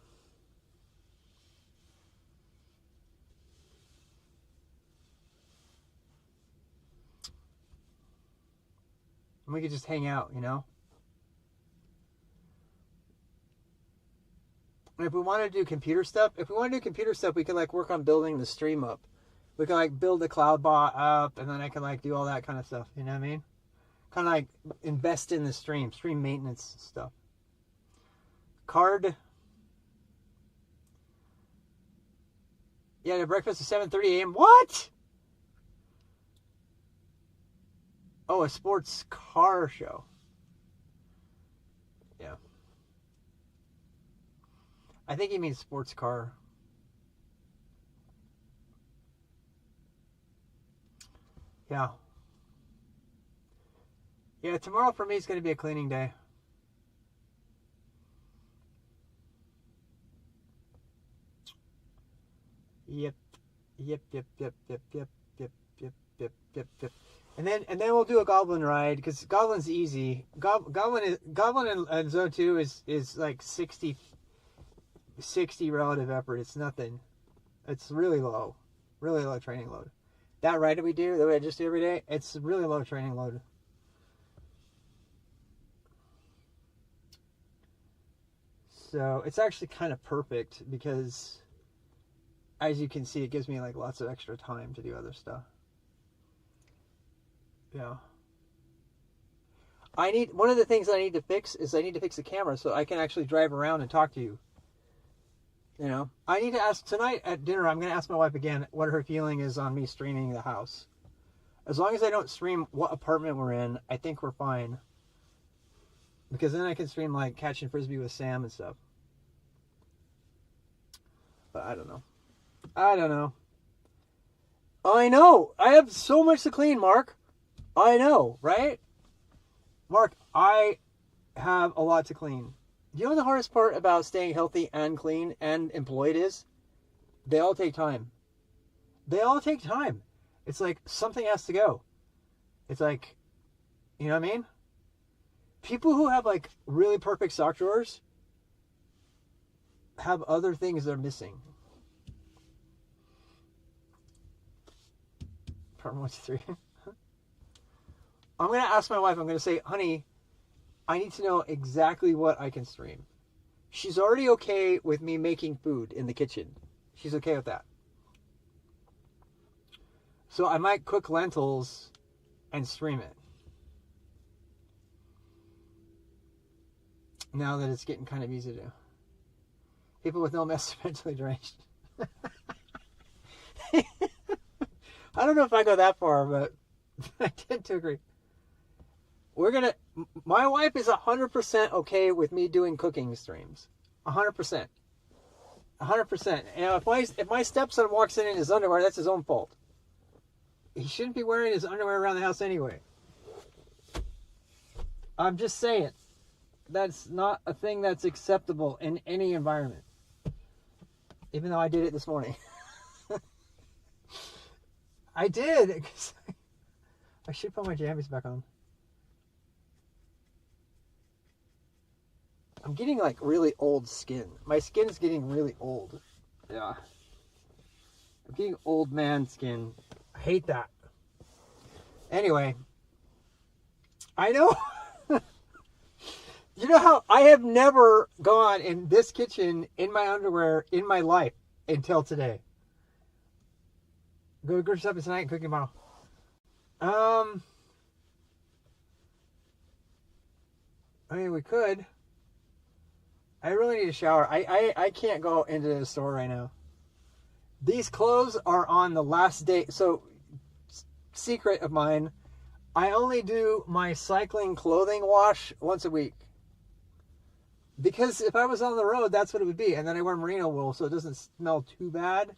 And we could just hang out, you know? And if we want to do computer stuff, we could like work on building the stream up. We can like build the cloud bot up, and then I can like do all that kind of stuff. You know what I mean? Kind of like invest in the stream maintenance stuff. Card. Yeah, the breakfast at 7:30 a.m. What? Oh, a sports car show. Yeah. I think he means sports car. Yeah. Yeah, tomorrow for me is going to be a cleaning day. Yep. And then we'll do a Goblin ride, because Goblin's Easy. Goblin in Zone 2 is like 60 relative effort. It's nothing. It's really low training load. That ride that we I just do every day, it's really low training load. So it's actually kind of perfect, because as you can see, it gives me like lots of extra time to do other stuff. Yeah. One of the things I need to fix is I need to fix the camera so I can actually drive around and talk to you. You know, I need to ask tonight at dinner. I'm going to ask my wife again what her feeling is on me streaming the house. As long as I don't stream what apartment we're in, I think we're fine. Because then I can stream like catching frisbee with Sam and stuff. But I don't know. I know. I have so much to clean, Mark. I know, right? Mark, I have a lot to clean. You know the hardest part about staying healthy and clean and employed is? They all take time. They all take time. It's like something has to go. It's like, you know what I mean? People who have like really perfect sock drawers have other things they're missing. Part 1 to 3. I'm going to ask my wife, I'm going to say, honey, I need to know exactly what I can stream. She's already okay with me making food in the kitchen. She's okay with that. So I might cook lentils and stream it. Now that it's getting kind of easy to do. People with no mess are mentally deranged. I don't know if I go that far, but I tend to agree. My wife is 100% okay with me doing cooking streams. 100%. 100%. And if my stepson walks in his underwear, that's his own fault. He shouldn't be wearing his underwear around the house anyway. I'm just saying. That's not a thing that's acceptable in any environment. Even though I did it this morning. I did. I should put my jammies back on. I'm getting like really old skin. My skin is getting really old. Yeah. I'm getting old man skin. I hate that. Anyway. I know. You know how I have never gone in this kitchen in my underwear in my life until today. Go to grocery shopping tonight and cook tomorrow. I mean, we could. I really need a shower. I can't go into the store right now. These clothes are on the last day. So, secret of mine, I only do my cycling clothing wash once a week. Because if I was on the road, that's what it would be. And then I wear merino wool so it doesn't smell too bad.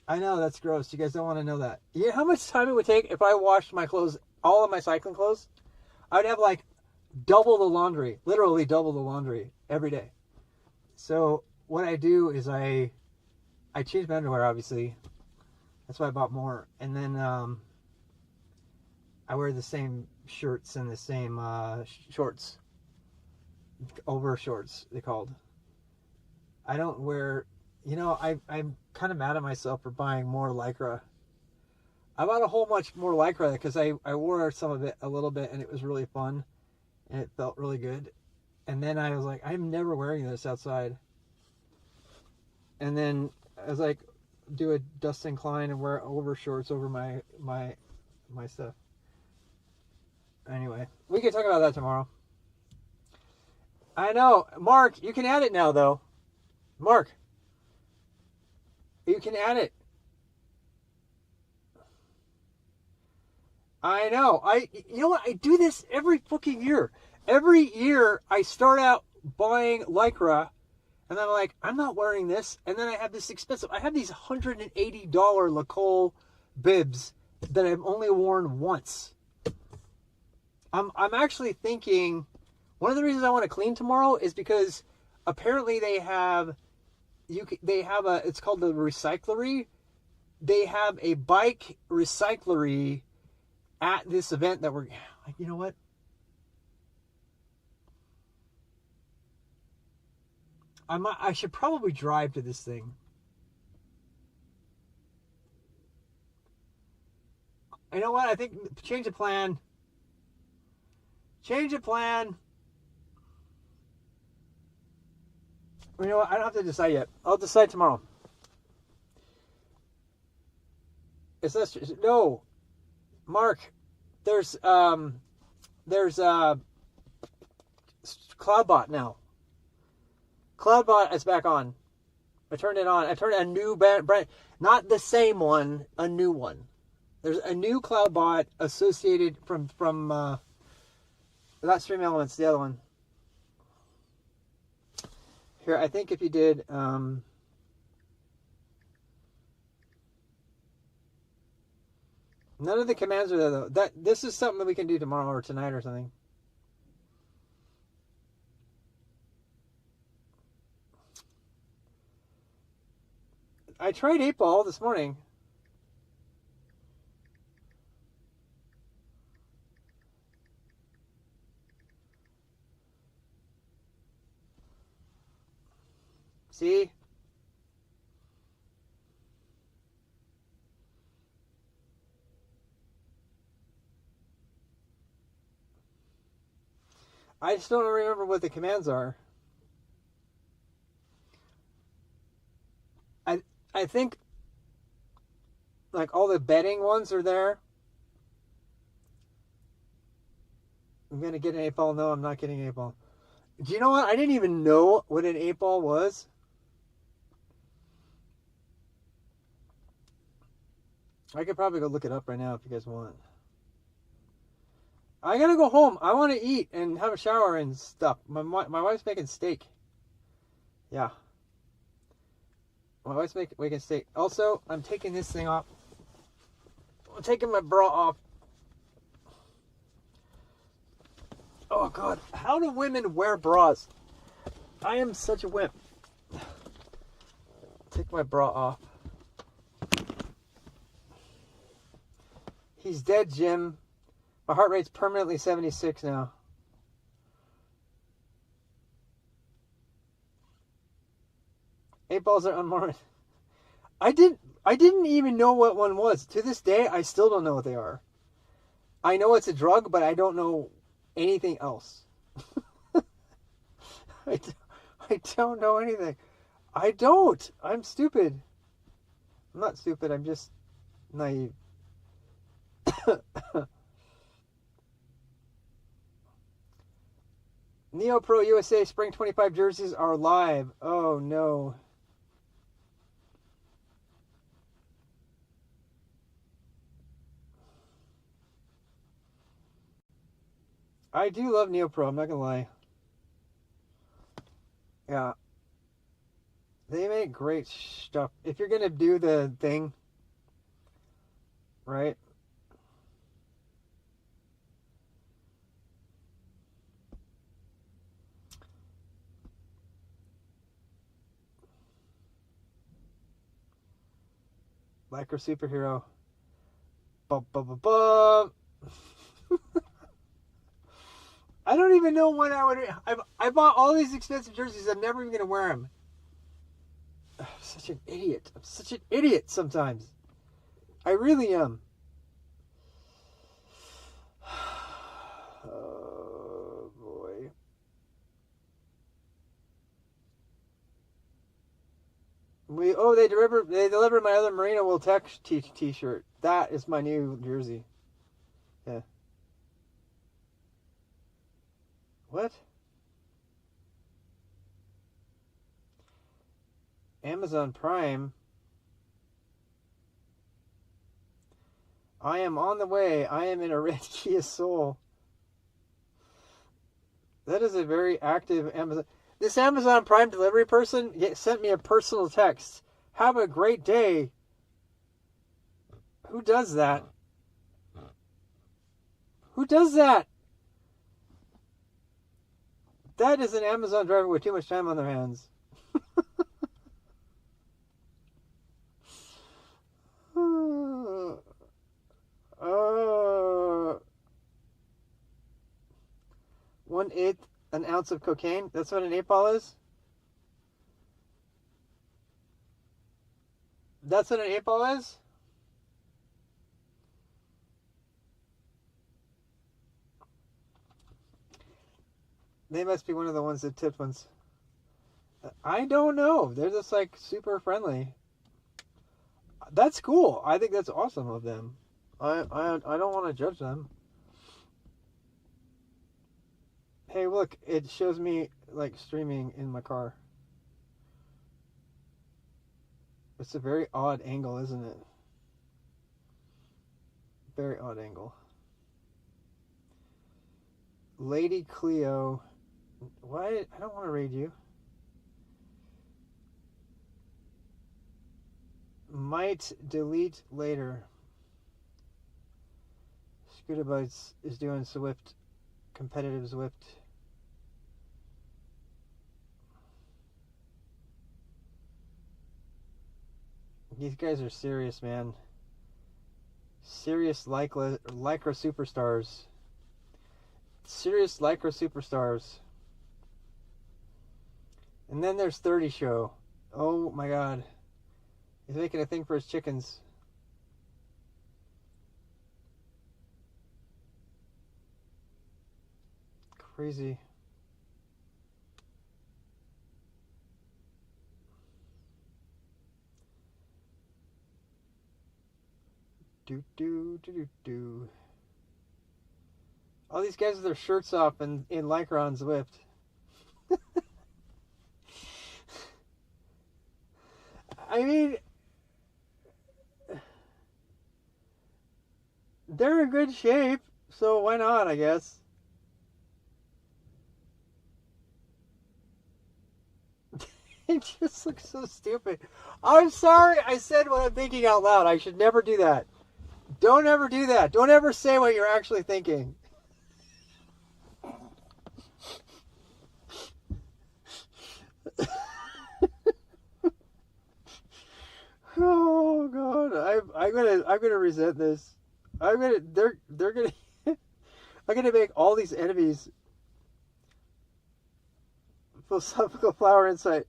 I know, that's gross. You guys don't want to know that. You know how much time it would take if I washed my clothes, all of my cycling clothes? I would have like double the laundry. Literally double the laundry every day. So what I do is I change my underwear, obviously. That's why I bought more. And then I wear the same shirts and the same shorts. Over shorts, they're called. I don't wear... You know, I'm kind of mad at myself for buying more Lycra. I bought a whole much more Lycra because I wore some of it a little bit and it was really fun. And it felt really good. And then I was like, I'm never wearing this outside. And then I was like, do a Dustin Klein and wear over shorts over my stuff. Anyway, we can talk about that tomorrow. I know. Mark, you can add it now, though. Mark. You can add it. I know. You know what? I do this every fucking year. Every year I start out buying Lycra and I'm like, I'm not wearing this. And then I have this expensive. I have these $180 Lacole bibs that I've only worn once. I'm actually thinking one of the reasons I want to clean tomorrow is because apparently they have it's called the recyclery. They have a bike recyclery at this event that we're like, you know what? I should probably drive to this thing. You know what? I think change the plan. Change the plan. You know what? I don't have to decide yet. I'll decide tomorrow. It's less. No, Mark. There's Cloudbot now. Cloudbot is back on. I turned it on. I turned a new brand, not the same one, a new one. There's a new Cloudbot associated from not Stream Elements, the other one. Here, I think if you did, None of the commands are there though. This is something that we can do tomorrow or tonight or something. I tried 8-ball this morning. See? I just don't remember what the commands are. I think like all the betting ones are there. I'm gonna get an 8-ball. No, I'm not getting an 8-ball. Do you know what? I didn't even know what an 8-ball was. I could probably go look it up right now if you guys want. I gotta go home. I want to eat and have a shower and stuff. My wife's making steak. Yeah. My wife's making steak. Also, I'm taking this thing off. I'm taking my bra off. Oh, God. How do women wear bras? I am such a wimp. Take my bra off. He's dead, Jim. My heart rate's permanently 76 now. Eight balls are unmarked. I didn't even know what one was. To this day, I still don't know what they are. I know it's a drug, but I don't know anything else. I don't know anything. I don't. I'm stupid. I'm not stupid. I'm just naive. Neo Pro USA Spring 25 jerseys are live. Oh no. I do love Neo Pro, I'm not gonna lie. Yeah. They make great stuff. If you're gonna do the thing, right? Like her superhero. Bum, bum, bum, bum. I don't even know when I would. I bought all these expensive jerseys. I'm never even gonna wear them. I'm such an idiot. I'm such an idiot sometimes. I really am. Oh boy. They delivered my other Marina Will Tech t-shirt. That is my new jersey. Yeah. What? Amazon Prime. I am on the way. I am in a red Kia Soul. That is a very active Amazon. This Amazon Prime delivery person sent me a personal text. Have a great day. Who does that? Who does that? That is an Amazon driver with too much time on their hands. One-eighth an ounce of cocaine. That's what an 8-ball is? That's what an 8-ball is? They must be one of the ones that tipped ones. I don't know. They're just like super friendly. That's cool. I think that's awesome of them. I don't want to judge them. Hey, look, it shows me like streaming in my car. It's a very odd angle, isn't it? Very odd angle. Lady Cleo. Why? I don't want to raid you. Might delete later. Scooter Bites is doing Zwift, competitive Zwift. These guys are serious, man. Serious Lycra superstars. Serious Lycra superstars. And then there's 30 Show. Oh my god. He's making a thing for his chickens. Crazy. Do. All these guys with their shirts off and in Lycra on Zwift. I mean, they're in good shape, so why not, I guess. It just looks so stupid. I'm sorry I said what I'm thinking out loud. I should never do that. Don't ever do that. Don't ever say what you're actually thinking. Oh god, I'm gonna resent this. They're gonna I'm gonna make all these enemies. Philosophical flower insight.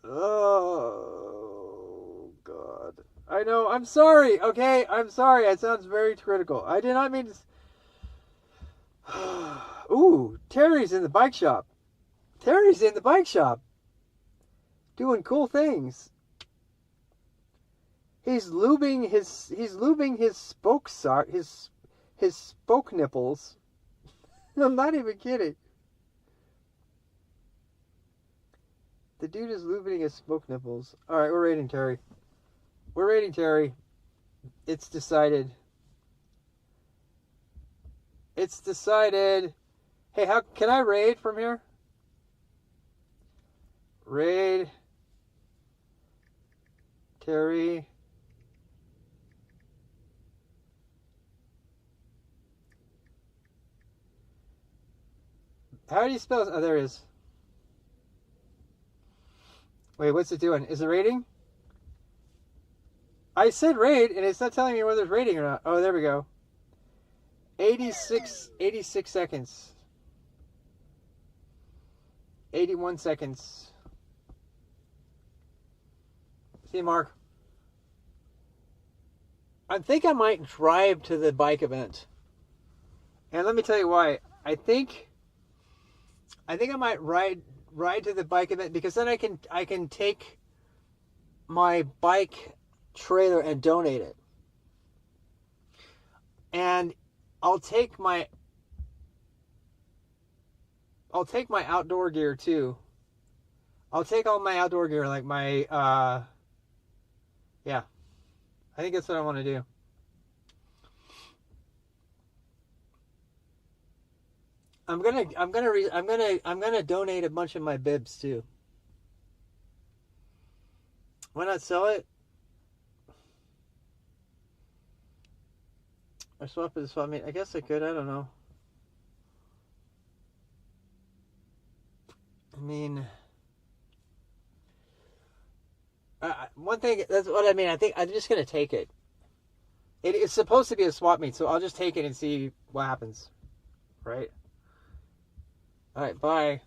Oh god, I know. I'm sorry. Okay, I'm sorry. It sounds very critical. I did not mean to. Ooh, Terry's in the bike shop. Terry's in the bike shop. Doing cool things. He's lubing his spoke sock, his spoke nipples. I'm not even kidding. The dude is lubing his spoke nipples. All right, we're rating Terry. We're rating Terry. It's decided. It's decided. Hey, how can I raid from here? Raid. Terry. How do you spell it? Oh, there it is. Wait, what's it doing? Is it rating? I said raid, and it's not telling me whether it's rating or not. Oh, there we go. 86 seconds. 81 seconds. See you, Mark. I think I might drive to the bike event. And let me tell you why. I think I might ride to the bike event because then I can take my bike trailer and donate it. And I'll take my outdoor gear too. I'll take all my outdoor gear, like my yeah. I think that's what I want to do. I'm gonna donate a bunch of my bibs too. Why not sell it? Or swap it? Swap meet? I guess I could. I don't know. I mean, one thing. That's what I mean. I think I'm just gonna take it. It's supposed to be a swap meet, so I'll just take it and see what happens. Right. All right. Bye.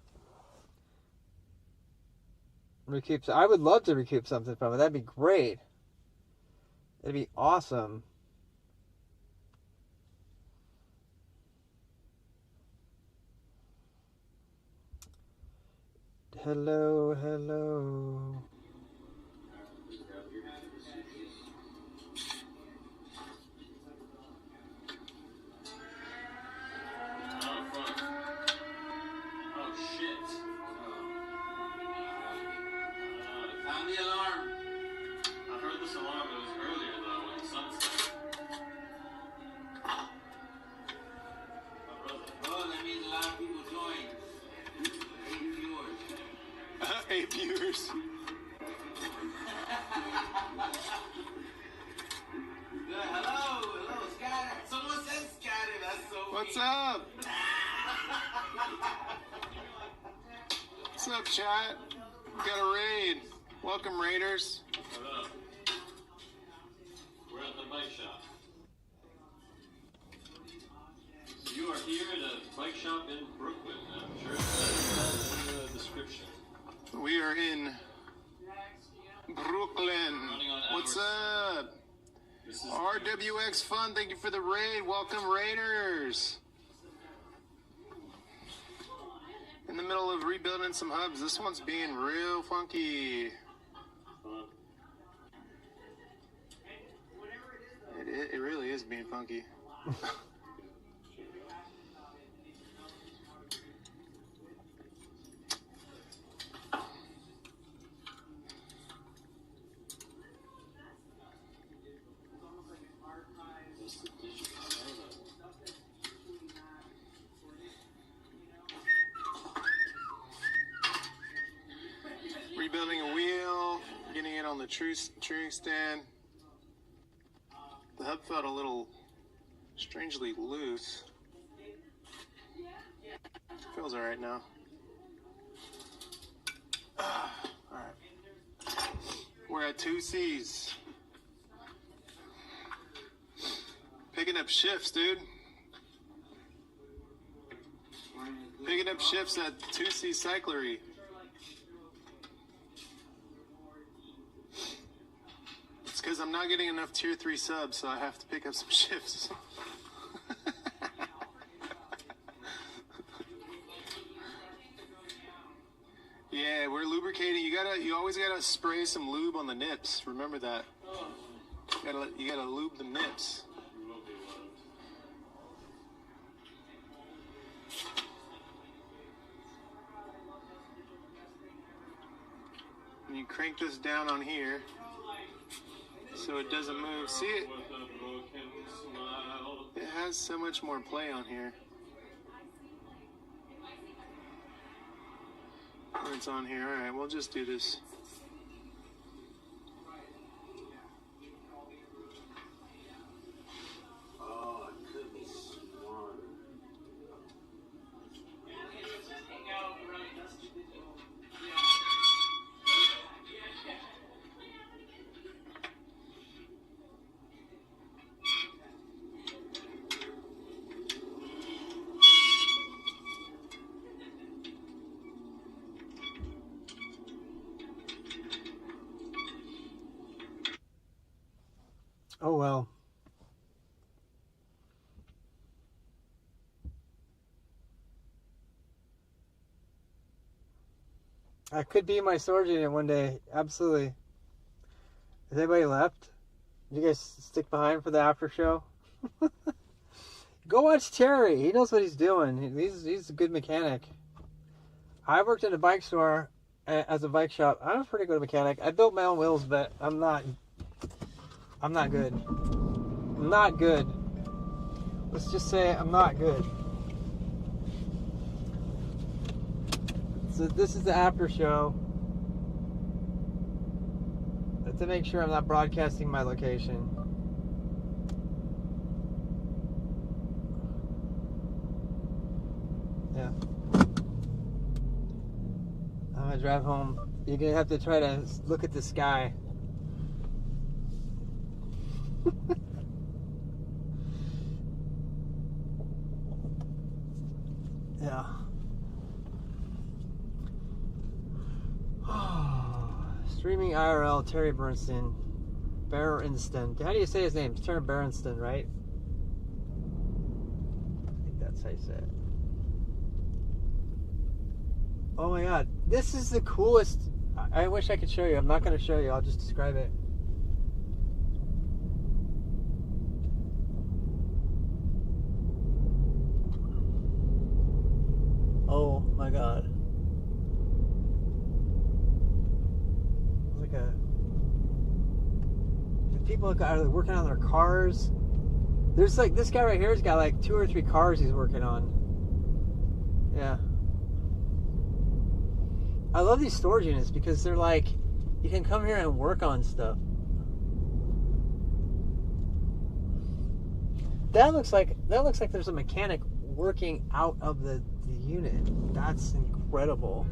Recoup. I would love to recoup something from it. That'd be great. That'd be awesome. Hello, hello. Found the alarm. I heard this alarm. It was earlier though when the sun set. Oh, that means a lot of people joined. 8 viewers. 8 viewers. What's up? What's up, chat? We got a raid. Welcome, raiders. We're at the bike shop. You are here at a bike shop in Brooklyn. I'm sure it's in the description. We are in Brooklyn. What's up? RWX Fun, thank you for the raid. Welcome, raiders. In the middle of rebuilding some hubs. This one's being real funky. It really is being funky. Rebuilding a wheel, getting it on the truing stand. The hub felt a little strangely loose. Feels alright now. Alright. We're at 2Cs. Picking up shifts, dude. Picking up shifts at 2C Cyclery. It's because I'm not getting enough tier 3 subs, so I have to pick up some shifts. Yeah, we're lubricating. You always gotta spray some lube on the nips. Remember that. You gotta lube the nips. And you crank this down on here so it doesn't move. See it? It has so much more play on here. It's on here. Alright, we'll just do this. Oh, it could be smarter. Oh well. I could be my storage unit one day. Absolutely. Has anybody left? Did you guys stick behind for the after show? Go watch Terry. He knows what he's doing. He's a good mechanic. I worked in a bike store as a bike shop. I'm a pretty good mechanic. I built my own wheels, but I'm not good. I'm not good. Let's just say I'm not good. So this is the after show. To make sure I'm not broadcasting my location. Yeah. I'm gonna drive home. You're gonna have to try to look at the sky. Yeah. Streaming IRL, Terry Bernstein. Berenston. How do you say his name? It's Terry Berenston, right? I think that's how you say it. Oh my god. This is the coolest. I wish I could show you. I'm not going to show you. I'll just describe it. Oh my god. It's like the people are working on their cars. There's like this guy right here has got like 2 or 3 cars he's working on. Yeah. I love these storage units because they're like, you can come here and work on stuff. That looks like there's a mechanic working out of the unit. That's incredible.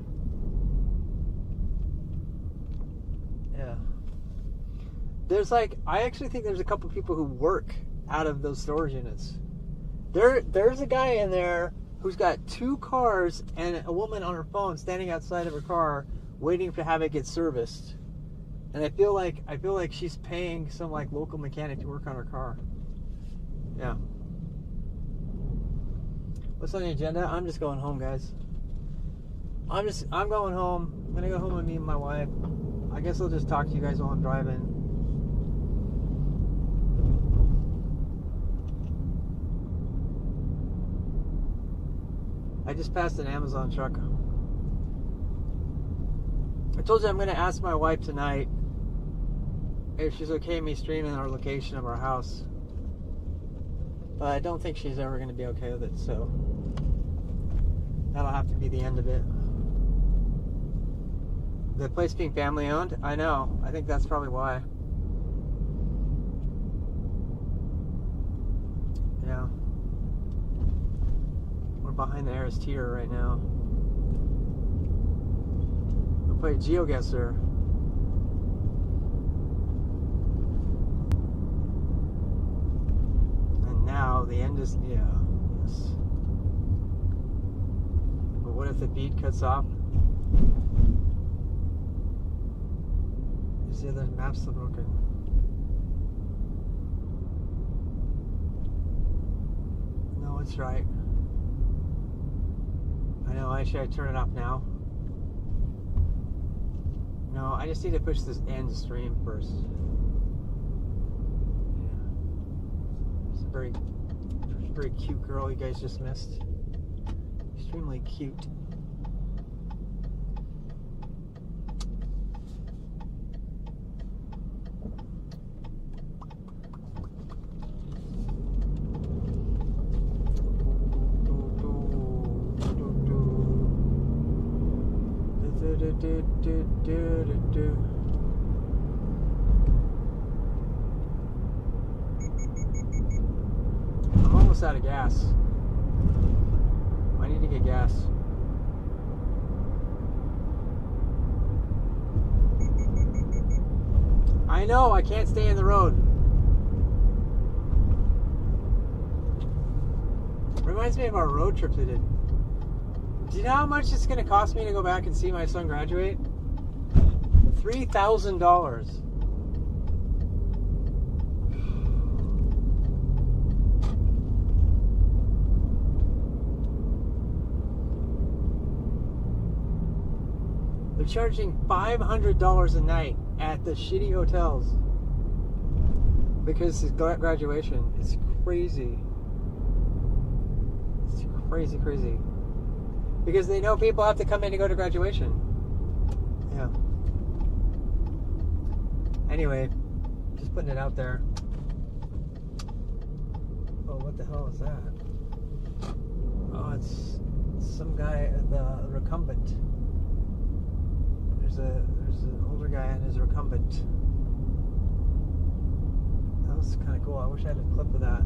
Yeah. There's like, I actually think there's a couple people who work out of those storage units. There's a guy in there who's got 2 cars and a woman on her phone standing outside of her car waiting to have it get serviced. And I feel like she's paying some like local mechanic to work on her car. Yeah. What's on the agenda? I'm just going home, guys. I'm going home. I'm gonna go home and meet my wife. I guess I'll just talk to you guys while I'm driving. I just passed an Amazon truck. I told you I'm going to ask my wife tonight if she's okay me streaming our location of our house. But I don't think she's ever going to be okay with it, so that'll have to be the end of it. The place being family owned? I know. I think that's probably why. Yeah. We're behind the Harris Tier right now. We'll play GeoGuessr. And now the end is, yeah. Yes. But what if the beat cuts off? You see, the map's still broken. No, it's right. I know, should I turn it off now? No, I just need to push this end stream first. Yeah. It's a very, very cute girl you guys just missed. Extremely cute. I'm almost out of gas. I need to get gas. I know, I can't stay in the road. Reminds me of our road trip we did. Do you know how much it's going to cost me to go back and see my son graduate? $3,000. They're charging $500 a night at the shitty hotels because it's graduation. It's crazy. It's crazy, crazy. Because they know people have to come in to go to graduation. Yeah. Anyway, just putting it out there. Oh, what the hell is that? Oh, it's some guy, the recumbent. There's an older guy and his recumbent. That was kind of cool. I wish I had a clip of that.